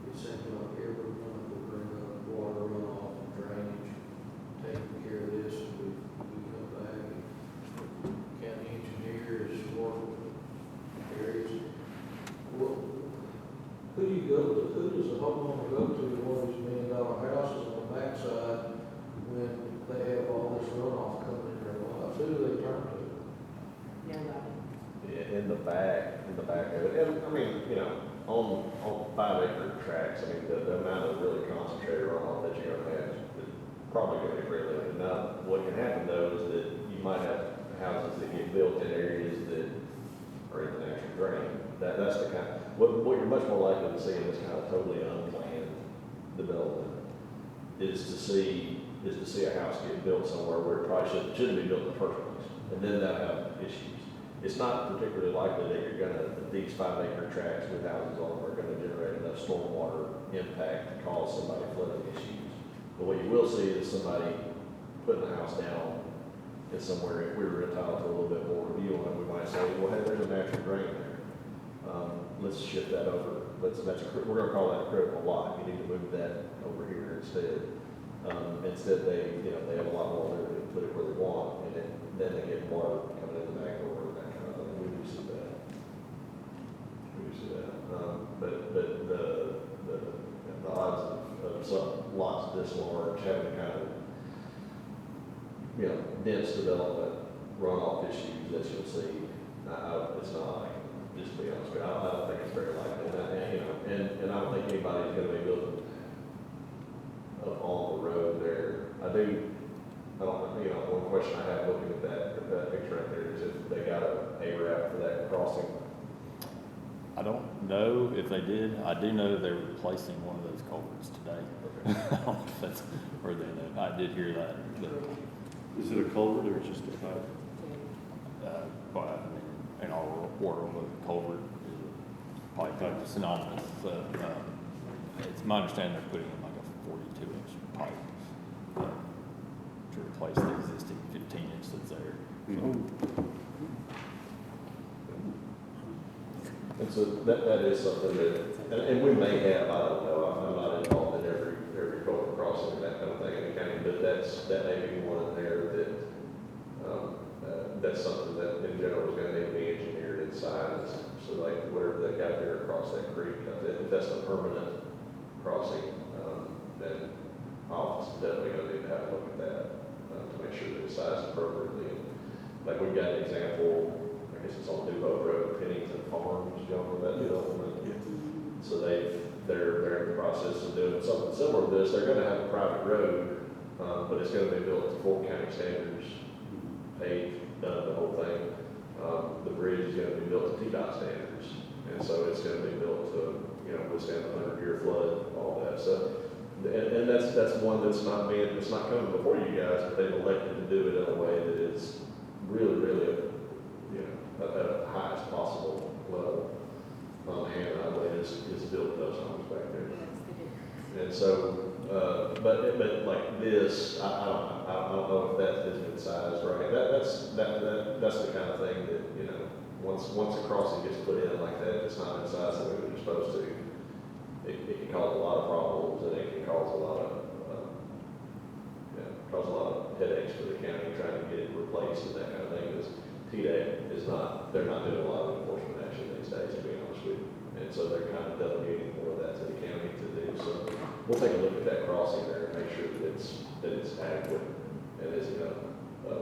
it seems like every month we bring up water runoff and drainage, taking care of this, and we come back and county engineers, water areas. Well, who does the homeowner go to one of these $1 million houses on the backside when they have all this runoff coming in their lives? Who do they turn to? Nobody. In the back of it, and I mean, on 5 acre tracts, I mean, the amount of really concentrated runoff that you're gonna have is probably gonna be fairly limited. Now, what can happen though is that you might have houses that get built in areas that are in the natural drain. That's the kind, what you're much more likely to see in this kind of totally unplanned development is to see a house get built somewhere where it probably shouldn't be built in the first place, and then they'll have issues. It's not particularly likely that these 5 acre tracts with houses on them are gonna generate enough stormwater impact to cause somebody flooding issues. But what you will see is somebody putting a house down in somewhere, if we were entitled to a little bit more review on it, we might say, well, hey, there's a natural drain there. Let's shift that over. We're gonna call that a critical lot. You need to move that over here instead. Instead, they have a lot more ability to put it where they want, and then they get water coming in the back door and that kind of thing. We do see that. But this large, having the kind of, dense development runoff issues that you'll see, it's not like, just to be honest with you, I don't think it's very likely. And I don't think anybody's gonna be building on the road there. One question I have looking at that picture right there is if they got a route for that crossing. I don't know if they did. I do know they're replacing one of those culverts today. I don't know if that's where they ended up. I did hear that. Is it a culvert or just a pipe? But I mean, in our world, a culvert is a pipe, synonymous. It's my understanding they're putting in like a 42-inch pipe to replace the existing 15-inch that's there. And so that is something that, and we may have, I don't know, I'm not involved in every culvert crossing and that kind of thing in the county, but that may be one there that, that's something that in general is gonna need to be engineered in size. So like whatever they got there across that creek, if that's a permanent crossing, then office is definitely gonna need to have a look at that, to make sure that it's sized appropriately. Like we've got an example, I guess it's on Depot Road, Pennington Farms, you know, that development. So they're in the process of doing something similar to this. They're gonna have a private road, but it's gonna be built to full county standards, paved, done the whole thing. The bridge is gonna be built to TDOT standards, and so it's gonna be built to, withstand a 100-year flood, all that stuff. And that's one it's not coming before you guys, but they've elected to do it in a way that is really, at the highest possible level. And I believe is built those homes back there. And so, but like this, I don't know if that has been sized right. That's the kind of thing that, once a crossing gets put in like that, it's not in size the way it's supposed to. It can cause a lot of problems, and it can cause a lot of headaches for the county trying to get it replaced and that kind of thing. Because TDAC they're not doing a lot of enforcement action these days, to be honest with you. And so they're kind of delegating more of that to the county to do. So we'll take a look at that crossing there and make sure that it's adequate and isn't a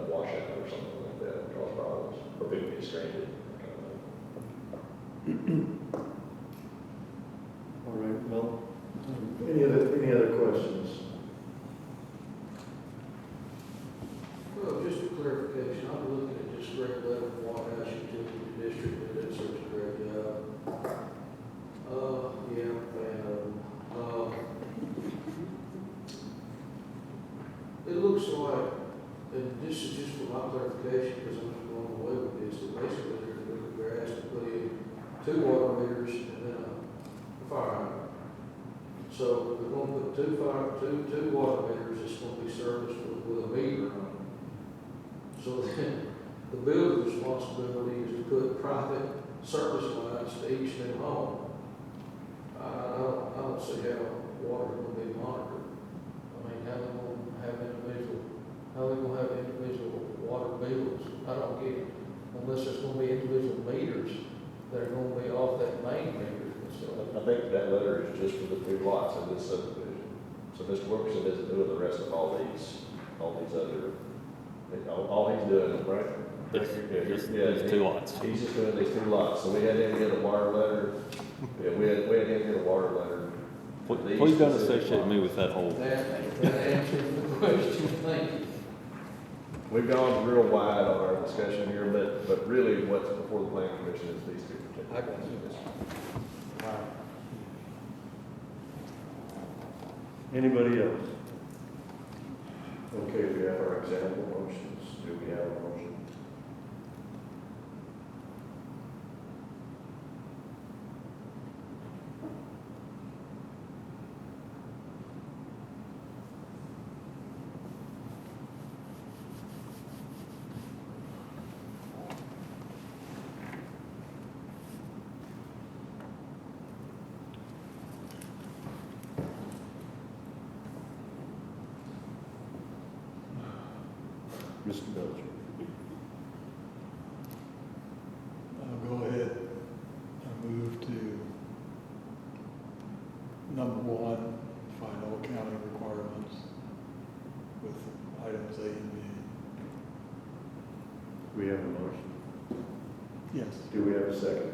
washout or something like that and cause problems or people get stranded. That kind of thing. All right, well, any other questions? Well, just a clarification, I'm looking at just grade level water house utility district that did such a great job. Yeah, I'm a fan of them. It looks like, and this is just for my clarification, because I'm just going away with this, that basically they're asked to put in 2 water meters and then a fire hydrant. So we're going to put two water meters that's going to be serviced with a meter on them. So then the builder's responsibility is to put private service lines to each new home. I don't see how water is going to be monitored. I mean, how they going to have individual water bills? I don't get it. Unless there's going to be individual meters that are going to be off that main meter. I think that letter is just for the 2 lots in this subdivision. So Mr. Wilkerson isn't doing the rest of all these other, all he's doing, right? Just these 2 lots. He's just doing these 2 lots. So we had him get a water letter. Yeah, we had him get a water letter. Please don't associate me with that whole. That answers the question, thank you. We've gone real wide on our discussion here, but really what's before the planning commission is these 2 particular. I got you. Anybody else? Okay, we have our example motions. Do we have a motion? Mr. Belcher. I'll go ahead and move to number 1, find all county requirements. Yes. Do we have a second?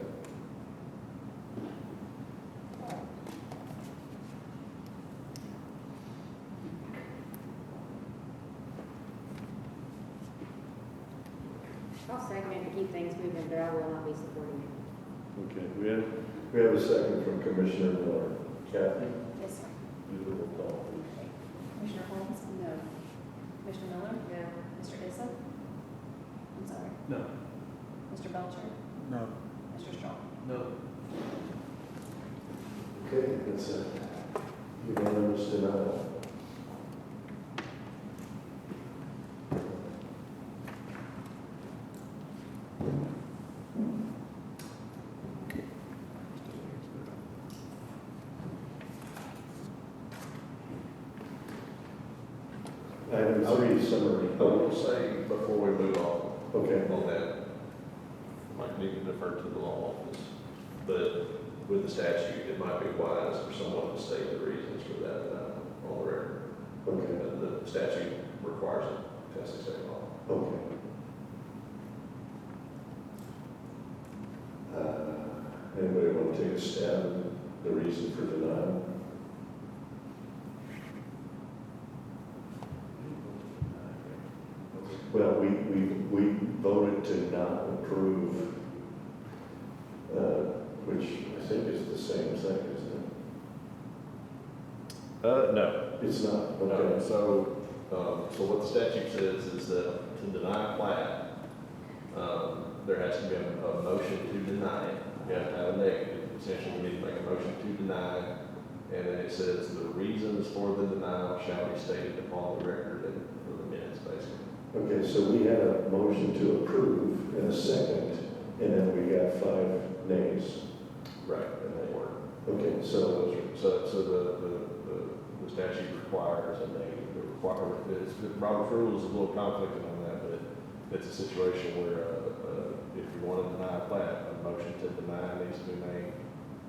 I'll second it to keep things moving, but I will not be supporting it. Okay, we have a second from Commissioner Miller. Kathy, Yes, sir. do the roll call, please. Commissioner Holmes? No. Commissioner Miller? No. Mr. Issa? I'm sorry. No. Mr. Belcher? No. Mr. Strong? No. Okay, it's a unanimous denial. Item three, summary. I will say before we move on, Okay. on that, might need to defer to the law office, but with the statute, it might be wise for someone to state the reasons for that on the record. Okay. The statute requires it, Tennessee state law. Okay. Anybody want to take a stab at the reason for denial? Well, we voted to not approve, which I think is the same thing, isn't it? No. It's not, No, okay. so what the statute says is that to deny a plat, there has to be a motion to deny it. You have to have a negative, essentially you need to make a motion to deny, and then it says the reasons for the denial shall be stated upon the record and for the minutes, basically. Okay, so we had a motion to approve in a second, and then we got 5 nays. Right. And they were. Okay, So the statute requires a negative, Robert's rule is a little conflicted on that, but it's a situation where, if you want to deny a plat, a motion to deny needs to be made,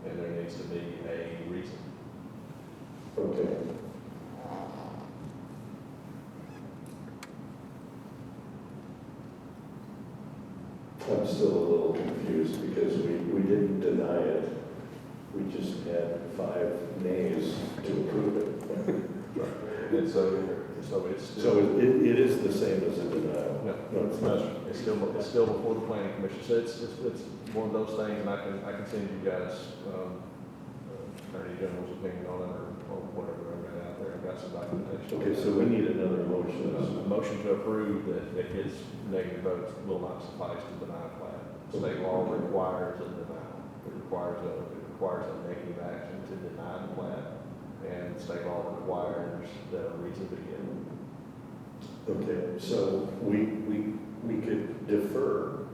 and there needs to be a reason. okay. I'm still a little confused because we didn't deny it. We just had 5 nays to approve it. And so it's So still, it is the same as a denial? no, it's not. it's still before the planning commission. So it's one of those things, and I can send you guys, Attorney General's opinion on it, or whatever I've got out there. I've got some documentation. Okay, so we need another motion. A motion to approve that his negative votes will not suffice to deny a plat. State law requires a denial. It requires a negative action to deny the plat, and state law requires that a reason be given. Okay, so we could defer,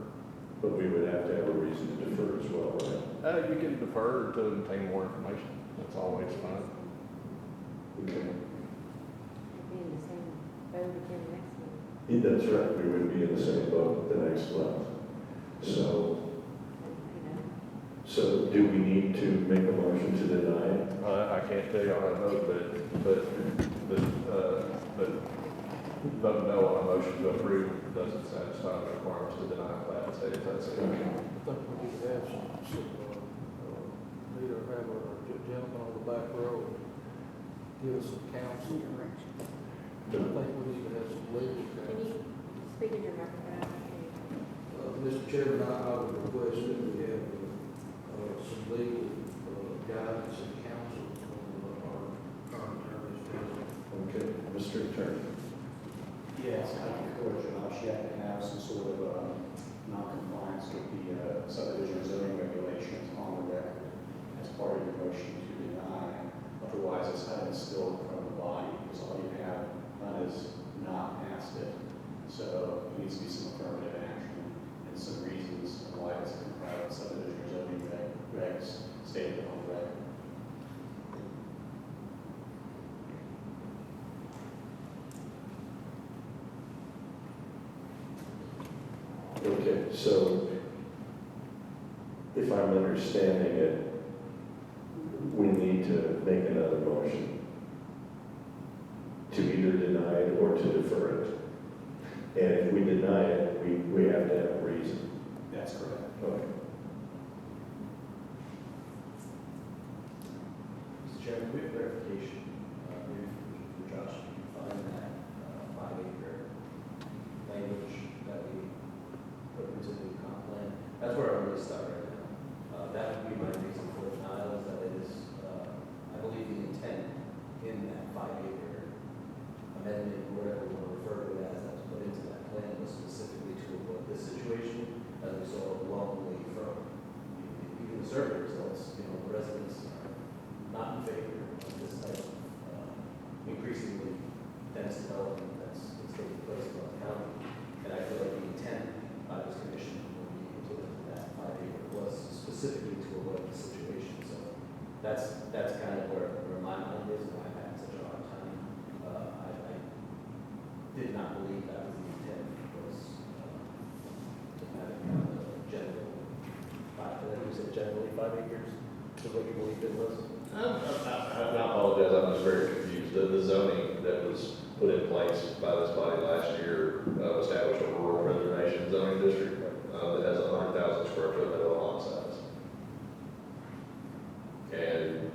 but we would have to have a reason to defer as well, right? You can defer to obtain more information. That's always fine. Okay. Be in the same boat again next month. Yeah, that's right, we would be in the same boat the next month. So, so do we need to make a motion to deny it? I can't tell you how I vote, but vote no on a motion to approve doesn't satisfy the requirements to deny a plat in the state of Tennessee. I think we need to have need to have a gentleman on the back row give us some counsel. I think we need to have some legal Can counsel. you speak in your microphone? Mr. Chairman, I would request that we have some legal guidance and counsel from our current attorney's present. Okay, Mr. Attorney. Yes, I encourage you have to have some sort of non-compliance with the subdivision zoning regulations on the record as part of your motion to deny. Otherwise, it's kind of instilled from the body, because all you have done is not passed it. So there needs to be some affirmative action and some reasons why it's compliant with subdivision zoning regs stated on the record. Okay, so if I'm understanding it, we need to make another motion to either deny it or to defer it. And if we deny it, we have to have a reason. That's correct. Okay. Mr. Chairman, we have clarification, maybe for Josh, if you find that 5-acre language that we put into the comp plan, that's where I'm really stuck right now. That would be my reason for denial, is that it is, I believe the intent in that 5-acre amendment, whatever we want to refer to it as, that's put into that plan was specifically to avoid this situation, as we saw locally from even the survey results, the residents are not in favor of this type of increasingly dense development that's taking place in the county. And I feel like the intent by this commission when we implemented that 5-acre was specifically to avoid the situation. So that's kind of where my mind is, and why I've had such a hard time. I did not believe that was the intent, was to have it general 5, I think you said generally 5 acres, is what you believed it was? I apologize, I'm just very confused. The zoning that was put in place by this body last year established a rural preservation zoning district that has 100,000 square foot minimum lot size. And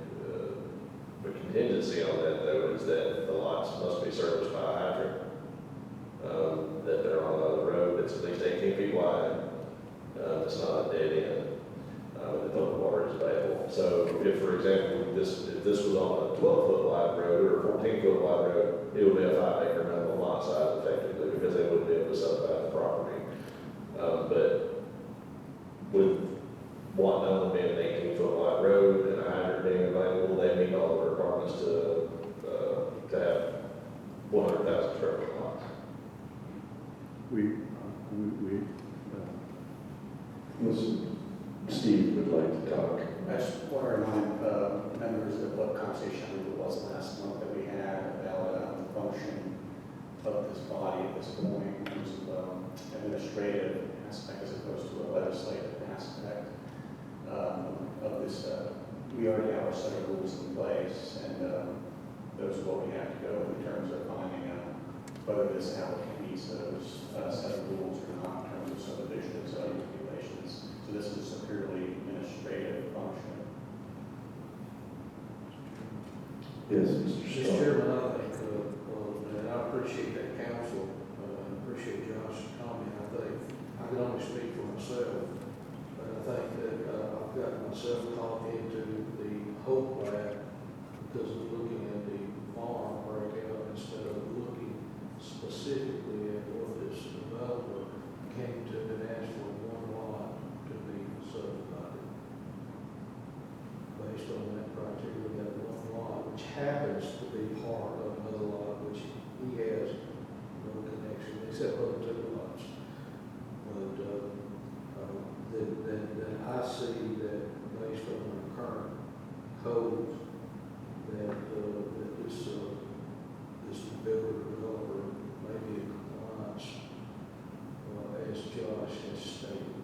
the contingency on that, though, is that the lots must be serviced by a hydrant, that they're on a road that's at least 18 feet wide. It's not a dead end. That the water is available. So if, for example, if this was on a 12-foot wide road or a 14-foot wide road, it would be a 5-acre minimum lot size effectively, because they wouldn't be able to subdivide the property. But with one known being an 18-foot wide road and a hydrant being available, they meet all the requirements to have 100,000 square foot lots. Listen, Steve would like to talk. I just want to remind members of what conversation I believe it was last month that we had about the function of this body at this point in terms of administrative aspect as opposed to a legislative aspect of this. We already have a set of rules in place, and those are what we have to go in terms of finding out whether this applicant meets those set of rules or not in terms of subdivision and zoning regulations. So this is a purely administrative function. Yes, Mr. Mr. Strong. Chairman, I think, and I appreciate that counsel, and appreciate Josh's comment. I think I can only speak for myself, but I think that I've got myself caught into the hope lab because of looking at the farm breakout instead of looking specifically at what this developer came to and asked for one lot to be subdivided. Based on that criteria, that one lot, which happens to be part of another lot, which he has no connection, except other 2 lots. But then I see that based on the current codes, that this builder developer may be in compliance, as Josh has stated.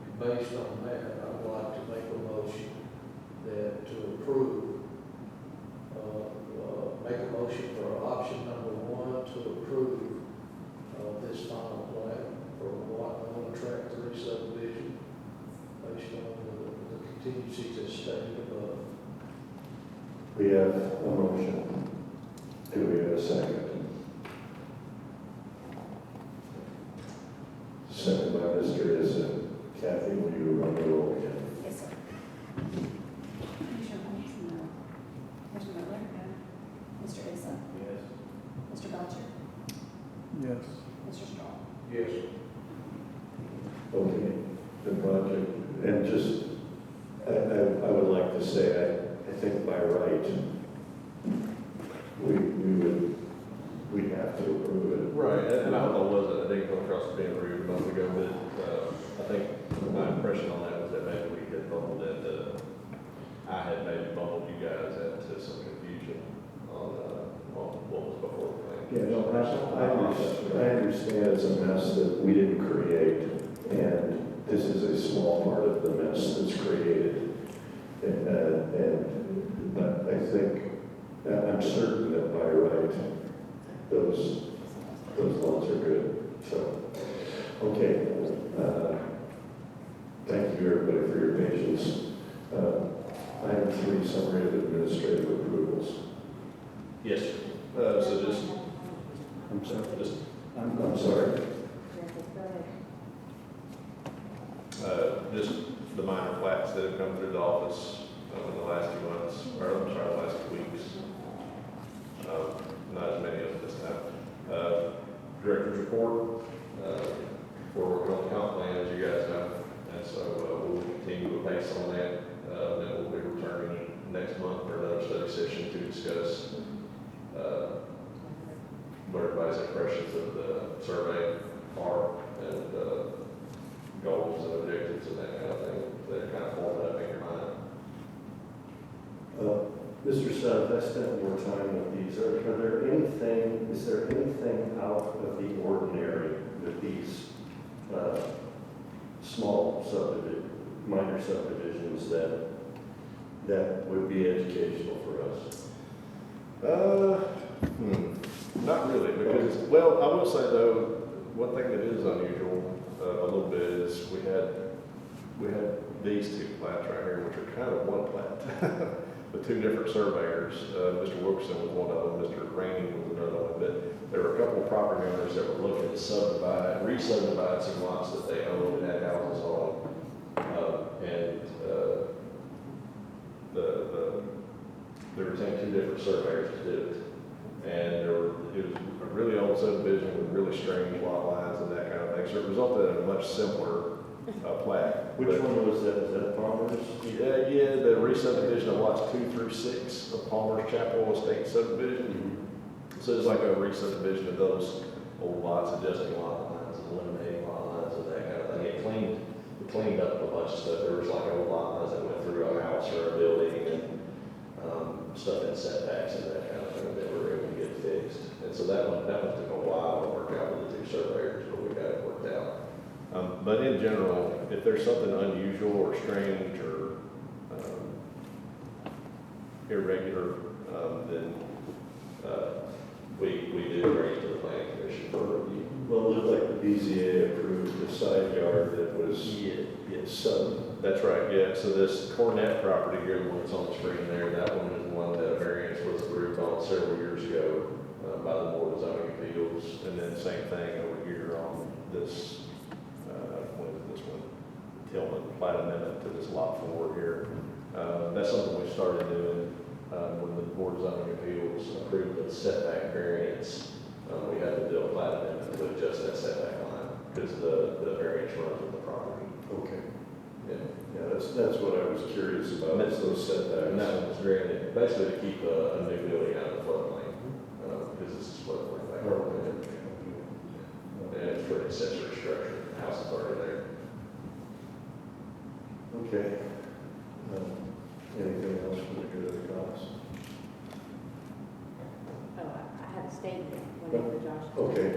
And based on that, I would like to make a motion that to approve, make a motion for option number 1 to approve this final plan for on track 3 subdivision based on the contingencies as stated above. We have a motion. Do we have a second? Second by Mr. Issa. Kathy, will you run the roll again? Yes, sir. Commissioner Holmes? No. Commissioner Miller? No. Mr. Issa? Yes. Mr. Belcher? Yes. Mr. Strong? Yes. Okay, the project, and just, I would like to say, I think by right, we'd have to approve it. Right, and I hope I didn't come across as being rude a month ago, but I think my impression on that was that maybe we had bumbled into, I had maybe bumbled you guys into some confusion on what was before the plan. Yeah, no, I understand it's a mess that we didn't create, and this is a small part of the mess that's created. But I think, I'm certain that by right, those lots are good. So, okay. Thank you, everybody, for your patience. Item 3, summary of administrative approvals. Yes, sir. So just, I'm sorry. Go ahead. just the minor plats that have come through the office in the last few months, or I'm sorry, the last 2 weeks. Not as many of them this time. Director's report, we're working on the comp plan, as you guys know, and so we'll continue to pace on that. Then we'll be returning next month for another study session to discuss what everybody's impressions of the survey are and goals and objectives and that kind of thing that kind of form up in your mind. Mr. Stubbs, I spent more time with these. Is there anything out of the ordinary with these small minor subdivisions that would be educational for us? Not really, because, well, I will say though, one thing that is unusual a little bit is we had these 2 plats right here, which are kind of one plat. The 2 different surveyors, Mr. Wilkerson was one of them, Mr. Rainey was another one, but there were a couple of property owners that were looking to re-subdivide some lots that they owned and had houses on. They retained 2 different surveyors to do it. And it was a really old subdivision with really strange lot lines and that kind of thing. So it resulted in a much simpler plat. Which one was that? Was that Palmer's? Yeah, the re-subdivision of lots 2 through 6 of Palmer's Chapel Estate subdivision. So it's like a re-subdivision of those old lots, adjusting lot lines and eliminating lot lines and that kind of thing. It cleaned up a bunch of stuff. There was like old lot lines that went through a house or a building and stuff in setbacks and that kind of thing that were able to get fixed. And so that one took a while to work out with the 2 surveyors, but we got it worked out. But in general, if there's something unusual or strange or irregular, then we do bring it to the planning commission for review. Well, it looked like the BZA approved the side yard that was That's right, yeah. So this Cornett property here, the one that's on the screen there, that one is one that a variance was approved on several years ago by the Board of Zoning Appeals. And then same thing over here on this, what is this one? Tillman plat amendment to this lot 4 here. That's something we started doing when the Board of Zoning Appeals approved the setback variance. We had to do a plat amendment to adjust that setback line because the variance runs with the property. Okay. Yeah, that's what I was curious about. That's those setbacks. and that one was granted basically to keep a new building out of the floodplain because this is floodplain back there. And it's for an accessory structure. The house is already there. Okay. Anything else for the good of the cause? Oh, I have a statement whenever Josh. Okay.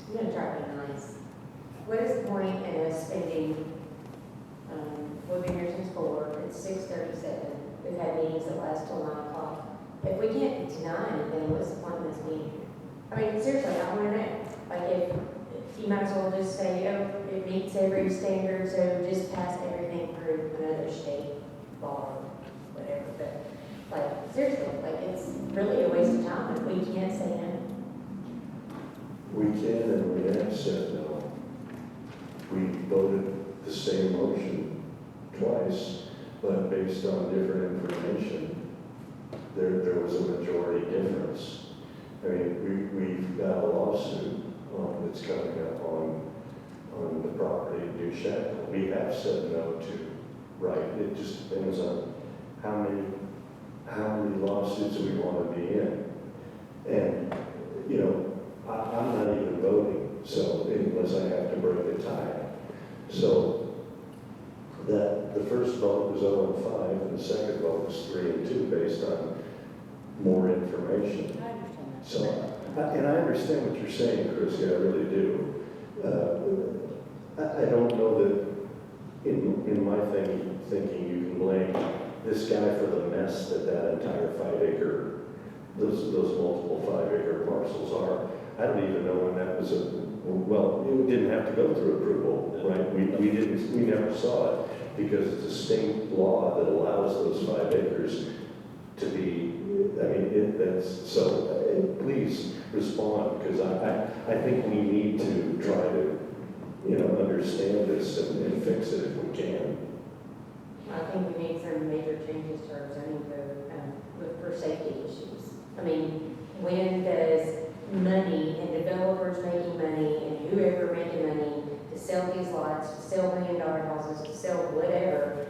I'm gonna try to be nice. What is the point in us spending, we've been here since 4, it's 6:37, we've had meetings that last till 9 o'clock. If we can't deny anything, what's the point of this meeting? I mean, seriously, I wanna know, like, if you might as well just say, oh, it meets every standard, so just pass everything through another state law, whatever, but, like, seriously, like, it's really a waste of time if we can't say no. We can and we have said no. We voted the same motion twice, but based on different information, there was a majority difference. I mean, we've got a lawsuit that's coming up on the property in New Shackle. We have said no to, right? It just depends on how many lawsuits we want to be in. And, you know, I'm not even voting, so unless I have to break the tie. So that the first vote was 0-5 and the second vote was 3-2 based on more information. I understand that. So, and I understand what you're saying, Chrissy, I really do. I don't know that in my thinking you can blame this guy for the mess that entire 5-acre, those multiple 5-acre parcels are. I don't even know when that was Well, it didn't have to go through approval, right? We never saw it because it's a state law that allows those 5 acres to be, I mean, please respond, because I think we need to try to, understand this and fix it if we can. I think we need some major changes to our zoning code for safety issues. I mean, when does money and developers making money and whoever making money to sell these lots, to sell $1 million houses, to sell whatever,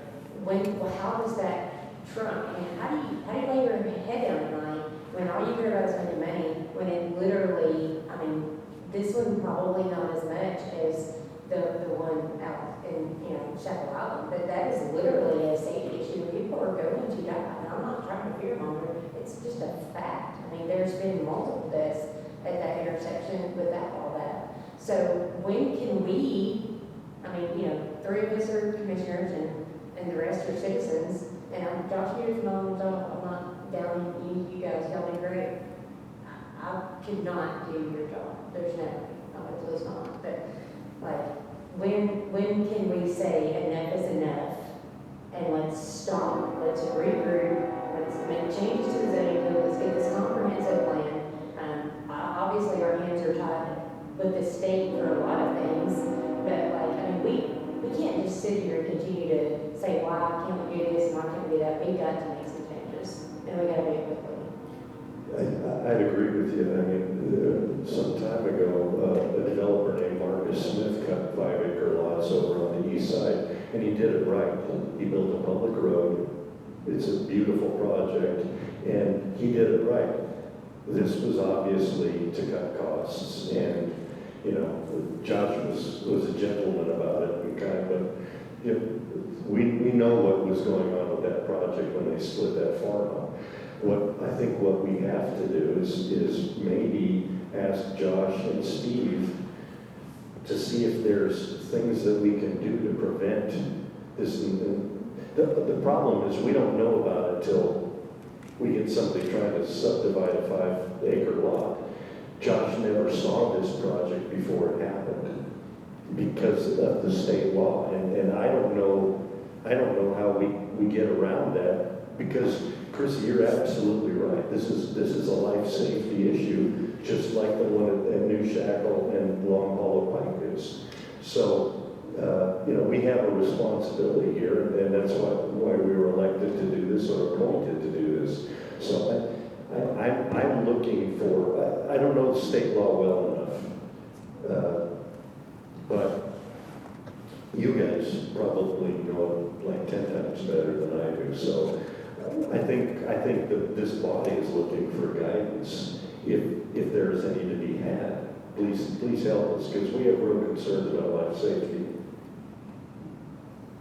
how does that trump? I mean, how do you lay your head down at night when all you care about is making money, when it literally, I mean, this one probably not as much as the one out in, Chapel Island, but that is literally a safety issue. People are going to die, and I'm not trying to fearmonger. It's just a fact. I mean, there's been multiple deaths at that intersection without all that. So when can we, I mean, 3 of us are commissioners and the rest are citizens, and Josh, you're from I'm not down you guys, y'all do great. I could not do your job. There's no way. At least not. But like, when can we say enough is enough and let's stop, let's regroup, let's make changes to the zoning code, let's get this comprehensive plan. Obviously our hands are tied with the state for a lot of things, but like, I mean, we can't just sit here and continue to say, why can't we do this and why can't we do that? We've got to make some changes, and we got to do it quickly. I'd agree with you. I mean, some time ago, a developer named Marcus Smith cut 5-acre lots over on the east side, and he did it right. He built a public road. It's a beautiful project, and he did it right. This was obviously to cut costs, and Josh was a gentleman about it and kind, but we know what was going on with that project when they split that farm up. What we have to do is maybe ask Josh and Steve to see if there's things that we can do to prevent this. The problem is we don't know about it till we get somebody trying to subdivide a 5-acre lot. Josh never saw this project before it happened because of the state law, and I don't know how we get around that, because Chrissy, you're absolutely right. This is a life safety issue, just like the one at New Shackle and Long Hollow Pike is. So, we have a responsibility here, and that's why we were elected to do this or appointed to do this. So I'm looking for, I don't know the state law well enough, but you guys probably know it like 10 times better than I do. So I think that this body is looking for guidance. If there is any to be had, please help us, because we have real concerns about life safety.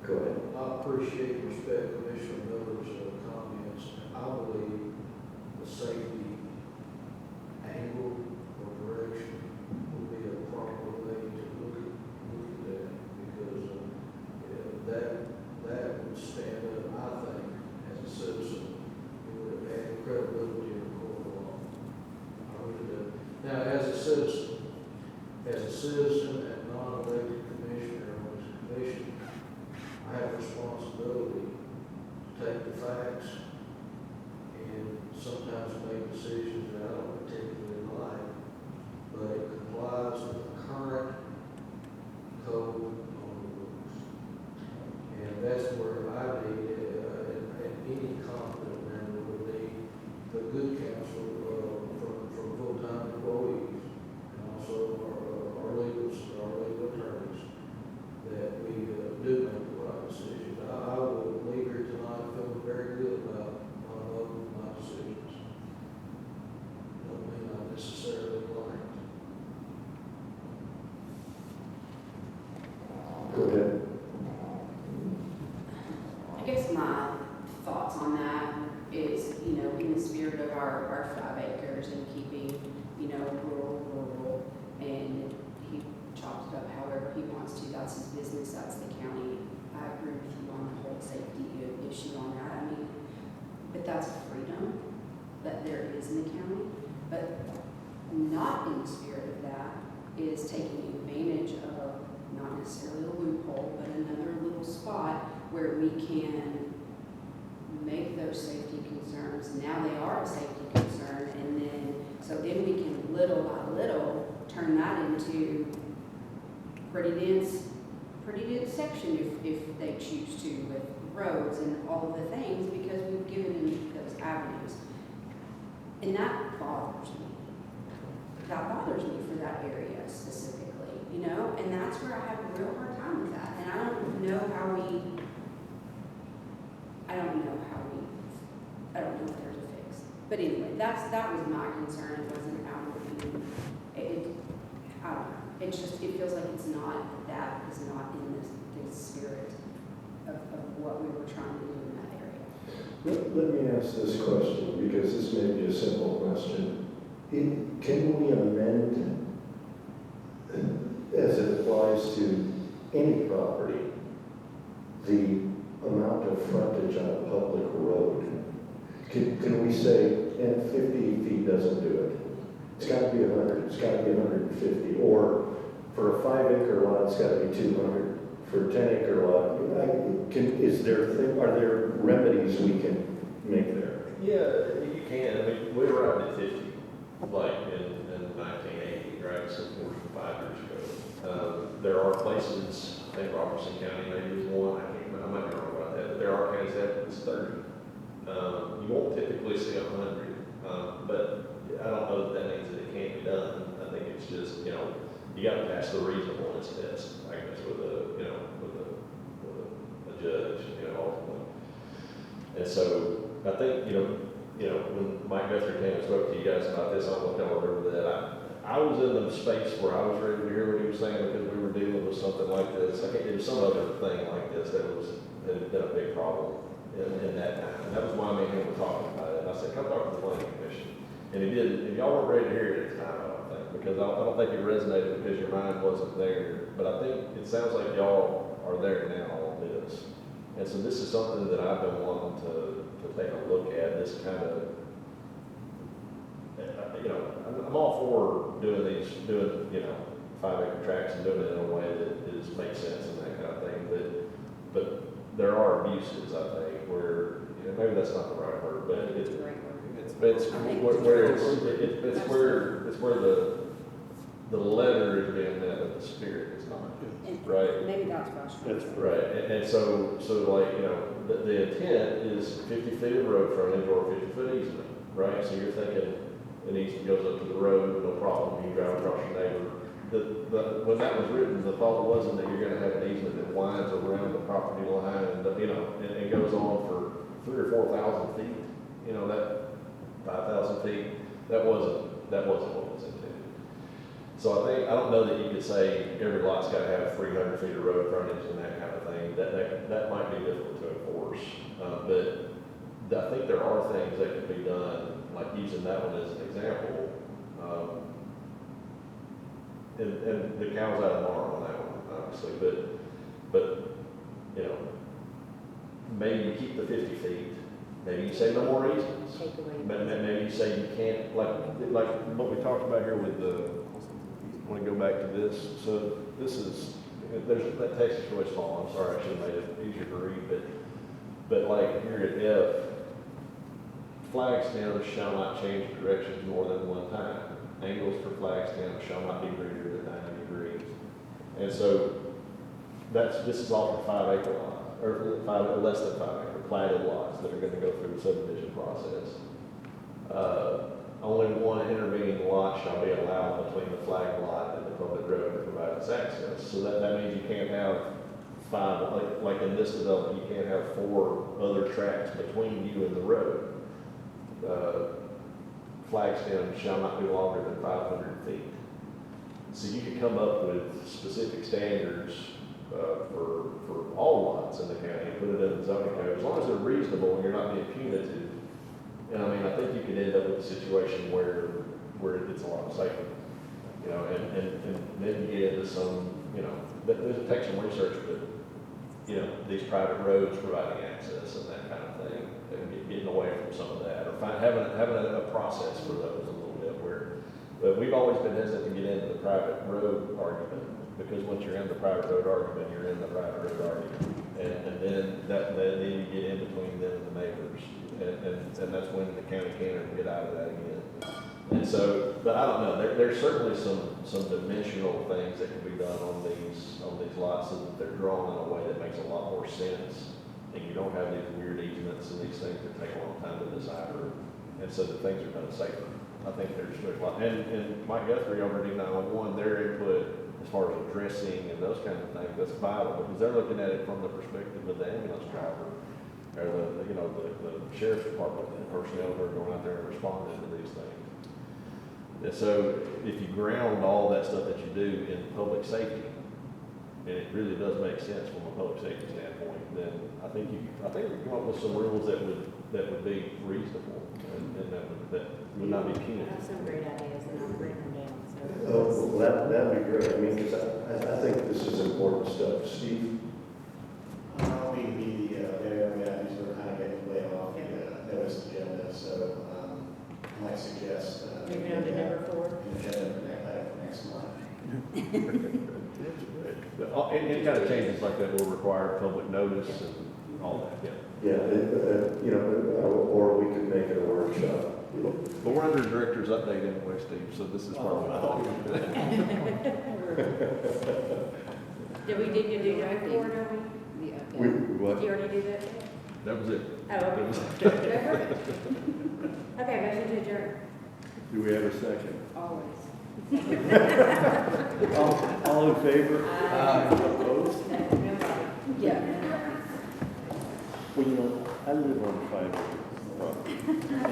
Go ahead. I appreciate and respect Commissioner Miller's comments. I believe the safety angle or direction will be a proper way to look at that, because that would stand up, I think, as a citizen. It would have added credibility in the court of law. I really do. Now, as a citizen and non-elected commissioner on this commission, I have a responsibility to take the facts and sometimes make decisions that I don't particularly like, but it complies with the current code on the books. And that's where I need, and any competent member would need the good counsel from full-time employees, and also our legal attorneys, that we do make the right decisions. I will leave here tonight feeling very good about my decisions. Don't mean I necessarily like it. Go ahead. I guess my thoughts on that is, in the spirit of our 5 acres and keeping, rural, and he chops it up however he wants to. That's his business, that's the county. I agree with you on the whole safety issue on that. But that's a freedom that there is in the county. But not in the spirit of that is taking advantage of not necessarily a loophole, but another little spot where we can make those safety concerns, now they are a safety concern, and then we can little by little turn that into pretty dense section if they choose to, with roads and all of the things, because we've given them those avenues. And that bothers me. That bothers me for that area specifically, you know, and that's where I have a real hard time with that. And I don't know if there's a fix. But anyway, that was my concern. It wasn't outwardly, I don't know. It's just, it feels like it's not, that is not in the spirit of what we were trying to do in that area. Let me ask this question, because this may be a simple question. Can we amend, as it applies to any property, the amount of frontage on a public road? Can we say, and 50 feet doesn't do it? It's got to be 100, it's got to be 150, or for a 5-acre lot, it's got to be 200. For a 10-acre lot, are there remedies we can make there? Yeah, you can. I mean, we were out at 50, like in 1980, right? So 45 years ago. There are places, I think Robertson County maybe is one, I might be wrong about that, but there are counties that it's 30. You won't typically see 100, but I don't know that means that it can't be done. I think it's just, you know, you got to pass the reasonableness test, I guess, with a judge, you know, ultimately. And so I think, you know, when Mike Guthrie came and spoke to you guys about this, I don't know if y'all remember that. I was in the space where I was ready to hear what he was saying, because we were dealing with something like this. I think it was some other thing like this that had been a big problem in that time. And that was why me and him were talking about it. And I said, come talk to the planning commission. And he didn't, and y'all weren't ready to hear it at the time, I don't think, because I don't think it resonated because your mind wasn't there. But I think it sounds like y'all are there now on this. And so this is something that I've been wanting to take a look at, this kind of, you know, I'm all for doing, you know, 5-acre tracts and doing it in a way that makes sense and that kind of thing. But there are abuses, I think, where, you know, maybe that's not the right word, but it's where the letter is being met, but the spirit is not. Right. Maybe that's frustrating. Right. And so like, you know, the intent is 50 feet of road frontage or 50-foot easement, right? So you're thinking an easement goes up to the road, no problem, you drive across your neighbor. When that was written, the thought wasn't that you're going to have an easement that winds around the property line and, you know, and goes on for 3,000 or 4,000 feet. You know, that 5,000 feet, that wasn't what was intended. So I don't know that you could say every lot's got to have 300 feet of road frontage and that kind of thing. That might be difficult to enforce. But I think there are things that can be done, like using that one as an example. And the cow's out of the barn on that one, obviously. But you know, maybe you keep the 50 feet. Maybe you say no more easements. Maybe you say you can't, like what we talked about here with the. I want to go back to this. So this is, there's that text is really small. I'm sorry, I should have made it easier to read. But like here at F, flag stems shall not change directions more than one time. Angles for flag stems shall not be greater than 90 degrees. And so this is all for 5-acre lots, or less than 5-acre platted lots that are going to go through the subdivision process. Only one intervening lot shall be allowed between the flag lot and the public road to provide its access. So that means you can't have 5, like in this development, you can't have 4 other tracks between you and the road. Flag stems shall not be longer than 500 feet. So you can come up with specific standards for all lots in the county and put it in the zoning code, as long as they're reasonable and you're not being punitive. And I mean, I think you could end up with a situation where it's a lot safer, you know, and then you get into some, you know, there's a take some research, but, you know, these private roads providing access and that kind of thing, and getting away from some of that, or having a process for those a little bit where But we've always been hesitant to get into the private road argument, because once you're in the private road argument, you're in the private road argument. And then you get in between them and the neighbors. And that's when the county can't get out of that again. And so, but I don't know, there's certainly some dimensional things that can be done on these lots so that they're drawn in a way that makes a lot more sense. And you don't have these weird easements and these things that take a long time to decipher. And so that things are done safer. I think there's a lot, and Mike Guthrie over at 911, their input as far as addressing and those kind of things, that's vital, because they're looking at it from the perspective of the ambulance driver, or the sheriff's department, the personnel who are going out there and responding to these things. And so if you ground all that stuff that you do in public safety, and it really does make sense from a public safety standpoint, then I think we can come up with some rules that would be reasonable and that would not be I punitive. have some great ideas and I'll bring them down, so. Oh, well, that'd be great. I mean, because I think this is important stuff. Steve? I don't mean to be there, these are kind of getting way off the notice agenda, so I might suggest. Moving on to number 4. An agenda for next month. Any kind of changes like that will require public notice and all that, yeah. Yeah, or we could make it a workshop. But we're under director's update anyway, Steve, so this is probably. Did we do draft board, are we? What? Did you already do that? That was it. Oh, okay. Okay, motion to adjourn. Do we have a second? Always. All in favor? Opposed? Nobody. Yeah. Well, you know, I live on 5 acres property,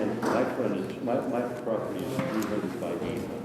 and my frontage, my property is 300 by 800.